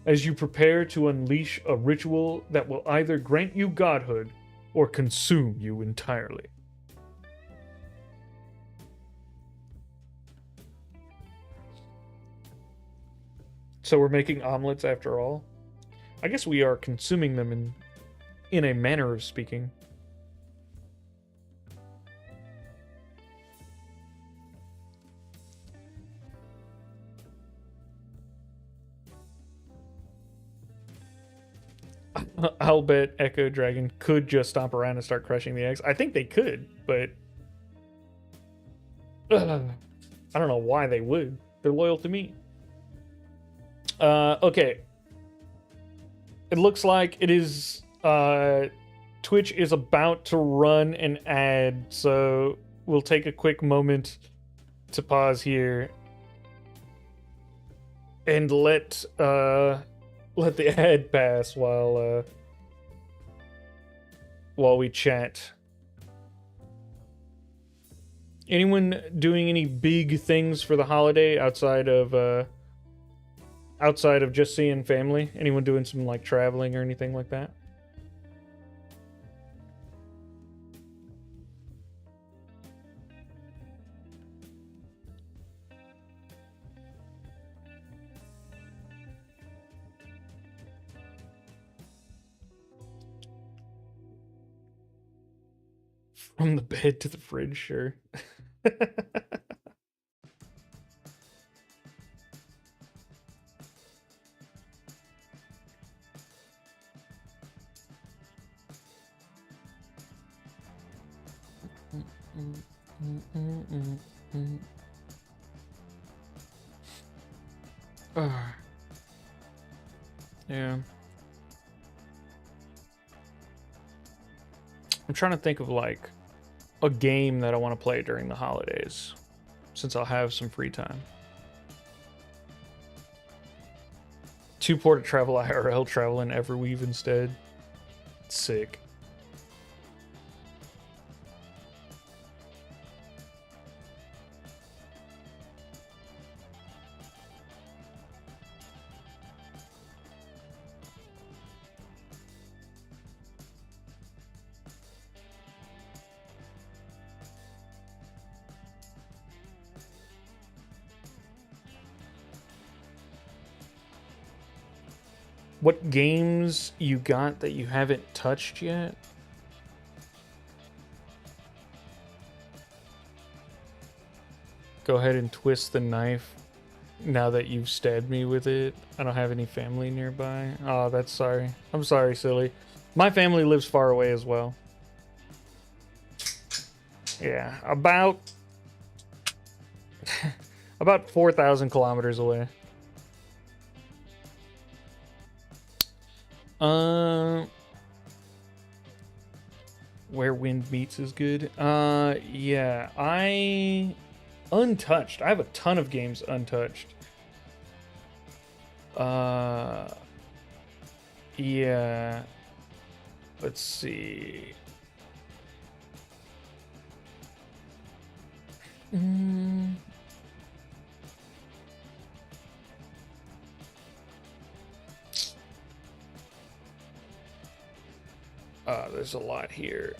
A: as you prepare to unleash a ritual that will either grant you godhood or consume you entirely. So we're making omelets after all? I guess we are consuming them in a manner of speaking. I'll bet Echo Dragon could just stomp around and start crushing the eggs. I think they could, but I don't know why they would. They're loyal to me. Okay. It looks like it is Twitch is about to run an ad, so we'll take a quick moment to pause here and let the ad pass while we chat. Anyone doing any big things for the holiday outside of just seeing family? Anyone doing some like traveling or anything like that? From the bed to the fridge, sure. Yeah. I'm trying to think of like a game that I want to play during the holidays, since I'll have some free time. Too poor to travel IRL, travel in Everweave instead. Sick. What games you got that you haven't touched yet? Go ahead and twist the knife now that you've stabbed me with it. I don't have any family nearby. Oh, that's sorry. I'm sorry, silly. My family lives far away as well. Yeah, about 4,000 kilometers away. Where wind meets is good. Yeah, untouched. I have a ton of games untouched. Yeah. Let's see. There's a lot here.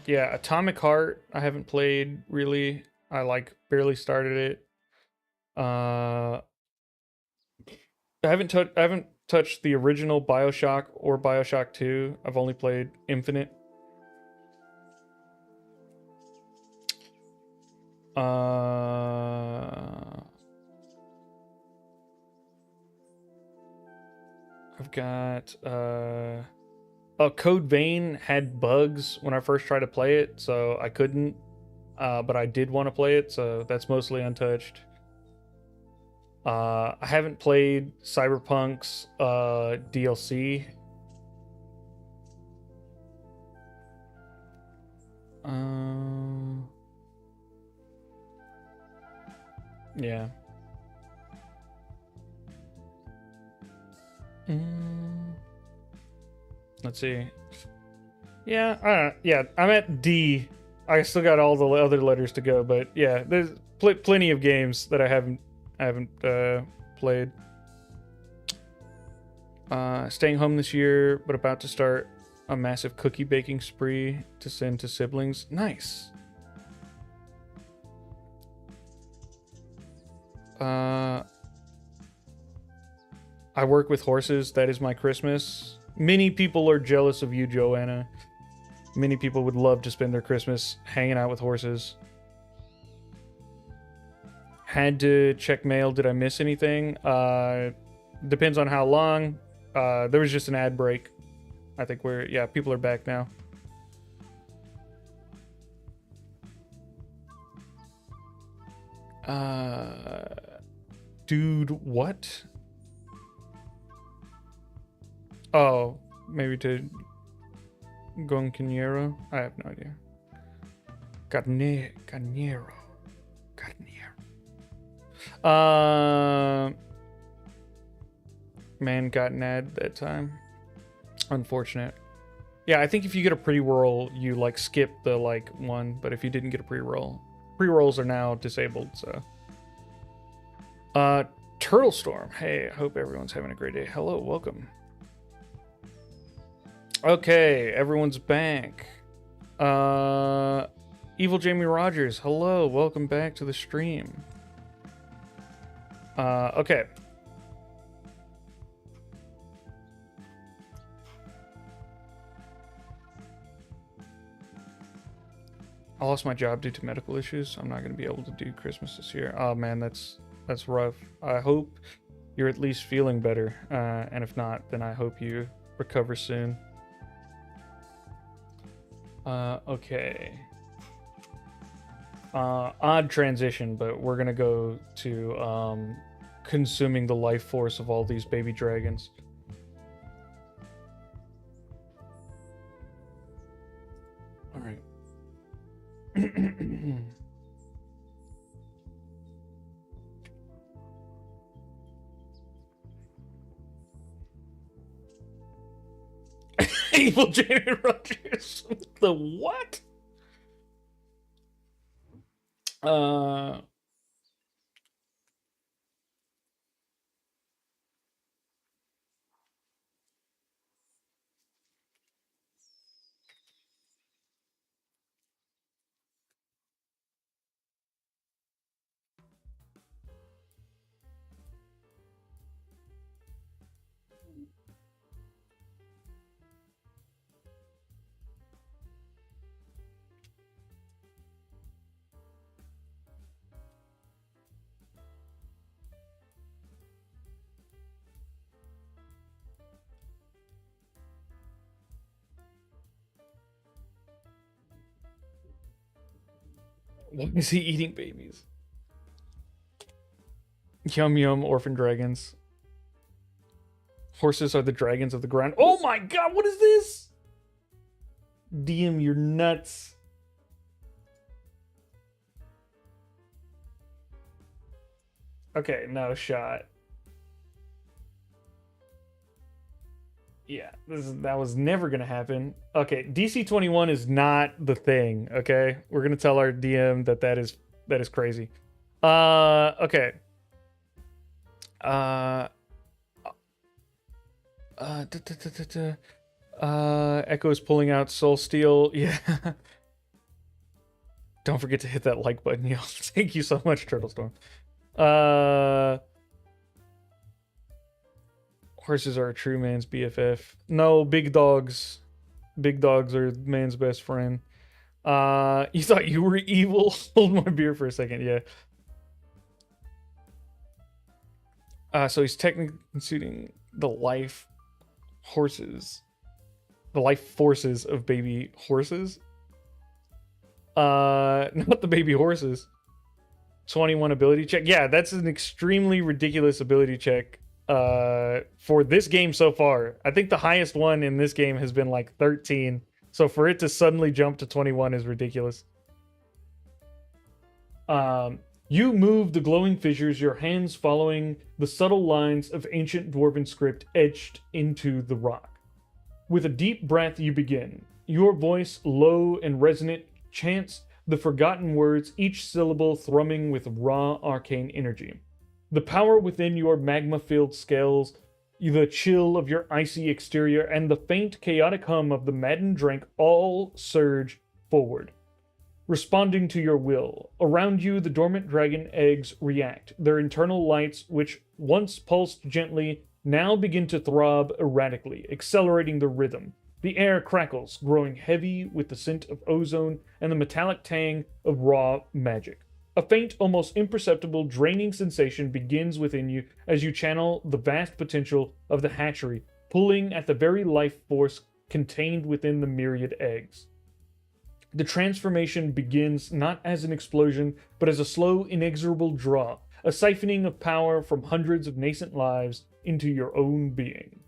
A: Yeah, Atomic Heart, I haven't played really. I like barely started it. I haven't touched the original BioShock or BioShock 2. I've only played Infinite. I've got Code Vein had bugs when I first tried to play it, so I couldn't. But I did want to play it, so that's mostly untouched. I haven't played Cyberpunk's DLC. Yeah. Let's see. Yeah, yeah, I'm at D. I still got all the other letters to go, but yeah, there's plenty of games that I haven't played. Staying home this year, but about to start a massive cookie baking spree to send to siblings. Nice. I work with horses. That is my Christmas. Many people are jealous of you, Joanna. Many people would love to spend their Christmas hanging out with horses. Had to check mail. Did I miss anything? Depends on how long. There was just an ad break. I think people are back now. Dude, what? Oh, maybe to Goncanero? I have no idea. Carnero. Man got an ad that time. Unfortunate. Yeah, I think if you get a pre-roll, you like skip the like one, but if you didn't get a pre-roll, pre-rolls are now disabled, so. Turtle Storm. Hey, I hope everyone's having a great day. Hello, welcome. Okay, everyone's back. Evil Jamie Rogers. Hello, welcome back to the stream. Okay. I lost my job due to medical issues. So I'm not going to be able to do Christmas this year. Oh man, that's rough. I hope you're at least feeling better. And if not, then I hope you recover soon. Okay. Odd transition, but we're going to go to consuming the life force of all these baby dragons. All right. Evil Janet Rogers. The what? Why is he eating babies? Yum yum, orphan dragons. Horses are the dragons of the ground. Oh my god, what is this? DM, you're nuts. Okay, no shot. Yeah, that was never gonna happen. Okay, DC 21 is not the thing. Okay, we're gonna tell our DM that is crazy. Okay. Echo's pulling out Soul Steel. Yeah. Don't forget to hit that like button, y'all. Thank you so much, Turtle Storm. Horses are a true man's BFF. No, big dogs. Big dogs are man's best friend. You thought you were evil? Hold my beer for a second, yeah. So he's technically consuming the life horses. The life forces of baby horses. Not the baby horses. 21 ability check. Yeah, that's an extremely ridiculous ability check for this game so far. I think the highest one in this game has been like 13. So for it to suddenly jump to 21 is ridiculous. You move the glowing fissures, your hands following the subtle lines of ancient dwarven script etched into the rock. With a deep breath, you begin. Your voice, low and resonant, chants the forgotten words, each syllable thrumming with raw arcane energy. The power within your magma-filled scales, the chill of your icy exterior, and the faint, chaotic hum of the maddened drink all surge forward, responding to your will. Around you, the dormant dragon eggs react. Their internal lights, which once pulsed gently, now begin to throb erratically, accelerating the rhythm. The air crackles, growing heavy with the scent of ozone and the metallic tang of raw magic. A faint, almost imperceptible, draining sensation begins within you as you channel the vast potential of the hatchery, pulling at the very life force contained within the myriad eggs. The transformation begins not as an explosion, but as a slow, inexorable draw, a siphoning of power from hundreds of nascent lives into your own being.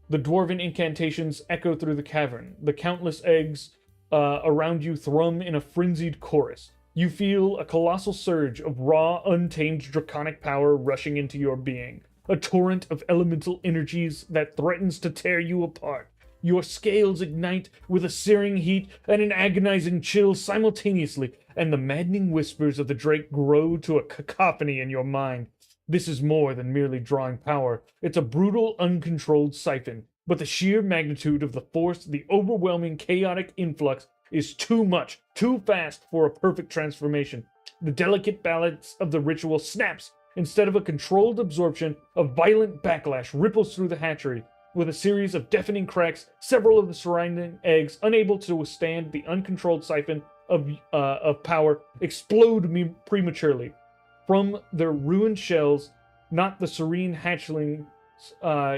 A: The dwarven incantations echo through the cavern. The countless eggs around you thrum in a frenzied chorus. You feel a colossal surge of raw, untamed draconic power rushing into your being. A torrent of elemental energies that threatens to tear you apart. Your scales ignite with a searing heat and an agonizing chill simultaneously, and the maddening whispers of the drake grow to a cacophony in your mind. This is more than merely drawing power. It's a brutal, uncontrolled siphon. But the sheer magnitude of the force, the overwhelming, chaotic influx, is too much, too fast for a perfect transformation. The delicate balance of the ritual snaps. Instead of a controlled absorption, a violent backlash ripples through the hatchery. With a series of deafening cracks, several of the surrounding eggs, unable to withstand the uncontrolled siphon of power, explode prematurely. From their ruined shells, not the serene hatchlings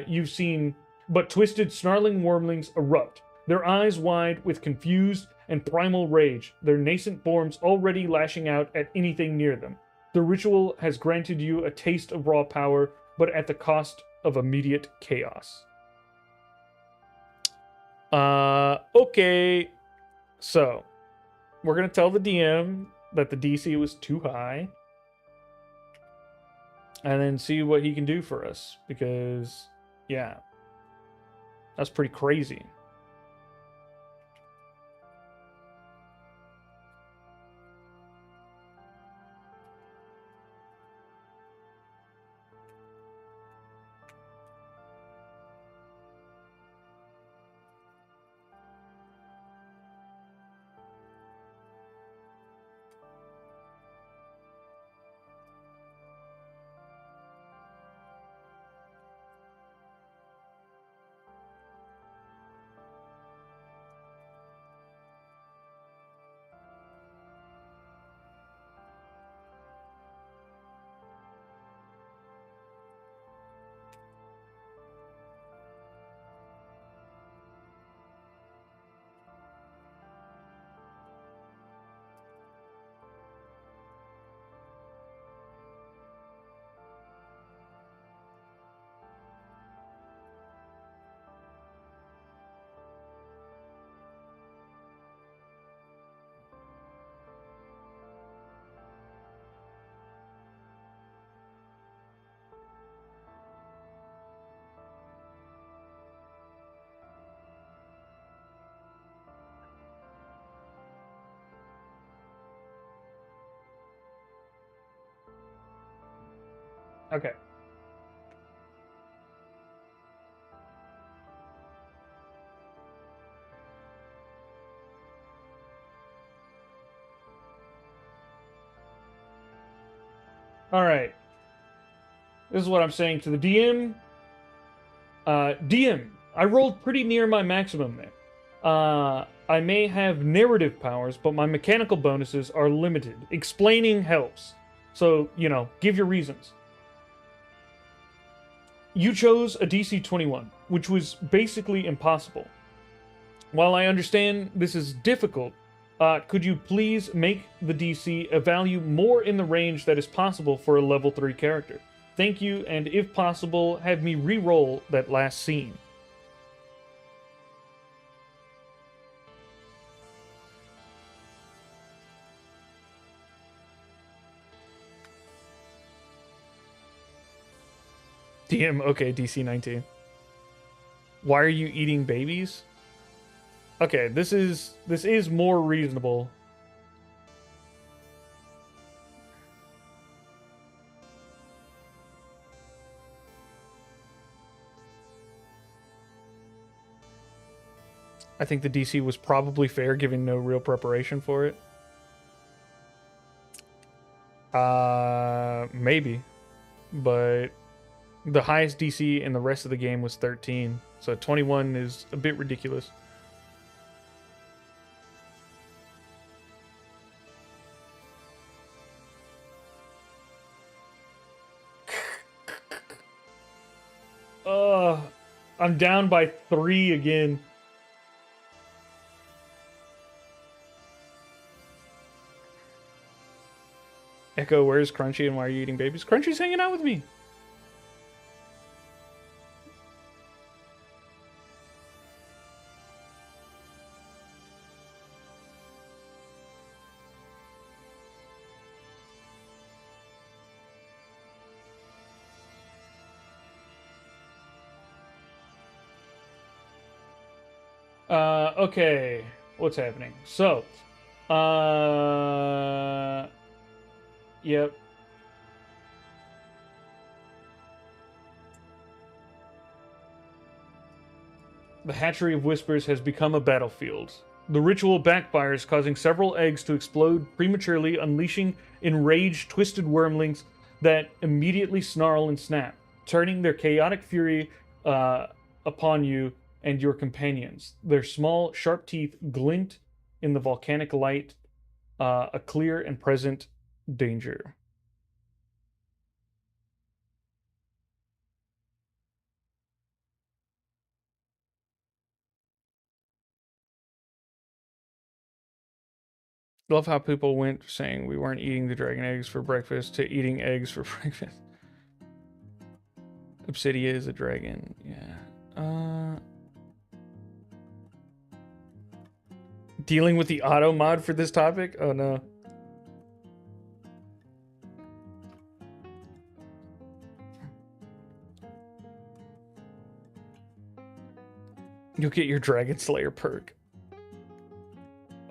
A: you've seen, but twisted, snarling wormlings erupt, their eyes wide with confused and primal rage, their nascent forms already lashing out at anything near them. The ritual has granted you a taste of raw power, but at the cost of immediate chaos. Okay. So, we're gonna tell the DM that the DC was too high. And then see what he can do for us. Because, yeah. That's pretty crazy. Okay. Alright. This is what I'm saying to the DM. DM, I rolled pretty near my maximum there. I may have narrative powers, but my mechanical bonuses are limited. Explaining helps. So, give your reasons. You chose a DC 21, which was basically impossible. While I understand this is difficult, could you please make the DC a value more in the range that is possible for a level 3 character? Thank you, and if possible, have me re-roll that last scene. DM, okay, DC 19. Why are you eating babies? Okay, this is more reasonable. I think the DC was probably fair, given no real preparation for it. Maybe, but the highest DC in the rest of the game was 13, so 21 is a bit ridiculous. I'm down by 3 again. Echo, where's Crunchy and why are you eating babies? Crunchy's hanging out with me. Okay. What's happening? So, yep. The Hatchery of Whispers has become a battlefield. The ritual backfires, causing several eggs to explode prematurely, unleashing enraged, twisted wormlings that immediately snarl and snap, turning their chaotic fury upon you and your companions. Their small, sharp teeth glint in the volcanic light, a clear and present danger. Love how people went saying we weren't eating the dragon eggs for breakfast to eating eggs for breakfast. Obsidia is a dragon. Yeah. Dealing with the auto mod for this topic? Oh no. You'll get your Dragon Slayer perk.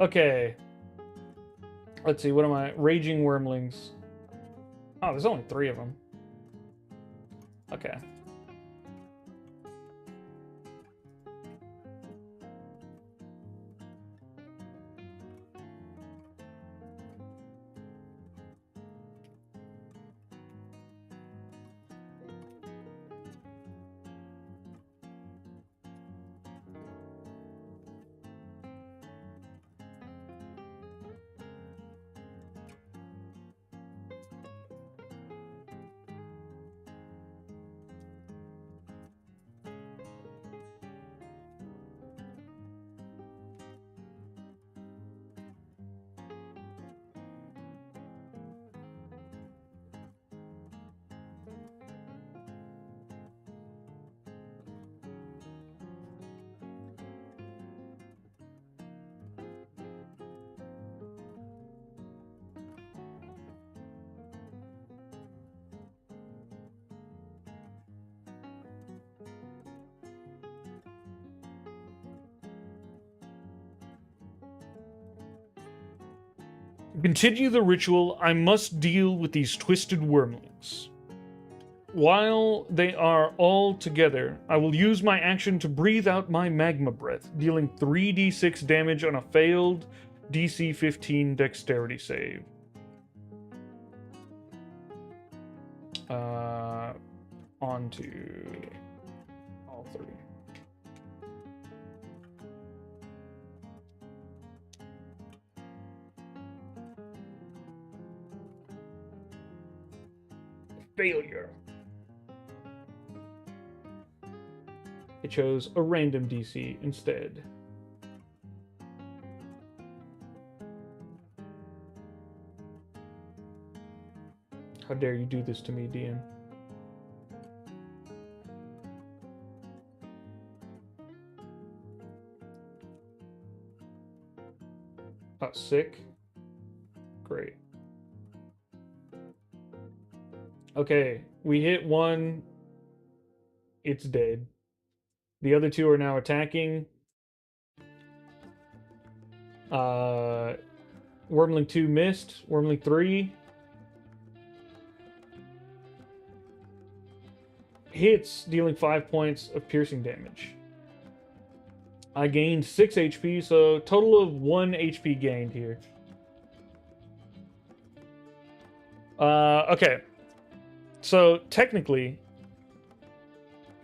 A: Okay. Let's see, what am I? Raging Wormlings. Oh, there's only 3 of them. Okay. To continue the ritual, I must deal with these twisted wormlings. While they are all together, I will use my action to breathe out my magma breath, dealing 3d6 damage on a failed DC 15 dexterity save. On to all 3. Failure. I chose a random DC instead. How dare you do this to me, DM? Oh, sick. Great. Okay, we hit one. It's dead. The other two are now attacking. Wormling 2 missed. Wormling 3 hits, dealing 5 points of piercing damage. I gained 6 HP, so total of 1 HP gained here. Okay. So technically,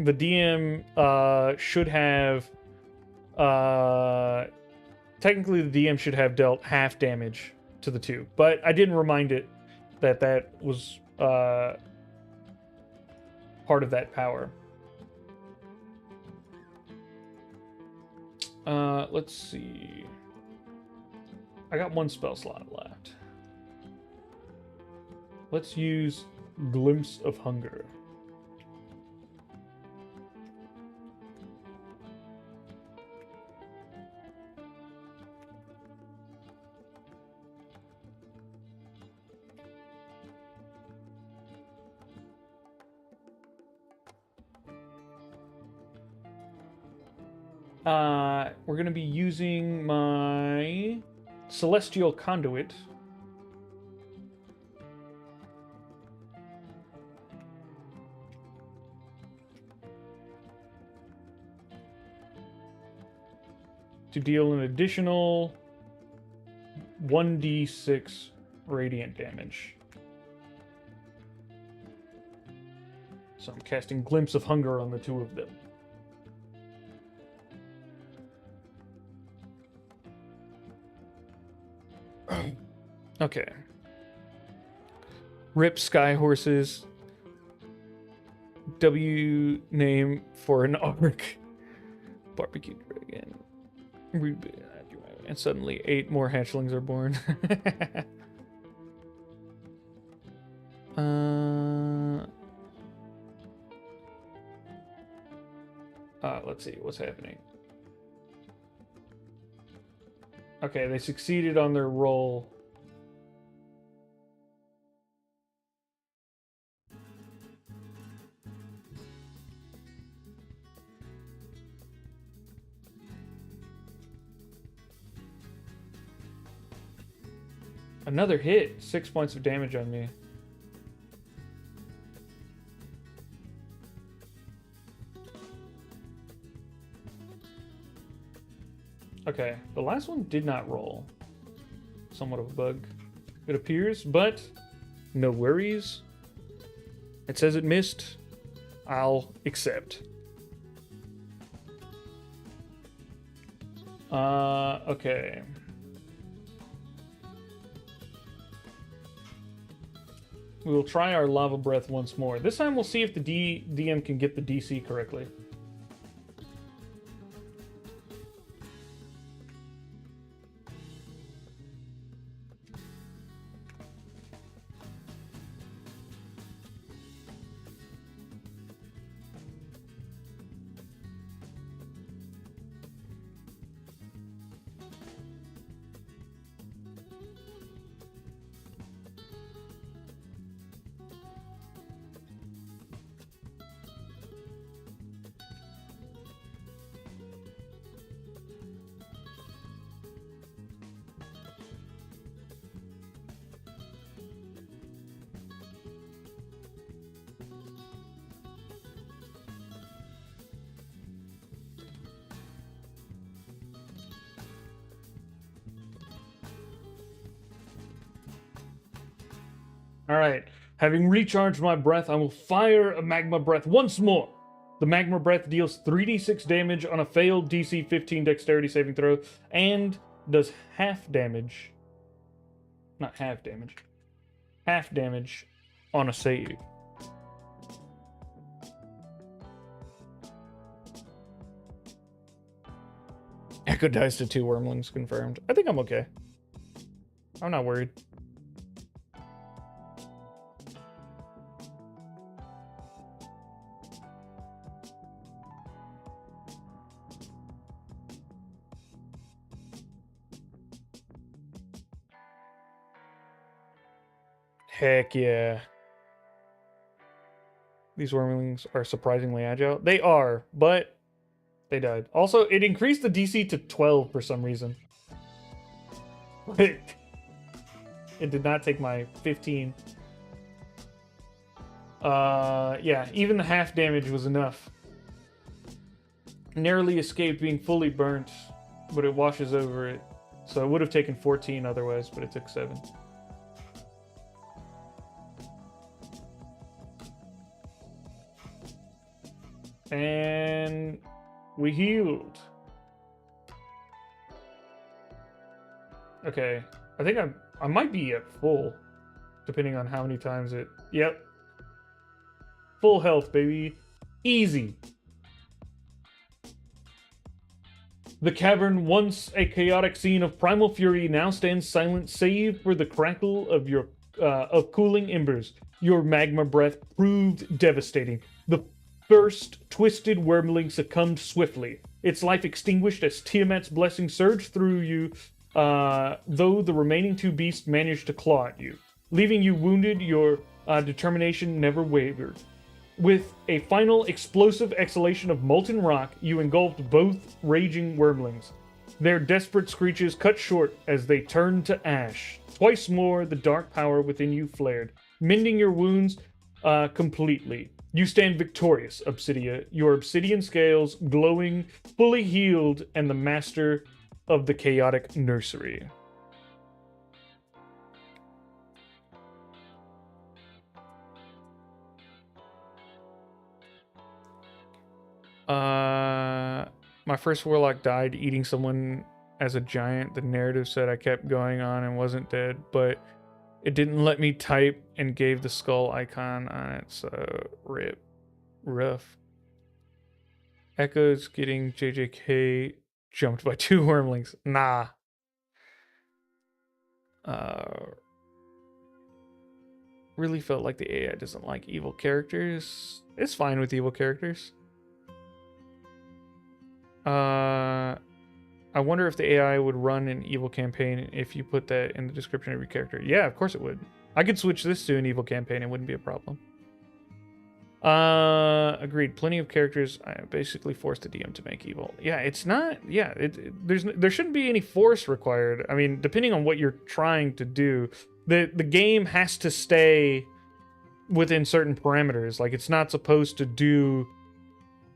A: the DM should have. Technically, the DM should have dealt half damage to the two, but I didn't remind it that that was part of that power. Let's see. I got 1 spell slot left. Let's use Glimpse of Hunger. We're going to be using my Celestial Conduit. To deal an additional 1d6 radiant damage. So I'm casting Glimpse of Hunger on the two of them. Okay. Rip Sky Horses. W name for an arc. Barbecue Dragon. And suddenly 8 more hatchlings are born. Let's see what's happening. Okay, they succeeded on their roll. Another hit. 6 points of damage on me. Okay, the last one did not roll. Somewhat of a bug, it appears, but no worries. It says it missed. I'll accept. Okay. We will try our Lava Breath once more. This time we'll see if the DM can get the DC correctly. Alright, having recharged my breath, I will fire a Magma Breath once more. The Magma Breath deals 3d6 damage on a failed DC 15 Dexterity saving throw, and does half damage. Not half damage. Half damage on a save. Echo dies to 2 wormlings confirmed. I think I'm okay. I'm not worried. Heck yeah. These wormlings are surprisingly agile. They are, but they died. Also, it increased the DC to 12 for some reason. It did not take my 15. Yeah, even the half damage was enough. Narrowly escaped being fully burnt, but it washes over it. So it would have taken 14 otherwise, but it took 7. And we healed. Okay, I think I might be at full, depending on how many times it. Yep, full health, baby, easy. The cavern, once a chaotic scene of primal fury, now stands silent, save for the crackle of your of cooling embers. Your magma breath proved devastating. The first twisted wormling succumbed swiftly, its life extinguished as Tiamat's blessing surged through you, though the remaining 2 beasts managed to claw at you. Leaving you wounded, your determination never wavered. With a final explosive exhalation of molten rock, you engulfed both raging wormlings. Their desperate screeches cut short as they turned to ash. Twice more, the dark power within you flared, mending your wounds completely. You stand victorious, Obsidia, your obsidian scales glowing, fully healed, and the master of the chaotic nursery. My first warlock died eating someone as a giant. The narrative said I kept going on and wasn't dead, but it didn't let me type and gave the skull icon on it, so rip. Rough. Echo's getting JJK jumped by 2 wormlings. Nah. Really felt like the AI doesn't like evil characters. It's fine with evil characters. I wonder if the AI would run an evil campaign if you put that in the description of your character. Yeah, of course it would. I could switch this to an evil campaign. It wouldn't be a problem. Agreed. Plenty of characters I am basically forced the DM to make evil. Yeah, it's not. Yeah, there shouldn't be any force required. I mean, depending on what you're trying to do, the game has to stay within certain parameters. Like, it's not supposed to do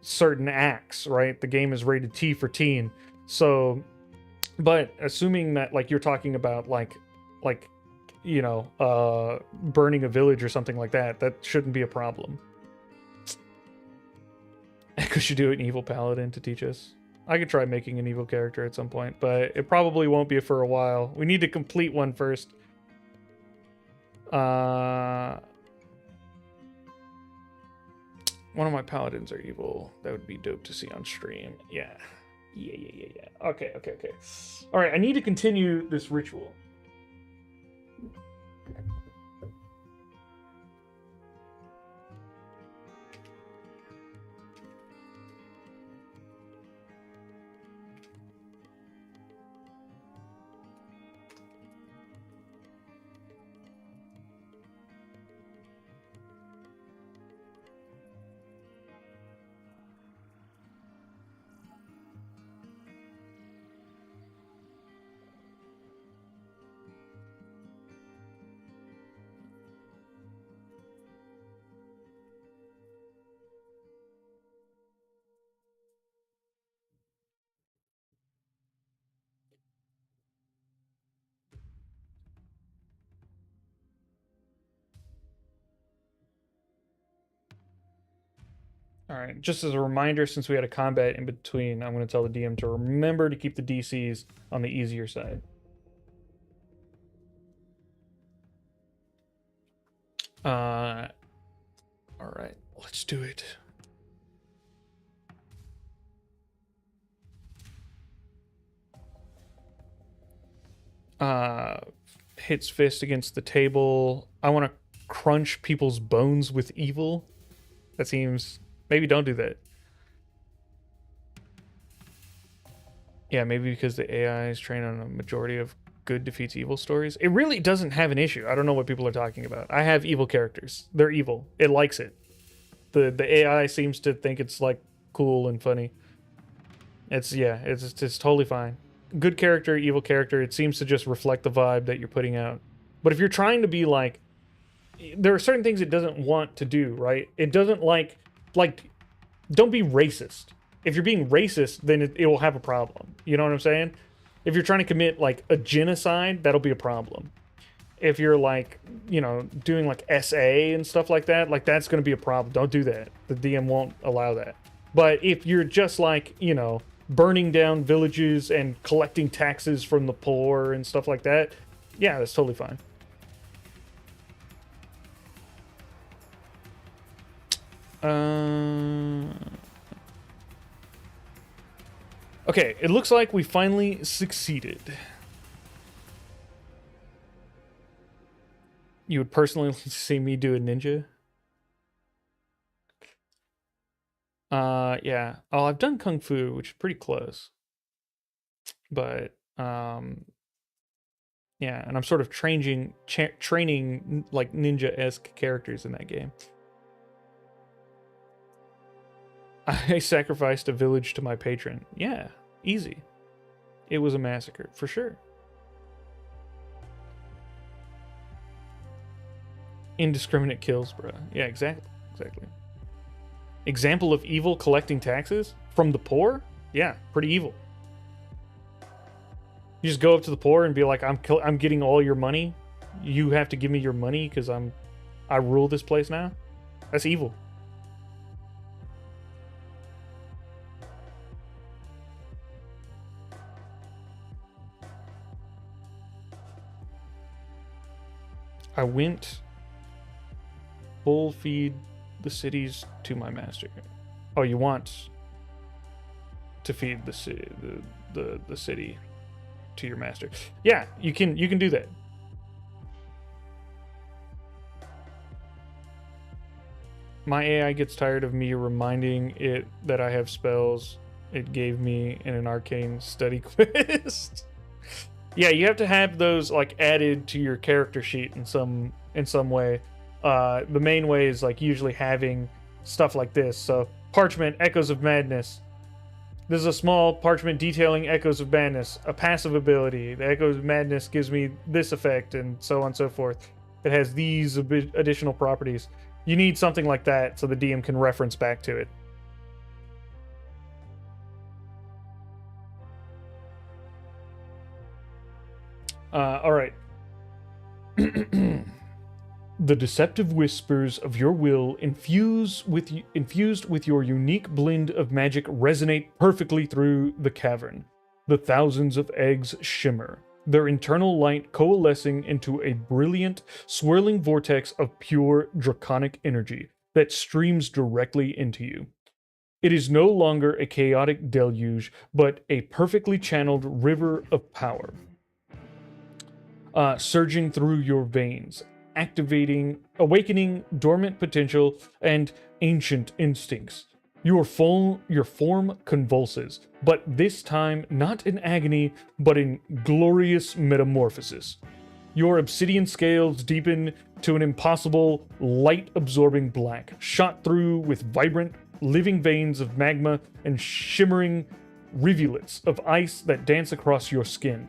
A: certain acts, right? The game is rated T for teen. So, but assuming that, like, you're talking about like you know, burning a village or something like that, that shouldn't be a problem. Echo should do an evil paladin to teach us. I could try making an evil character at some point, but it probably won't be for a while. We need to complete one first. One of my paladins are evil. That would be dope to see on stream. Yeah. Okay. All right, I need to continue this ritual. All right, just as a reminder, since we had a combat in between, I'm going to tell the DM to remember to keep the DCs on the easier side. All right, let's do it. hits fist against the table. I want to crunch people's bones with evil. That seems... Maybe don't do that. Yeah, maybe because the AI is trained on a majority of good defeats evil stories. It really doesn't have an issue. I don't know what people are talking about. I have evil characters. They're evil. It likes it. The AI seems to think it's like cool and funny. It's totally fine. Good character, evil character. It seems to just reflect the vibe that you're putting out. But if you're trying to be like, there are certain things it doesn't want to do, right? It doesn't like, don't be racist. If you're being racist, then it will have a problem. You know what I'm saying? If you're trying to commit like a genocide, that'll be a problem. If you're like, you know, doing like SA and stuff like that, like that's going to be a problem. Don't do that. The DM won't allow that. But if you're just like, you know, burning down villages and collecting taxes from the poor and stuff like that, yeah, that's totally fine. Okay, it looks like we finally succeeded. You would personally see me do a ninja? Yeah. Oh, I've done Kung Fu, which is pretty close. But, yeah, and I'm sort of training like ninja-esque characters in that game. I sacrificed a village to my patron. Yeah, easy. It was a massacre, for sure. Indiscriminate kills, bro. Yeah, exactly. Example of evil collecting taxes from the poor? Yeah, pretty evil. You just go up to the poor and be like, I'm getting all your money. You have to give me your money because I rule this place now. That's evil. I went full feed the cities to my master. Oh, you want to feed the city to your master? Yeah, you can do that. My AI gets tired of me reminding it that I have spells it gave me in an arcane study quest. Yeah, you have to have those like added to your character sheet in some way. The main way is like usually having stuff like this. So parchment, Echoes of Madness. This is a small parchment detailing Echoes of Madness, a passive ability. The Echoes of Madness gives me this effect, and so on and so forth. It has these additional properties. You need something like that so the DM can reference back to it. All right. The deceptive whispers of your will infused with your unique blend of magic resonate perfectly through the cavern. The thousands of eggs shimmer, their internal light coalescing into a brilliant, swirling vortex of pure draconic energy that streams directly into you. It is no longer a chaotic deluge, but a perfectly channeled river of power. Surging through your veins, awakening dormant potential and ancient instincts. Your form convulses, but this time not in agony, but in glorious metamorphosis. Your obsidian scales deepen to an impossible, light-absorbing black, shot through with vibrant, living veins of magma and shimmering rivulets of ice that dance across your skin.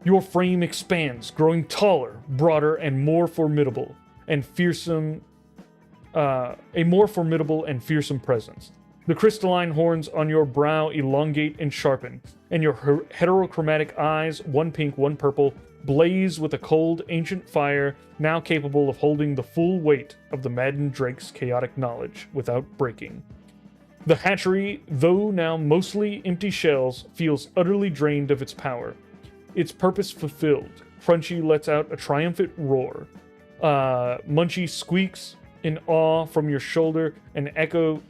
A: Your frame expands, growing taller, broader, and more formidable and fearsome. A more formidable and fearsome presence. The crystalline horns on your brow elongate and sharpen, and your heterochromatic eyes, one pink, one purple, blaze with a cold, ancient fire now capable of holding the full weight of the maddened Drake's chaotic knowledge without breaking. The hatchery, though now mostly empty shells, feels utterly drained of its power. Its purpose fulfilled, Crunchy lets out a triumphant roar. Munchie squeaks in awe from your shoulder, and Echo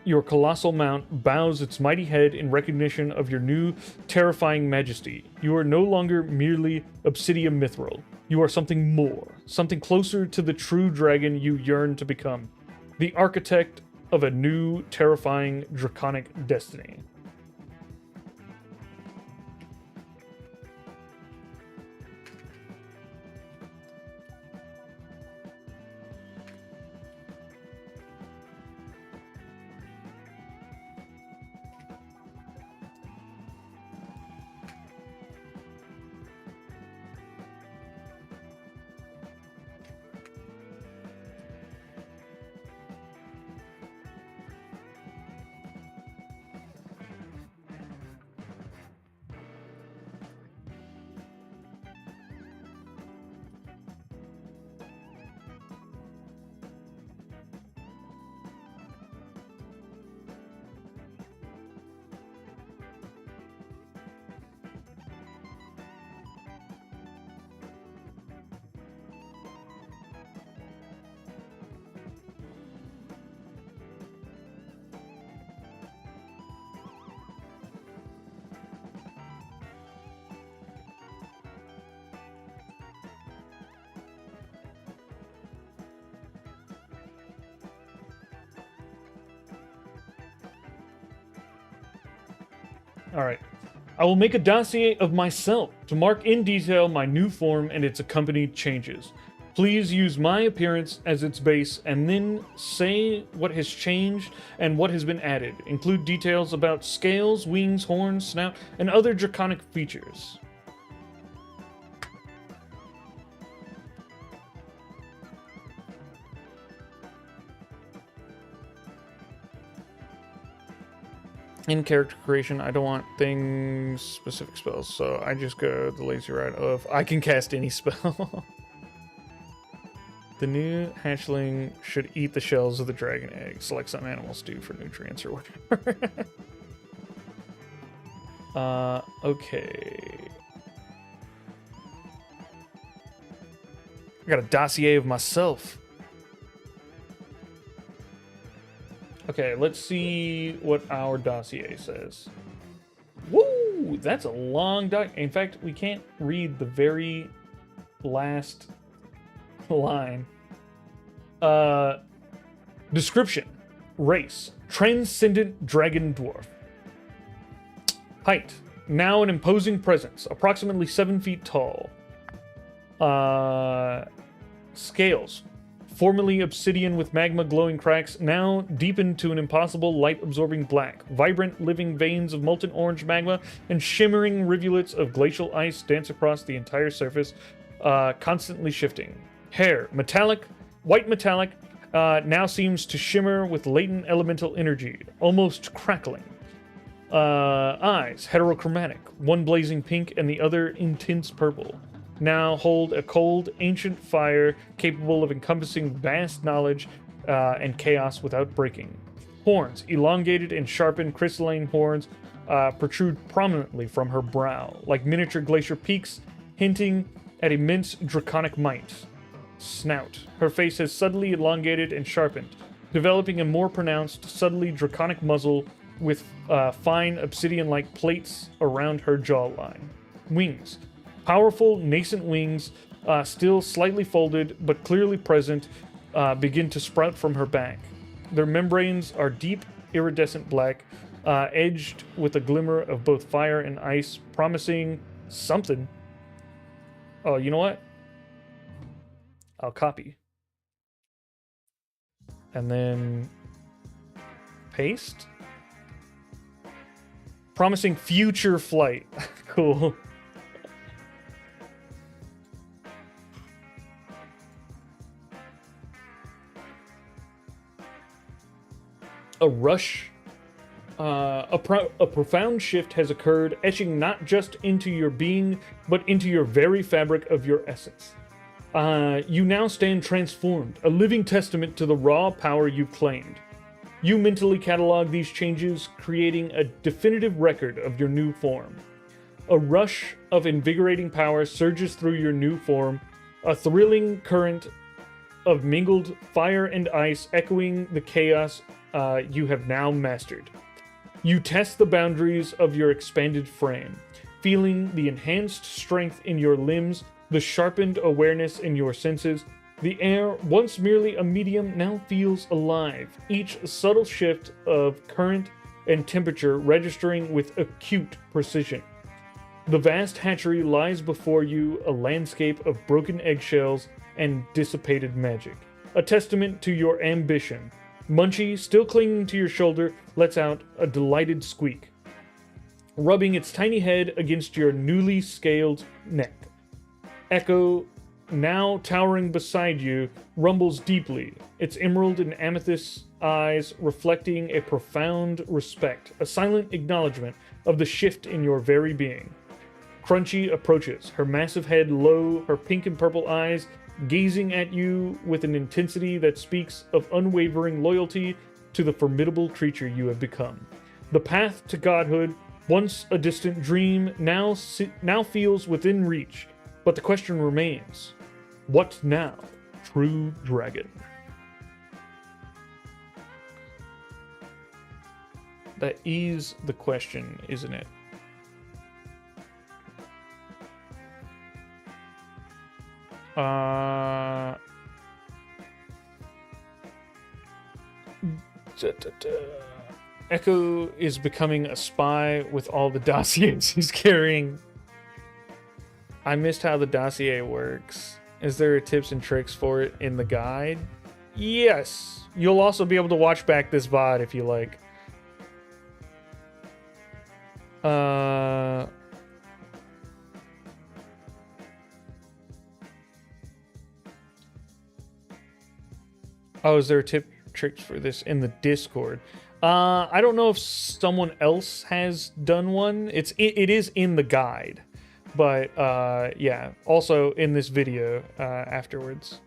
A: Your colossal mount bows its mighty head in recognition of your new terrifying majesty. You are no longer merely Obsidia mithril. You are something more, something closer to the true dragon you yearn to become. The architect of a new, terrifying, draconic destiny. Alright. I will make a dossier of myself to mark in detail my new form and its accompanied changes. Please use my appearance as its base and then say what has changed and what has been added. Include details about scales, wings, horns, snout, and other draconic features. In character creation, I don't want things, specific spells, so I just go the lazy ride of I can cast any spell. The new hatchling should eat the shells of the dragon eggs, like some animals do for nutrients or whatever. Okay. I got a dossier of myself. Okay, let's see what our dossier says. Woo! That's a long doc. In fact, we can't read the very last line. Description. Race. Transcendent Dragon Dwarf. Height. Now an imposing presence. Approximately 7 feet tall. Scales. Formerly obsidian with magma glowing cracks, now deepened to an impossible light-absorbing black. Vibrant, living veins of molten orange magma and shimmering rivulets of glacial ice dance across the entire surface, constantly shifting. Hair, metallic, white metallic, now seems to shimmer with latent elemental energy, almost crackling. Eyes, heterochromatic, one blazing pink and the other intense purple. Now hold a cold, ancient fire capable of encompassing vast knowledge and chaos without breaking. Horns, elongated and sharpened crystalline horns, protrude prominently from her brow, like miniature glacier peaks, hinting at immense draconic might. Snout. Her face has subtly elongated and sharpened, developing a more pronounced, subtly draconic muzzle with fine obsidian-like plates around her jawline. Wings. Powerful, nascent wings, still slightly folded, but clearly present, begin to sprout from her back. Their membranes are deep, iridescent black, edged with a glimmer of both fire and ice, promising something. Oh, you know what? I'll copy. And then paste. Promising future flight. Cool. A rush, a profound shift has occurred, etching not just into your being, but into your very fabric of your essence. You now stand transformed, a living testament to the raw power you've claimed. You mentally catalog these changes, creating a definitive record of your new form. A rush of invigorating power surges through your new form, a thrilling current of mingled fire and ice echoing the chaos you have now mastered. You test the boundaries of your expanded frame, feeling the enhanced strength in your limbs, the sharpened awareness in your senses. The air, once merely a medium, now feels alive, each subtle shift of current and temperature registering with acute precision. The vast hatchery lies before you, a landscape of broken eggshells and dissipated magic, a testament to your ambition. Munchie, still clinging to your shoulder, lets out a delighted squeak, rubbing its tiny head against your newly scaled neck. Echo, now towering beside you, rumbles deeply, its emerald and amethyst eyes reflecting a profound respect, a silent acknowledgement of the shift in your very being. Crunchy approaches, her massive head low, her pink and purple eyes gazing at you with an intensity that speaks of unwavering loyalty to the formidable creature you have become. The path to godhood, once a distant dream, now feels within reach, but the question remains, what now, true dragon? That is the question, isn't it? Echo is becoming a spy with all the dossiers he's carrying. I missed how the dossier works. Is there tips and tricks for it in the guide? Yes. You'll also be able to watch back this VOD if you like. Oh, is there a tip tricks for this in the Discord? I don't know if someone else has done one. It is in the guide, but yeah, also in this video afterwards.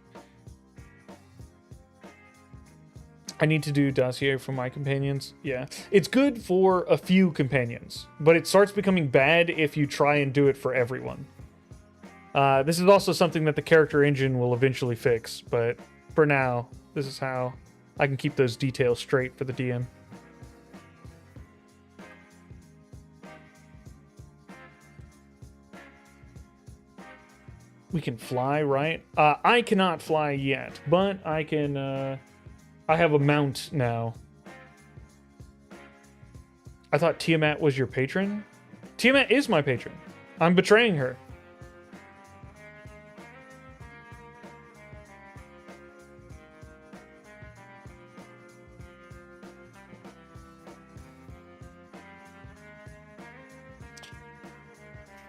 A: I need to do dossier for my companions. Yeah, it's good for a few companions, but it starts becoming bad if you try and do it for everyone. This is also something that the character engine will eventually fix, but for now, this is how I can keep those details straight for the DM. We can fly, right? I cannot fly yet, but I can, I have a mount now. I thought Tiamat was your patron? Tiamat is my patron. I'm betraying her.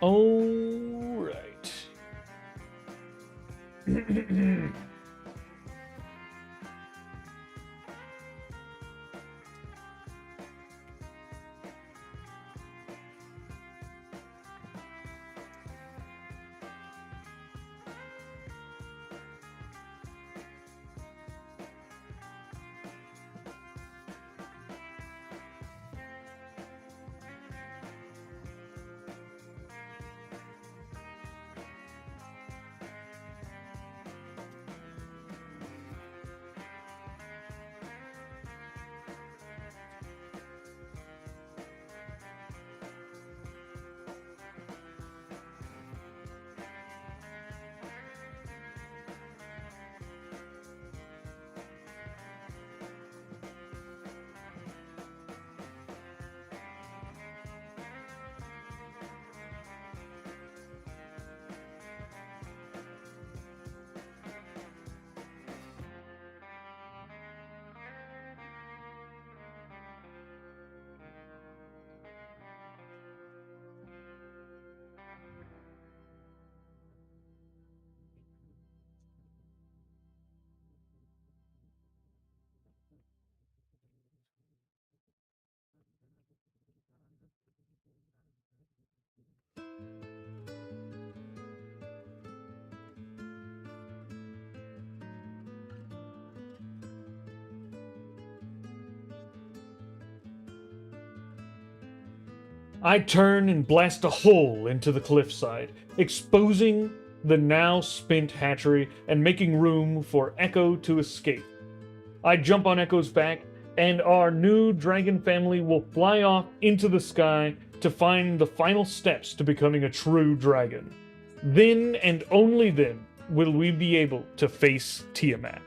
A: All right. I turn and blast a hole into the cliffside, exposing the now spent hatchery and making room for Echo to escape. I jump on Echo's back, and our new dragon family will fly off into the sky to find the final steps to becoming a true dragon. Then and only then will we be able to face Tiamat.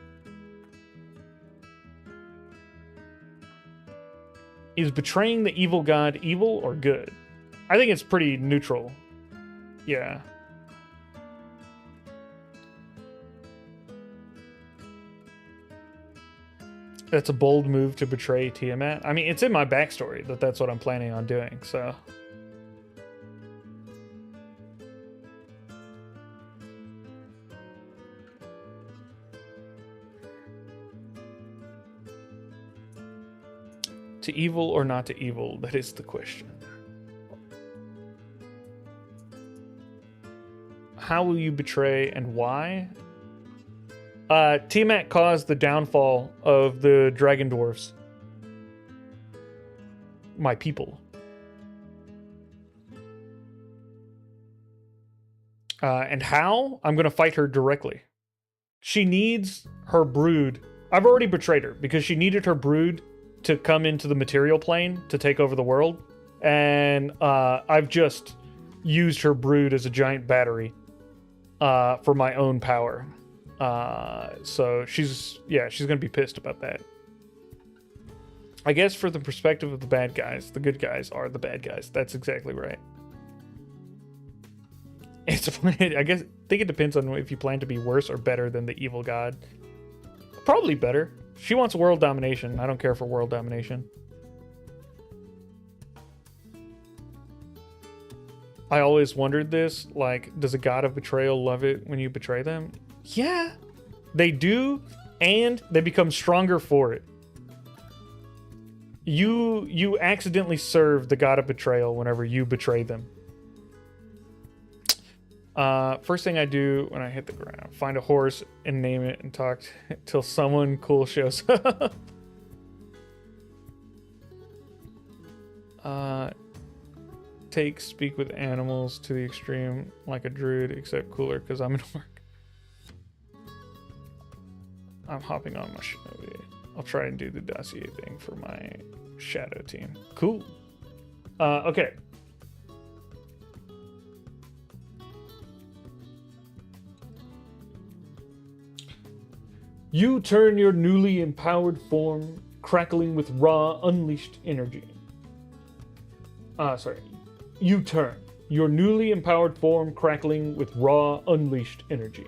A: Is betraying the evil god evil or good? I think it's pretty neutral. Yeah. That's a bold move to betray Tiamat. I mean, it's in my backstory that that's what I'm planning on doing, so. To evil or not to evil, that is the question. How will you betray and why? Tiamat caused the downfall of the dragon dwarfs. My people. And how? I'm going to fight her directly. She needs her brood. I've already betrayed her because she needed her brood to come into the material plane to take over the world. And I've just used her brood as a giant battery for my own power. So she's gonna be pissed about that. I guess for the perspective of the bad guys, the good guys are the bad guys. That's exactly right. I think it depends on if you plan to be worse or better than the evil god. Probably better. She wants world domination. I don't care for world domination. I always wondered this, like, does a god of betrayal love it when you betray them? Yeah, they do, and they become stronger for it. You accidentally serve the god of betrayal whenever you betray them. First thing I do when I hit the ground, find a horse and name it and talk till someone cool shows up. Speak with animals to the extreme like a druid, except cooler because I'm an orc. I'm hopping on my shinobi. I'll try and do the dossier thing for my shadow team. Cool. Okay. You turn your newly empowered form, crackling with raw, unleashed energy. You turn your newly empowered form, crackling with raw, unleashed energy.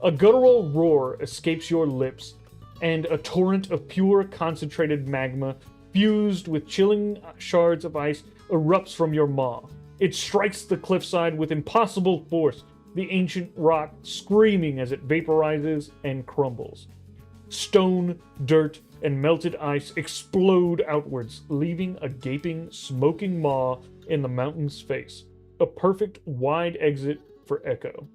A: A guttural roar escapes your lips, and a torrent of pure, concentrated magma, fused with chilling shards of ice, erupts from your maw. It strikes the cliffside with impossible force, the ancient rock screaming as it vaporizes and crumbles. Stone, dirt, and melted ice explode outwards, leaving a gaping, smoking maw in the mountain's face. A perfect wide exit for Echo.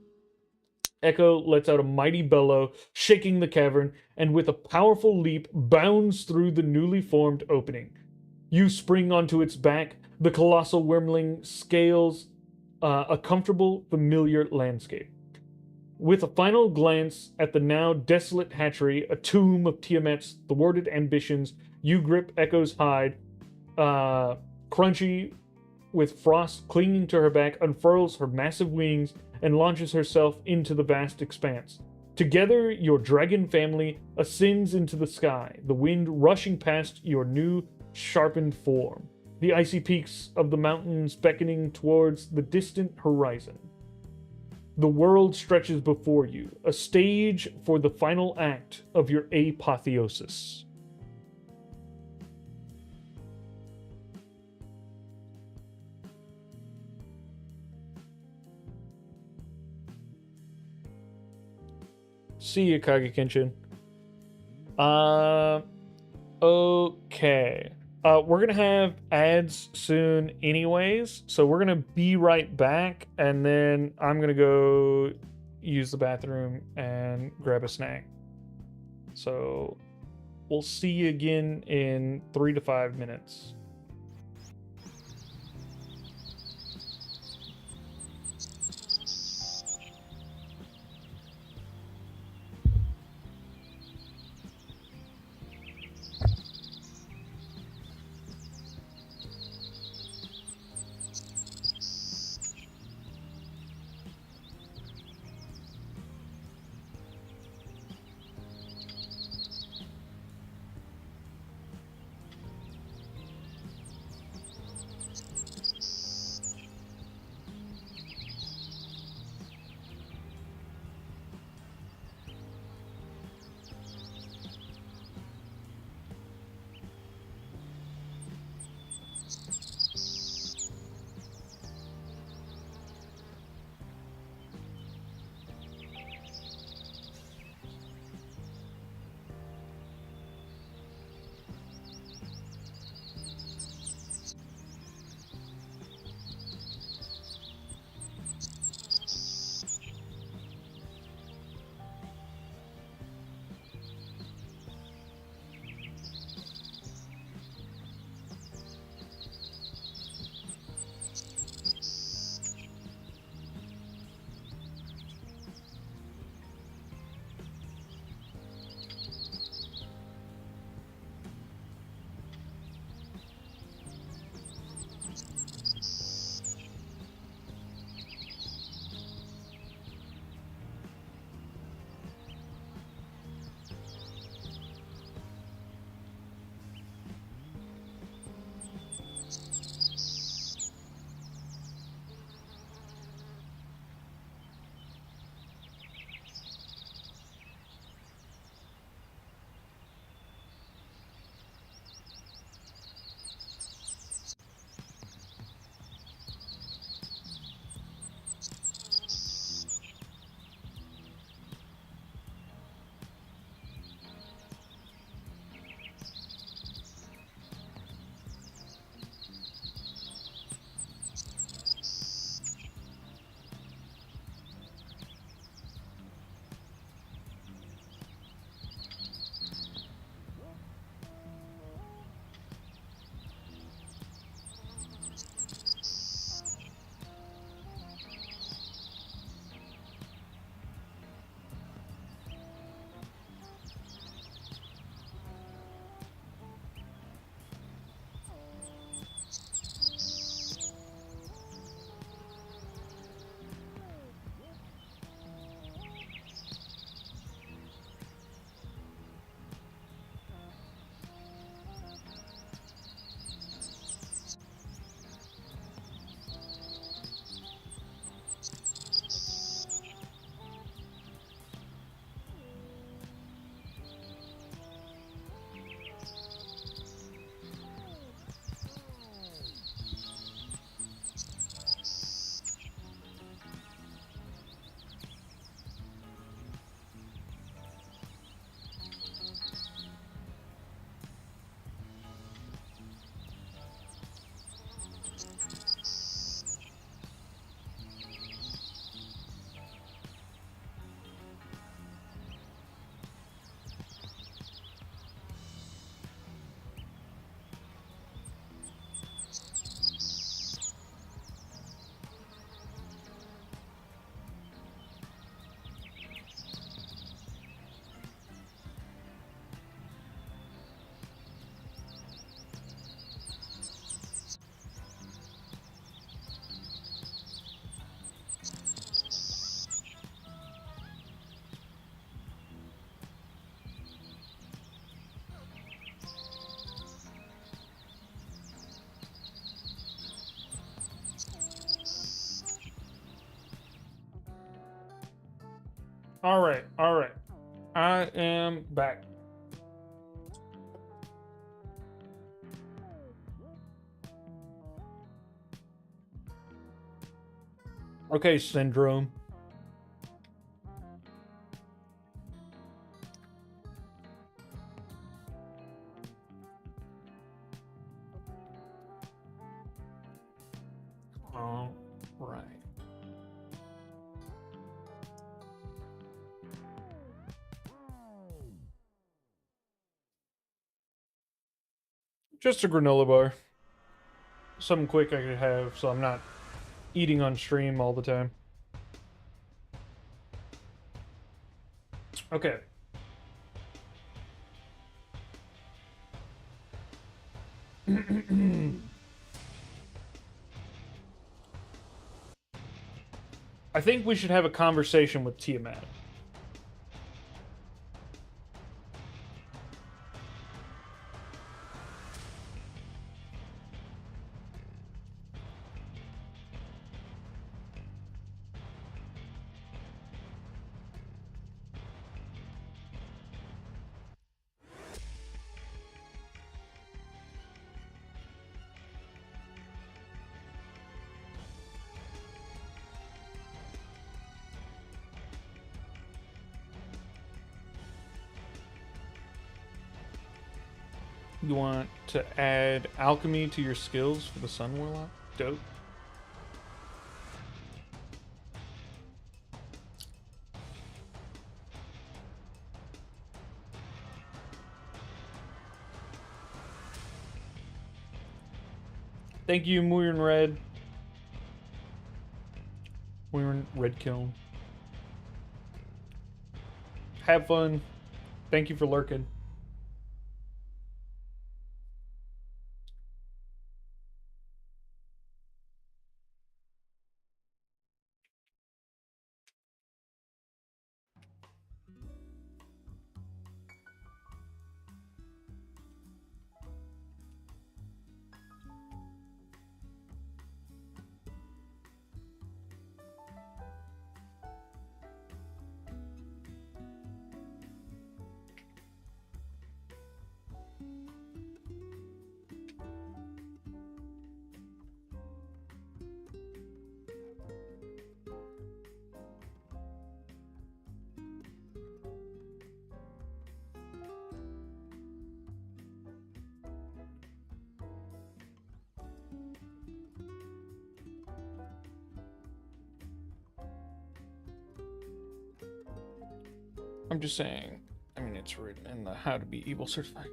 A: Echo lets out a mighty bellow, shaking the cavern, and with a powerful leap bounds through the newly formed opening. You spring onto its back. The colossal wormling scales a comfortable, familiar landscape. With a final glance at the now desolate hatchery, a tomb of Tiamat's thwarted ambitions, you grip Echo's hide. Crunchy, with frost clinging to her back, unfurls her massive wings and launches herself into the vast expanse. Together, your dragon family ascends into the sky, the wind rushing past your new, sharpened form, the icy peaks of the mountains beckoning towards the distant horizon. The world stretches before you, a stage for the final act of your apotheosis. See you, Kage Kenshin. Okay. We're gonna have ads soon anyways, so we're gonna be right back, and then I'm gonna go use the bathroom and grab a snack. So we'll see you again in 3 to 5 minutes. All right, all right. I am back. Okay, Syndrome. All right. Just a granola bar. Something quick I could have so I'm not eating on stream all the time. Okay. I think we should have a conversation with Tiamat. You want to add alchemy to your skills for the Sun Warlock? Dope. Thank you, Muirin Red. Muirin Red Kiln. Have fun. Thank you for lurking. I'm just saying, I mean, it's written in the How to Be Evil certified.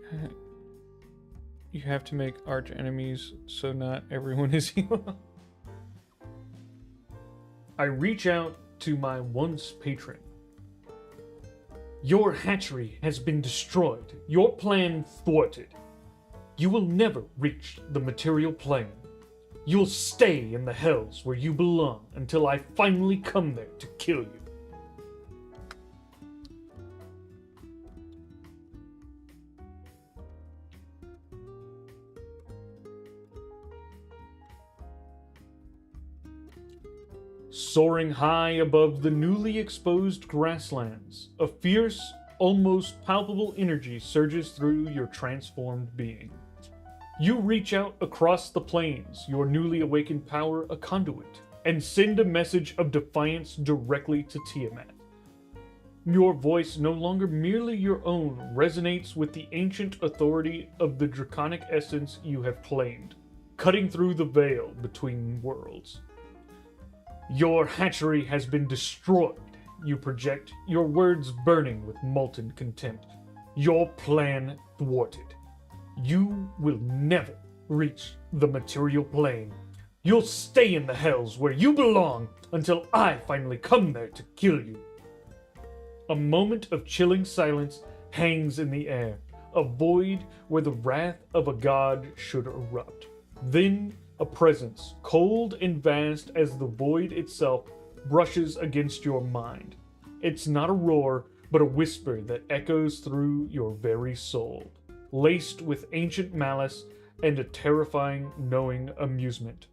A: You have to make arch enemies so not everyone is evil. I reach out to my once patron. Your hatchery has been destroyed, your plan thwarted. You will never reach the material plane. You'll stay in the hells where you belong until I finally come there to kill you. Soaring high above the newly exposed grasslands, a fierce, almost palpable energy surges through your transformed being. You reach out across the plains, your newly awakened power a conduit, and send a message of defiance directly to Tiamat. Your voice, no longer merely your own, resonates with the ancient authority of the draconic essence you have claimed, cutting through the veil between worlds. Your hatchery has been destroyed, you project, your words burning with molten contempt. Your plan thwarted. You will never reach the material plane. You'll stay in the hells where you belong until I finally come there to kill you. A moment of chilling silence hangs in the air, a void where the wrath of a god should erupt. Then a presence, cold and vast as the void itself, brushes against your mind. It's not a roar, but a whisper that echoes through your very soul, laced with ancient malice and a terrifying, knowing amusement.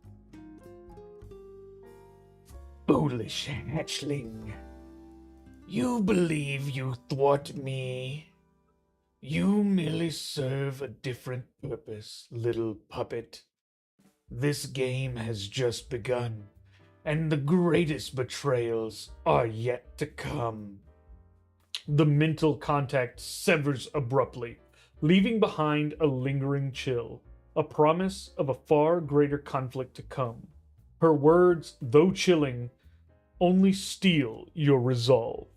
B: Foolish hatchling.
A: You believe you thwart me. You merely serve a different purpose, little puppet. This game has just begun, and the greatest betrayals are yet to come. The mental contact severs abruptly, leaving behind a lingering chill, a promise of a far greater conflict to come. Her words, though chilling, only steel your resolve.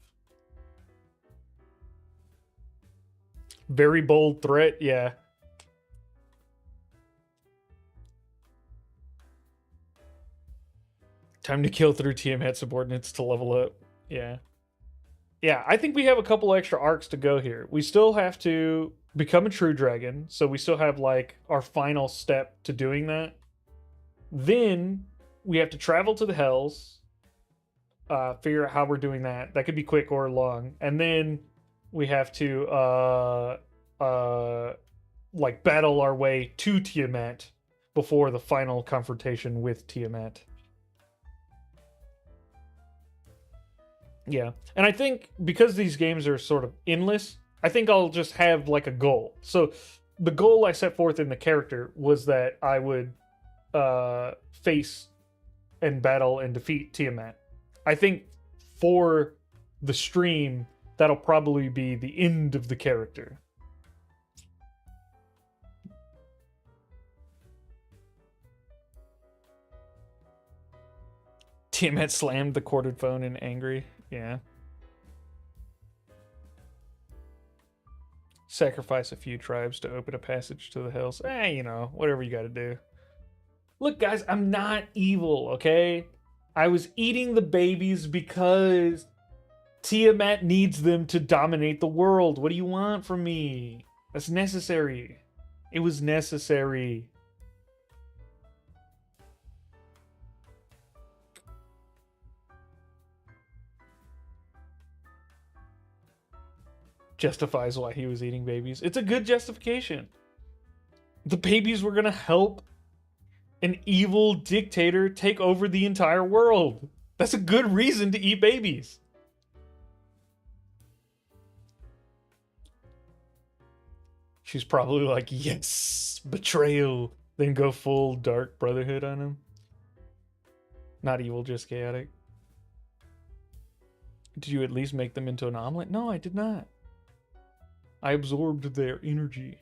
A: Very bold threat, yeah. Time to kill through Tiamat subordinates to level up. Yeah. Yeah, I think we have a couple extra arcs to go here. We still have to become a true dragon, so we still have like our final step to doing that. Then we have to travel to the Hells, figure out how we're doing that. That could be quick or long. And then we have to like battle our way to Tiamat before the final confrontation with Tiamat. Yeah. And I think because these games are sort of endless, I think I'll just have like a goal. So the goal I set forth in the character was that I would face and battle and defeat Tiamat. I think for the stream, that'll probably be the end of the character. Tiamat slammed the corded phone in angry. Yeah. Sacrifice a few tribes to open a passage to the hills. You know, whatever you gotta do. Look, guys, I'm not evil, okay? I was eating the babies because Tiamat needs them to dominate the world. What do you want from me? That's necessary. It was necessary. Justifies why he was eating babies. It's a good justification. The babies were gonna help an evil dictator take over the entire world. That's a good reason to eat babies. She's probably like, yes, betrayal. Then go full dark brotherhood on him. Not evil, just chaotic. Did you at least make them into an omelet? No, I did not. I absorbed their energy.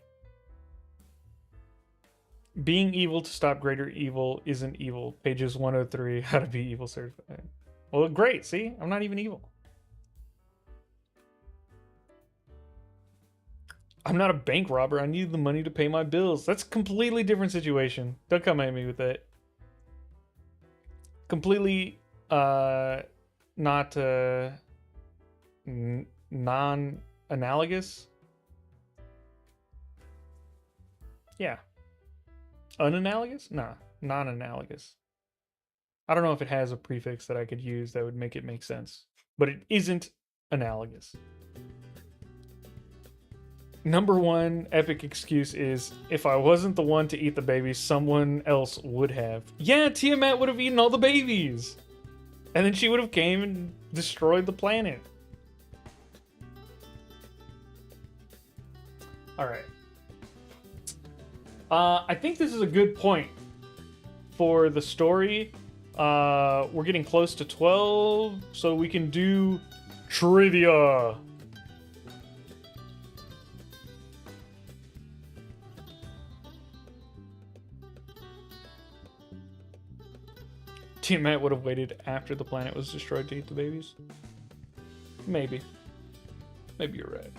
A: Being evil to stop greater evil isn't evil. Pages 103, how to be evil certified. Well, great, see? I'm not even evil. I'm not a bank robber. I need the money to pay my bills. That's a completely different situation. Don't come at me with that. Completely not non-analogous. Yeah. Unanalogous? Nah, non-analogous. I don't know if it has a prefix that I could use that would make it make sense, but it isn't analogous. Number one epic excuse is, if I wasn't the one to eat the babies, someone else would have. Yeah, Tiamat would have eaten all the babies. And then she would have came and destroyed the planet. All right. I think this is a good point for the story. We're getting close to 12, so we can do trivia. Tiamat would have waited after the planet was destroyed to eat the babies. Maybe. Maybe you're right.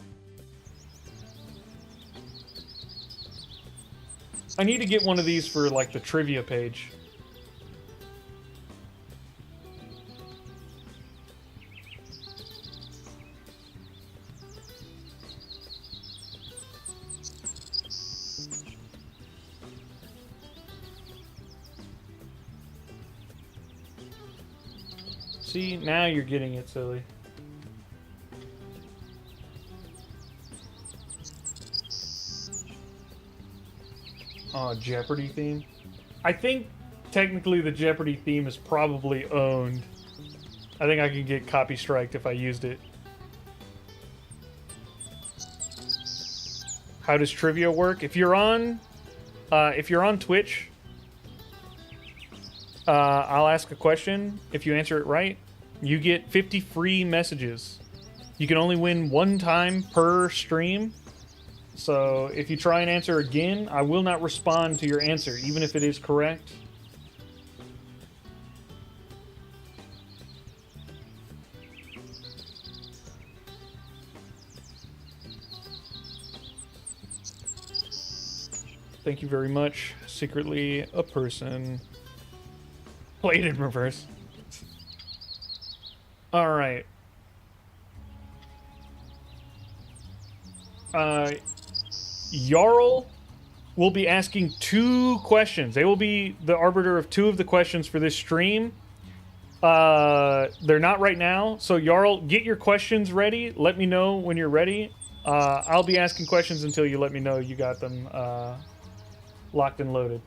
A: I need to get one of these for, like, the trivia page. See, now you're getting it, silly. Oh, Jeopardy theme? I think technically the Jeopardy theme is probably owned. I think I could get copy striked if I used it. How does trivia work? If you're on Twitch, I'll ask a question. If you answer it right, you get 50 free messages. You can only win one time per stream. So if you try and answer again, I will not respond to your answer, even if it is correct. Thank you very much. Secretly a person. Played in reverse. All right. Jarl will be asking 2 questions. They will be the arbiter of 2 of the questions for this stream. They're not right now. So Jarl, get your questions ready. Let me know when you're ready. I'll be asking questions until you let me know you got them locked and loaded.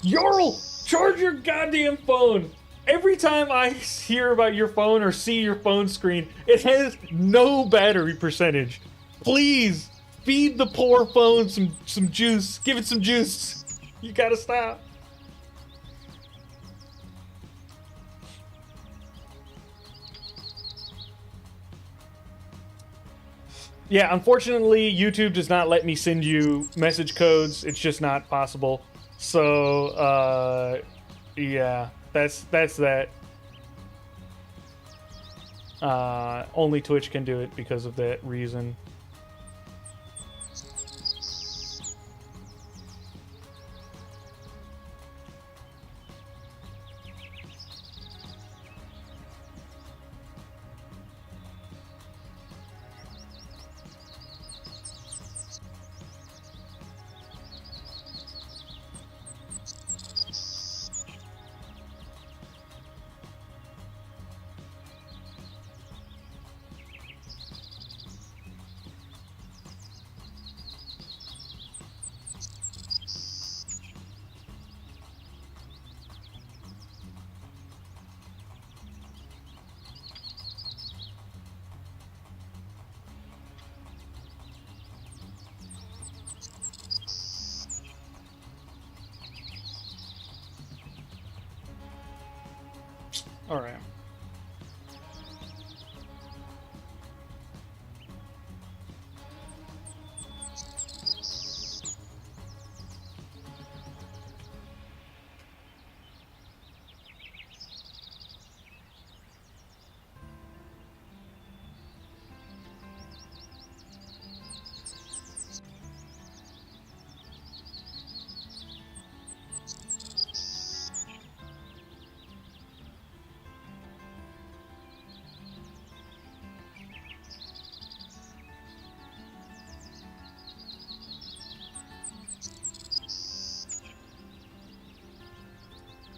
A: Jarl, charge your goddamn phone. Every time I hear about your phone or see your phone screen, it has no battery percentage. Please feed the poor phone some juice. Give it some juice. You gotta stop. Yeah, unfortunately, YouTube does not let me send you message codes. It's just not possible. So, yeah, that's that. Only Twitch can do it because of that reason. All right.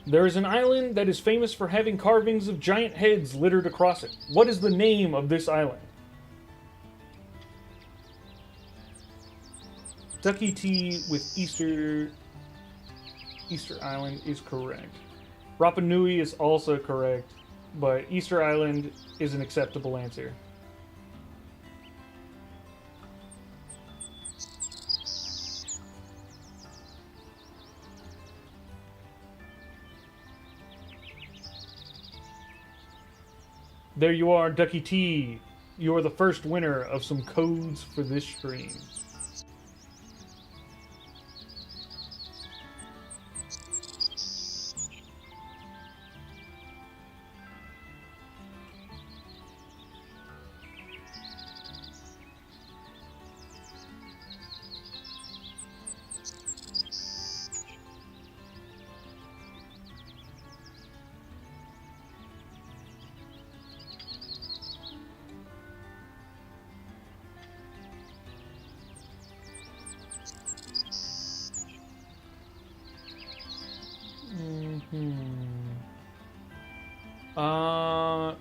A: There is an island that is famous for having carvings of giant heads littered across it. What is the name of this island? Ducky Tea with Easter Island is correct. Rapa Nui is also correct, but Easter Island is an acceptable answer. There you are, Ducky T. You are the first winner of some codes for this stream.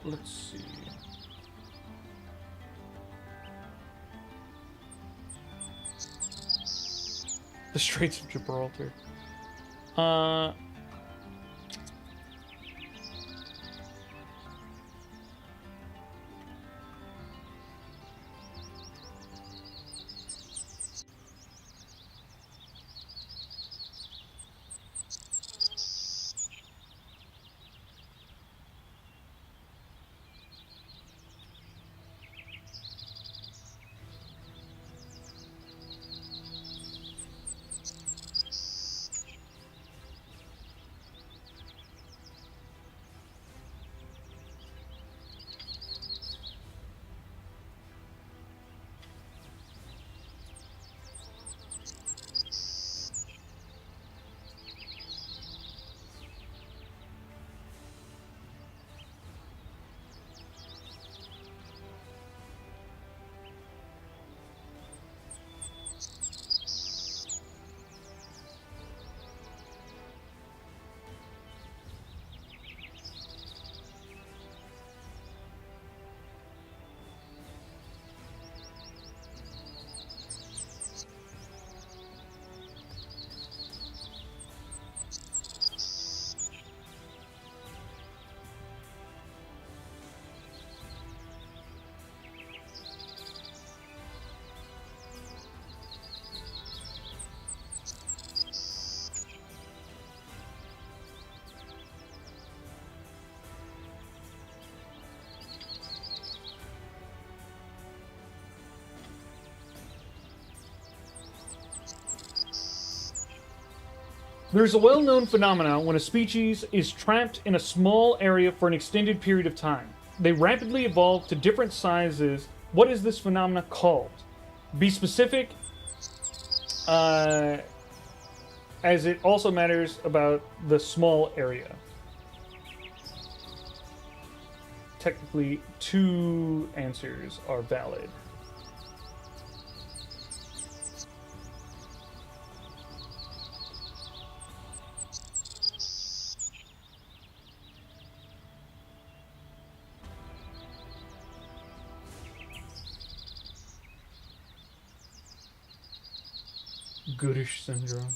A: Let's see. The Straits of Gibraltar. Uh, There's a well-known phenomenon when a species is trapped in a small area for an extended period of time. They rapidly evolve to different sizes. What is this phenomenon called? Be specific, as it also matters about the small area. Technically, 2 answers are valid. Goodish syndrome.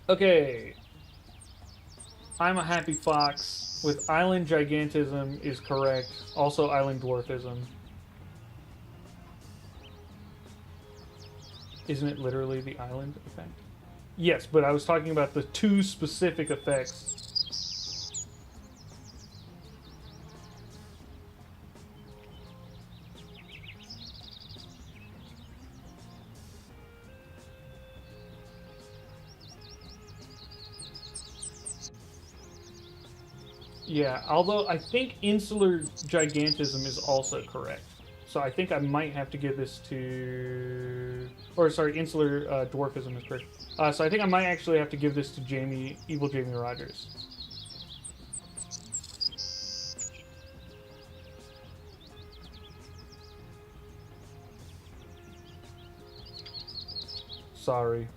A: Okay. I'm a happy fox with island gigantism is correct. Also island dwarfism. Isn't it literally the island effect? Yes, but I was talking about the 2 specific effects. Yeah, although I think insular gigantism is also correct. So I think I might have to give this to... Or, sorry, insular dwarfism is correct. So I think I might actually have to give this to Jamie, Evil Jamie Rogers. Sorry.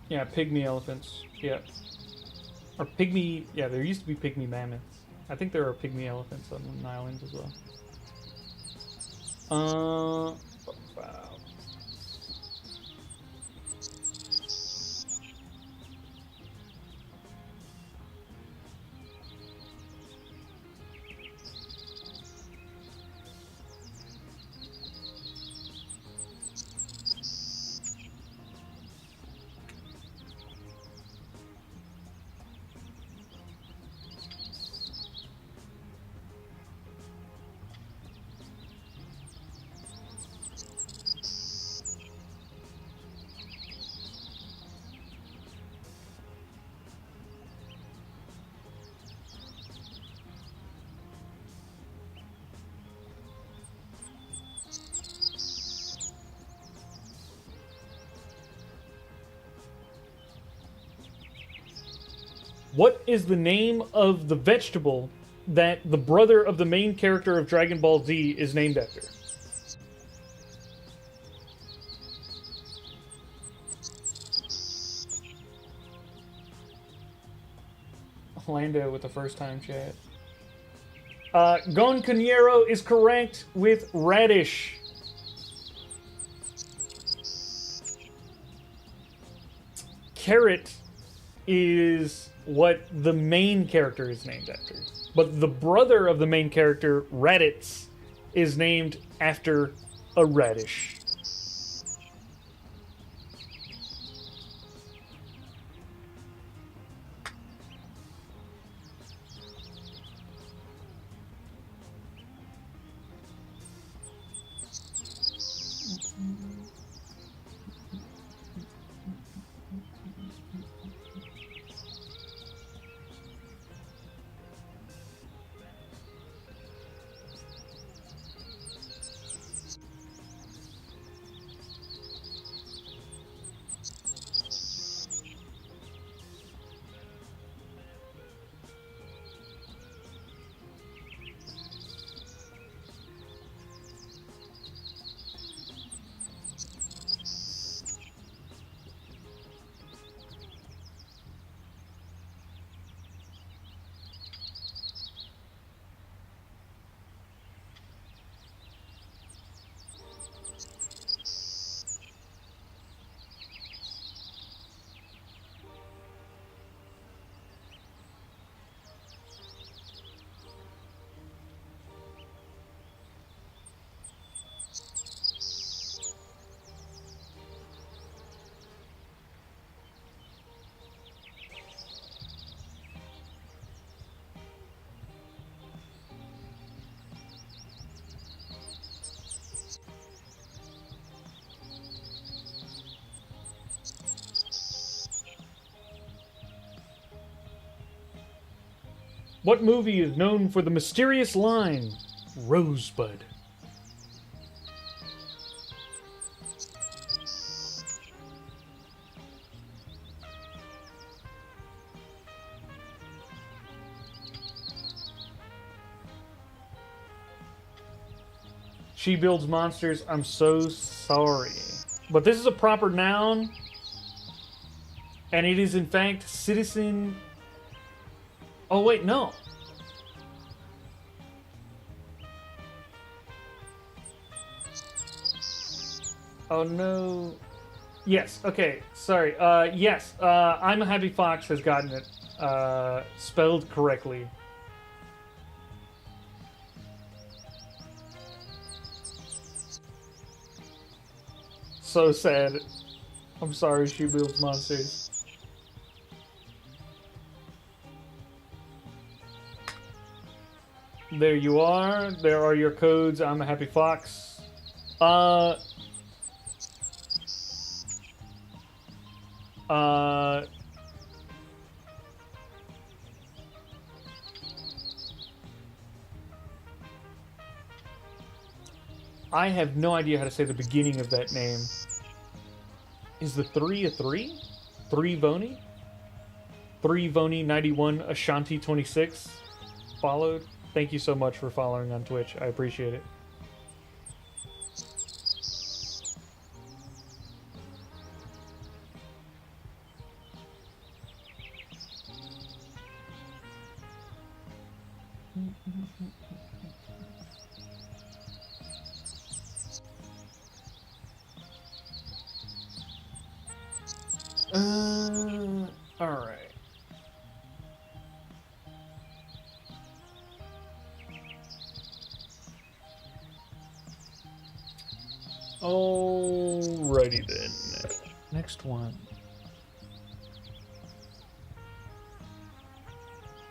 A: Yeah, pygmy elephants. Yeah. Or pygmy... Yeah, there used to be pygmy mammoths. I think there are pygmy elephants on an island as well. Wow. What is the name of the vegetable that the brother of the main character of Dragon Ball Z is named after? Lando with the first time chat. Gon Caniero is correct with radish. Carrot is what the main character is named after. But the brother of the main character, Raditz, is named after a radish. What movie is known for the mysterious line, Rosebud? She builds monsters. I'm so sorry. But this is a proper noun. And it is, in fact, citizen... Oh, wait, no. Oh, no. Yes, okay, sorry. Yes, I'm a Happy Fox has gotten it spelled correctly. So sad. I'm sorry, she builds monsters. There you are. There are your codes. I'm a Happy Fox. I have no idea how to say the beginning of that name. Is the 3 a 3? 3 Voni? 3 Voni 91 Ashanti 26 followed. Thank you so much for following on Twitch. I appreciate it. All right. Alrighty then. Next one.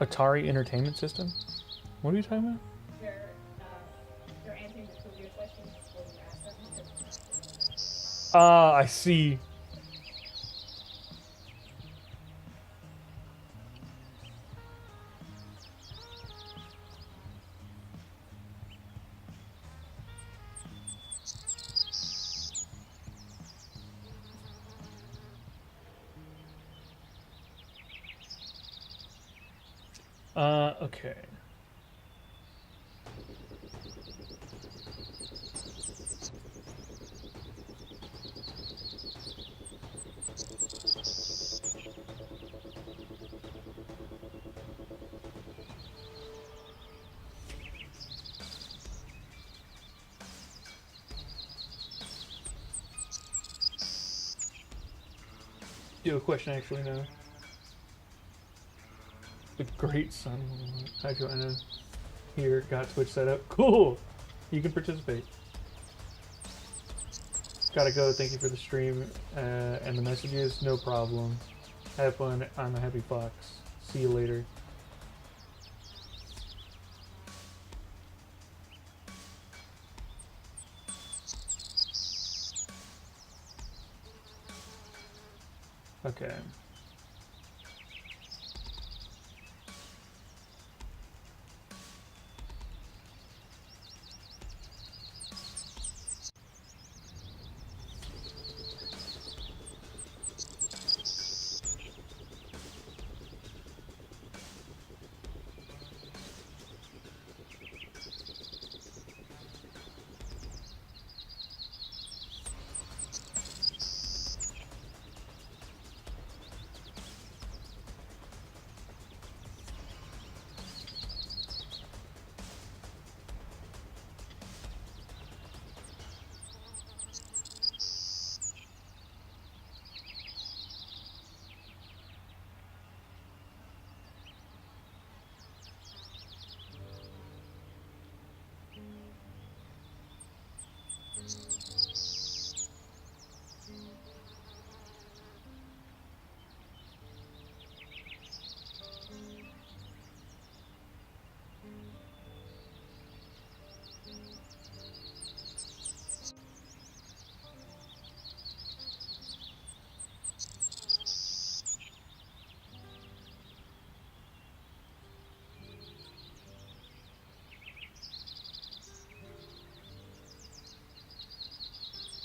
A: Atari Entertainment System? What are you talking about?
B: They're answering the previous questions before you ask them.
A: Ah, I see. Okay. Do a question actually now. The great son Hydro Anna here got Twitch set up. Cool! You can participate. Gotta go. Thank you for the stream and the messages. No problem. Have fun. I'm a happy fox. See you later. Okay.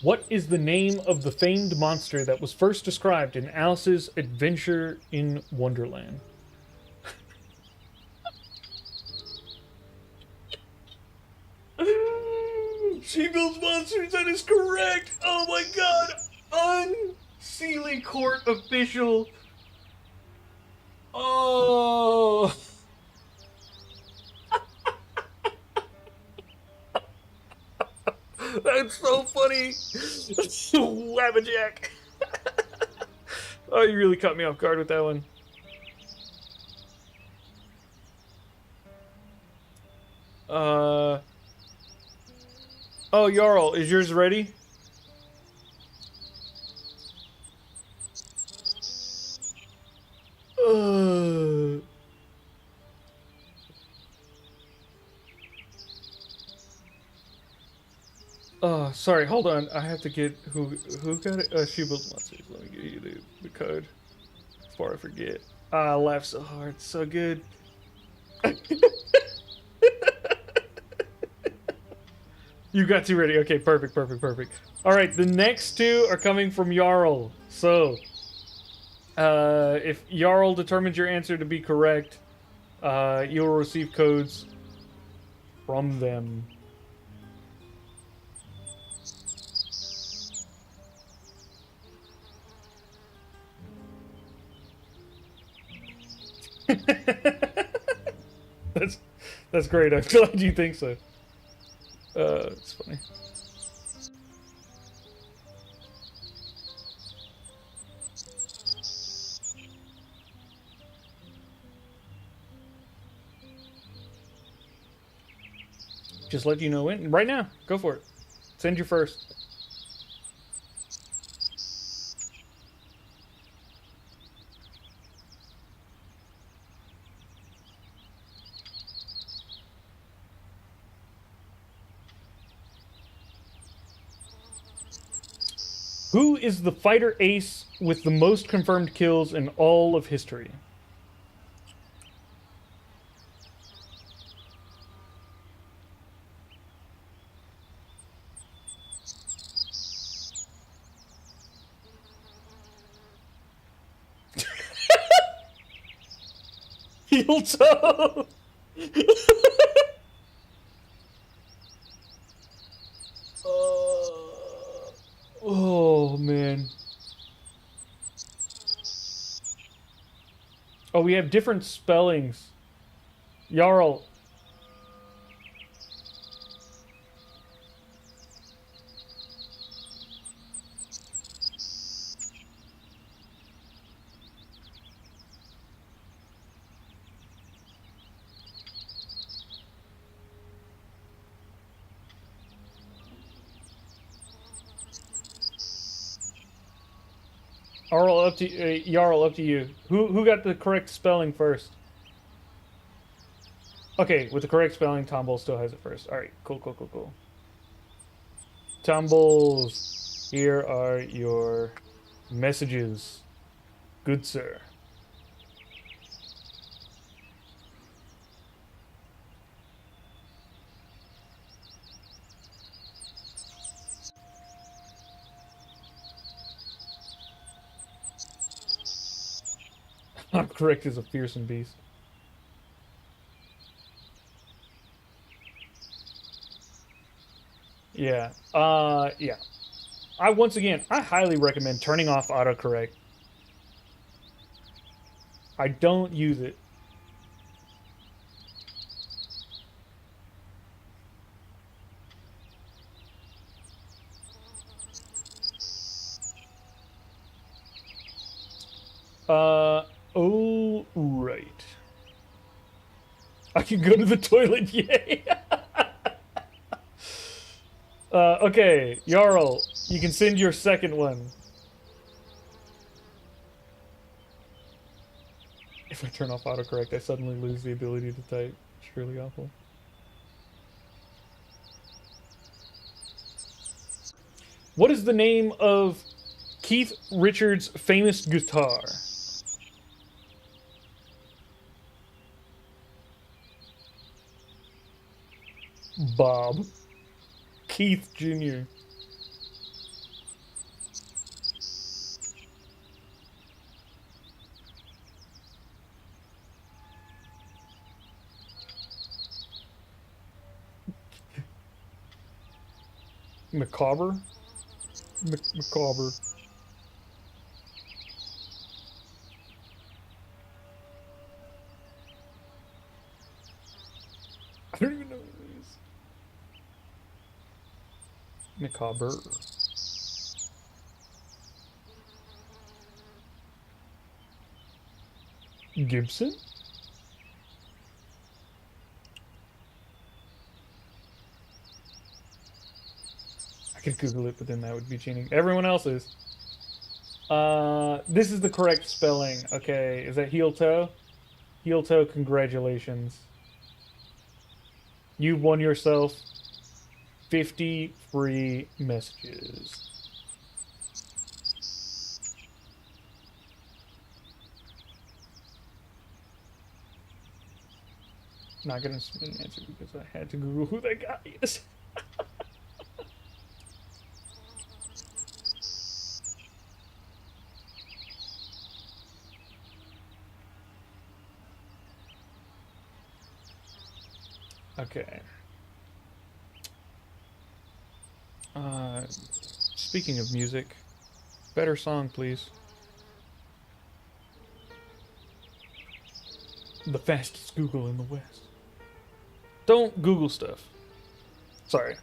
A: What is the name of the famed monster that was first described in Alice's Adventure in Wonderland? She builds monsters, that is correct! Oh my god! Unseelie Court official! Oh! That's so funny! Wabbajack! Oh, you really caught me off guard with that one. Oh, Jarl, is yours ready? Oh, sorry, hold on. I have to get who got it? She builds monsters. Let me give you the code before I forget. I laugh so hard, so good. You got two ready. Okay, perfect, perfect, perfect. All right, the next two are coming from Jarl. So, if Jarl determines your answer to be correct, you'll receive codes from them. that's great. I'm glad you think so. It's funny. Just let you know when. Right now. Go for it. Send your first. Who is the fighter ace with the most confirmed kills in all of history? Heel toe. Oh man. Oh, we have different spellings. Jarl. Jarl, up to Jarl, up to you. Who got the correct spelling first? Okay, with the correct spelling, Tomball still has it first. All right, cool, cool, cool, cool. Tomballs, here are your messages, good sir. I'm correct as a fearsome beast. Yeah. Yeah. Once again, I highly recommend turning off autocorrect. I don't use it. Oh, right. I can go to the toilet, yay! Okay, Jarl, you can send your second one. If I turn off autocorrect, I suddenly lose the ability to type. It's really awful. What is the name of Keith Richards' famous guitar? Bob. Keith Jr. Macabre? Macabre. I don't even know what it is. Macabre. Gibson? I could Google it, but then that would be cheating. Everyone else is. This is the correct spelling. Okay, is that heel toe? Heel toe, congratulations. You've won yourself 50 free messages. Not gonna submit an answer because I had to Google who that guy is. Okay. Speaking of music, better song, please. The fastest Google in the West. Don't Google stuff. Sorry.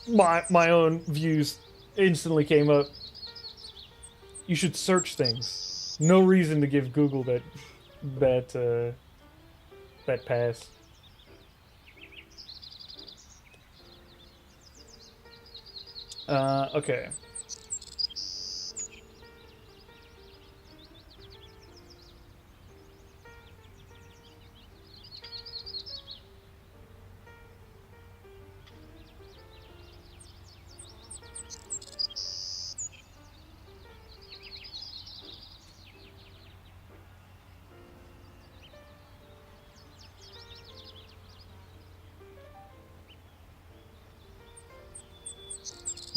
A: My own views instantly came up. You should search things. No reason to give Google that pass. Okay.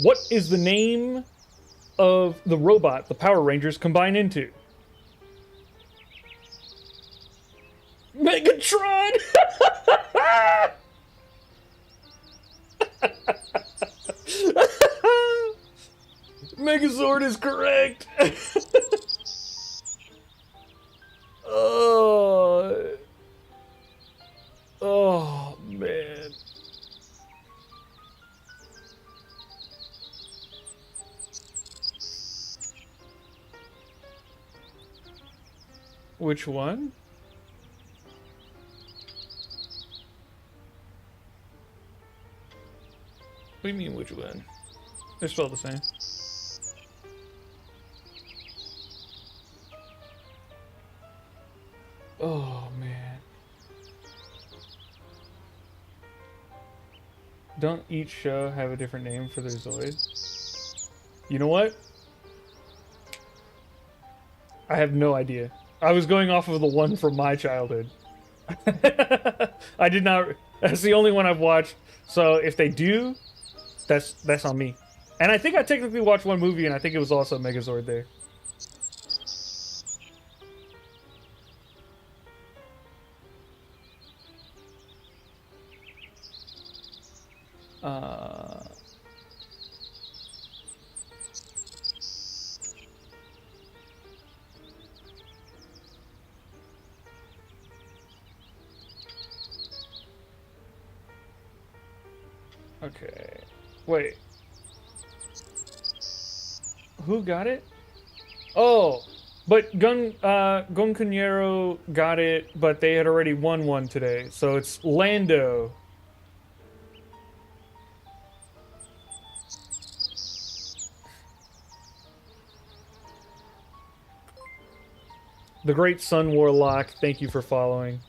A: What is the name of the robot the Power Rangers combine into? Megatron! Megazord is correct! Oh. Oh, man. Which one? What do you mean, which one? They're spelled the same. Oh, man. Don't each show have a different name for their Zoid? You know what? I have no idea. I was going off of the one from my childhood. I did not... That's the only one I've watched. So if they do, that's on me. And I think I technically watched one movie, and I think it was also Megazord there. Okay. Wait. Who got it? Oh, but Gonconero got it, but they had already won one today, so it's Lando. The Great Sun Warlock, thank you for following.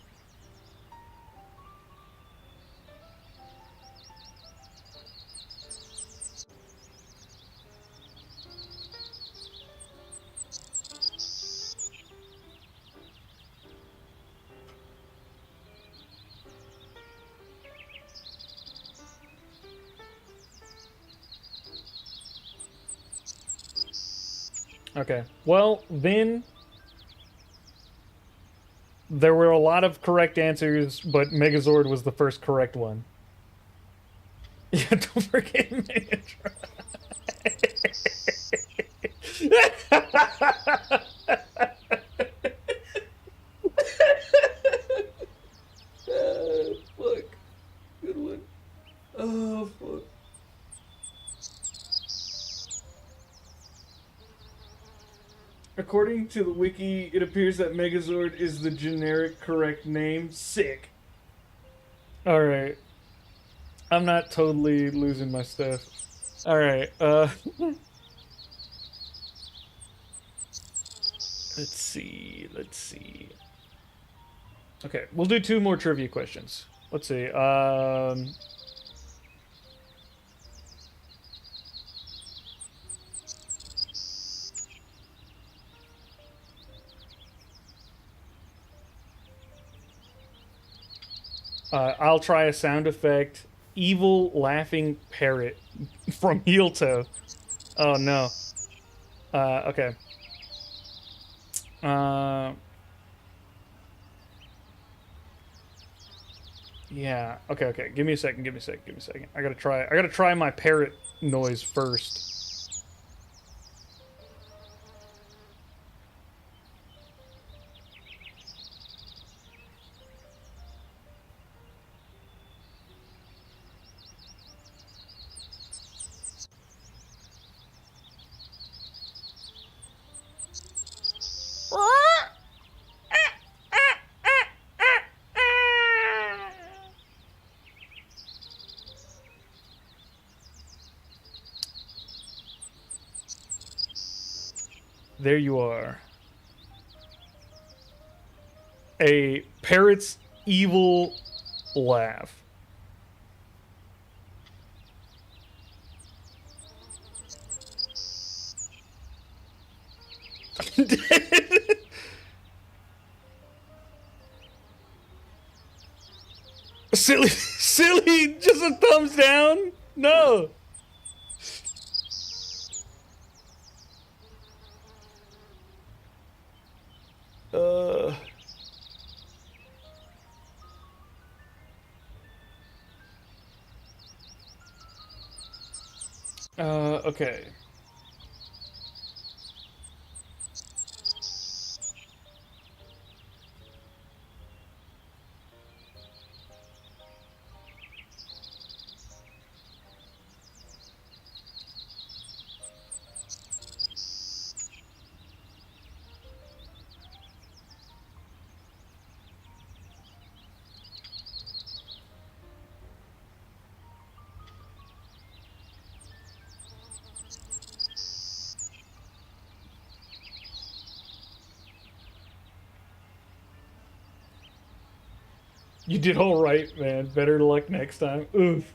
A: Okay, well, then there were a lot of correct answers, but Megazord was the first correct one. Yeah, don't forget Megatron. Fuck. Good one. Oh, fuck. According to the wiki, it appears that Megazord is the generic correct name. Sick. Alright. I'm not totally losing my stuff. Alright, let's see. Okay, we'll do 2 more trivia questions. Let's see, I'll try a sound effect. Evil laughing parrot from heel toe. Oh no. Okay. Yeah. Okay. Give me a second. I gotta try my parrot noise first. There you are. A parrot's evil laugh. Silly, just a thumbs down? No. Okay. You did all right, man. Better luck next time. Oof.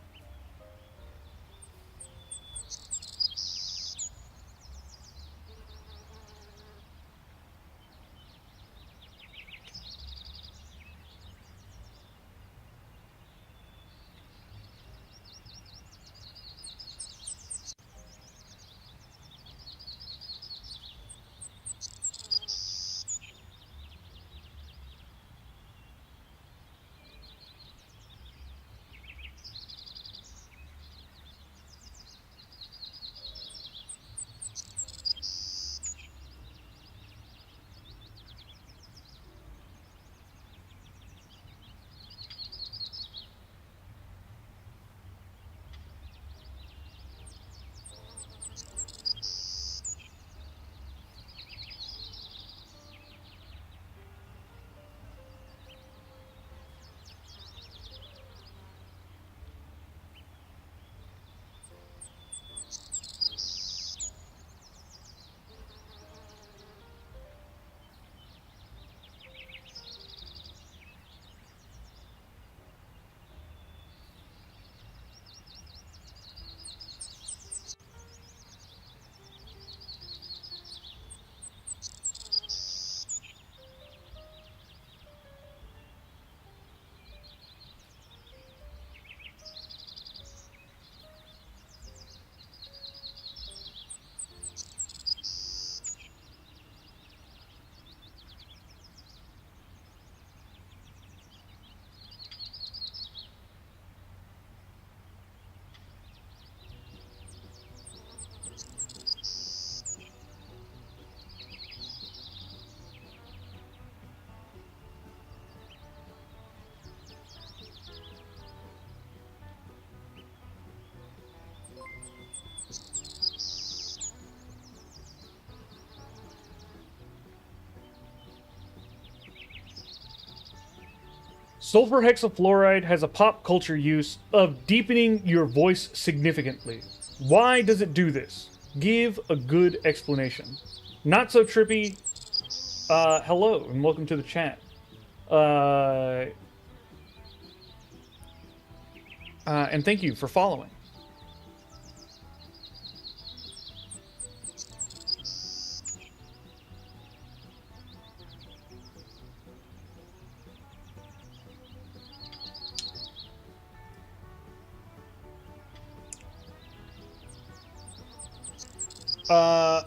A: Sulfur hexafluoride has a pop culture use of deepening your voice significantly. Why does it do this? Give a good explanation. Not so trippy. Hello and welcome to the chat. And thank you for following.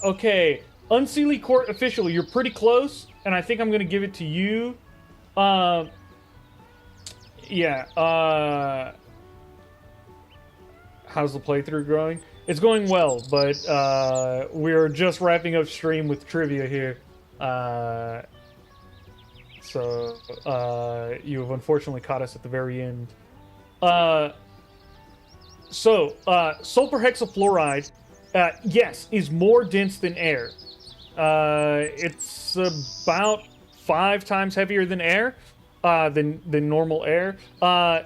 A: Okay. Unseelie Court official, you're pretty close, and I think I'm gonna give it to you. Yeah. How's the playthrough going? It's going well, but we're just wrapping up stream with trivia here. So you have unfortunately caught us at the very end. Sulfur hexafluoride, yes, is more dense than air. It's about 5 times heavier than air, than normal air.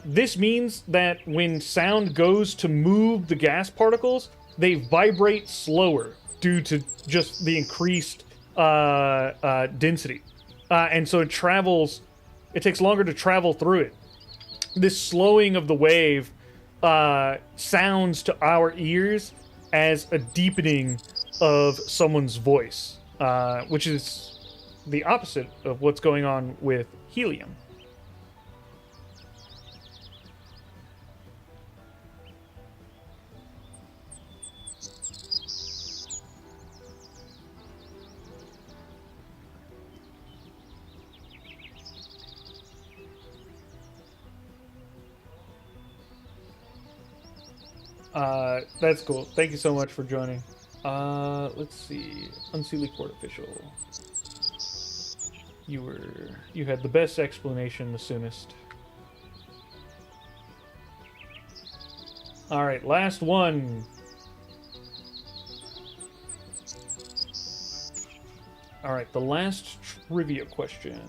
A: This means that when sound goes to move the gas particles, they vibrate slower due to just the increased density, and so it travels. It takes longer to travel through it. This slowing of the wave sounds to our ears as a deepening of someone's voice, which is the opposite of what's going on with helium. That's cool. Thank you so much for joining. Let's see. Unseelie Court official. You had the best explanation the soonest. All right, last one. All right, the last trivia question.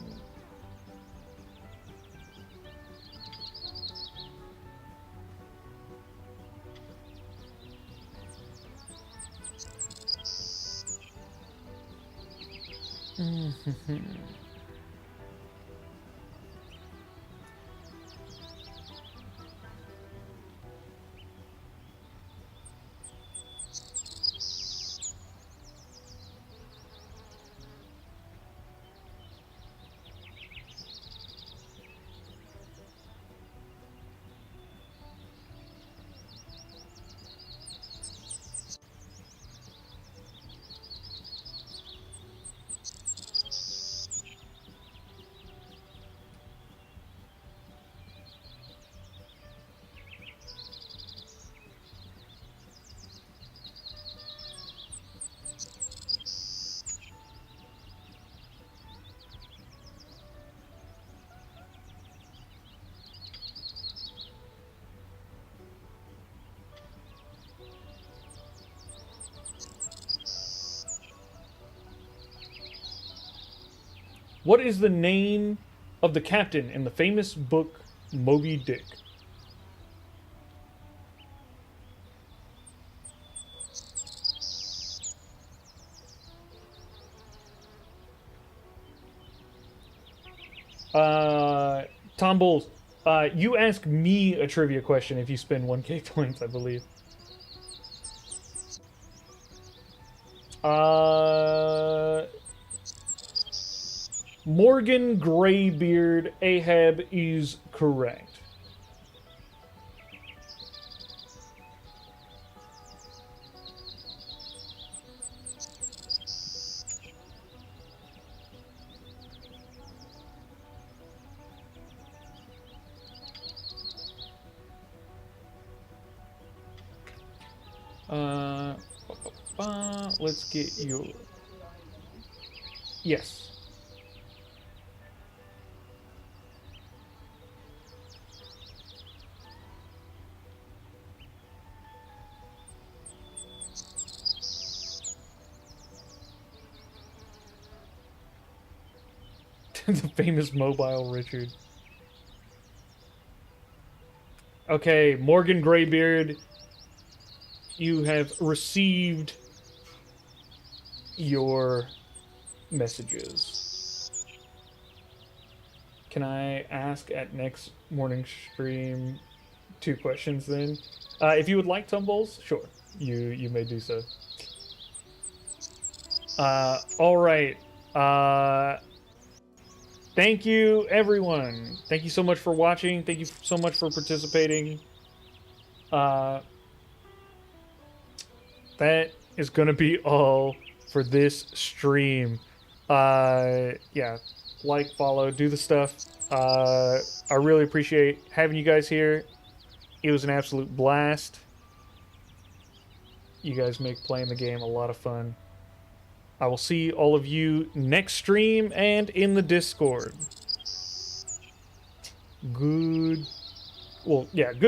A: What is the name of the captain in the famous book Moby Dick? Tom Bowles, you ask me a trivia question if you spend 1K points, I believe. Morgan Greybeard Ahab is correct. Let's get your... Yes. The famous mobile Richard. Okay, Morgan Greybeard, you have received your messages. Can I ask at next morning stream 2 questions then? If you would like tumbles, sure, you may do so. All right. Thank you, everyone. Thank you so much for watching. Thank you so much for participating. That is going to be all for this stream. Yeah, like, follow, do the stuff. I really appreciate having you guys here. It was an absolute blast. You guys make playing the game a lot of fun. I will see all of you next stream and in the Discord. Good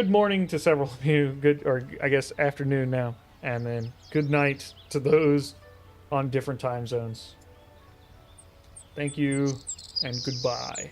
A: morning to several of you. Or I guess afternoon now. And then good night to those on different time zones. Thank you and goodbye.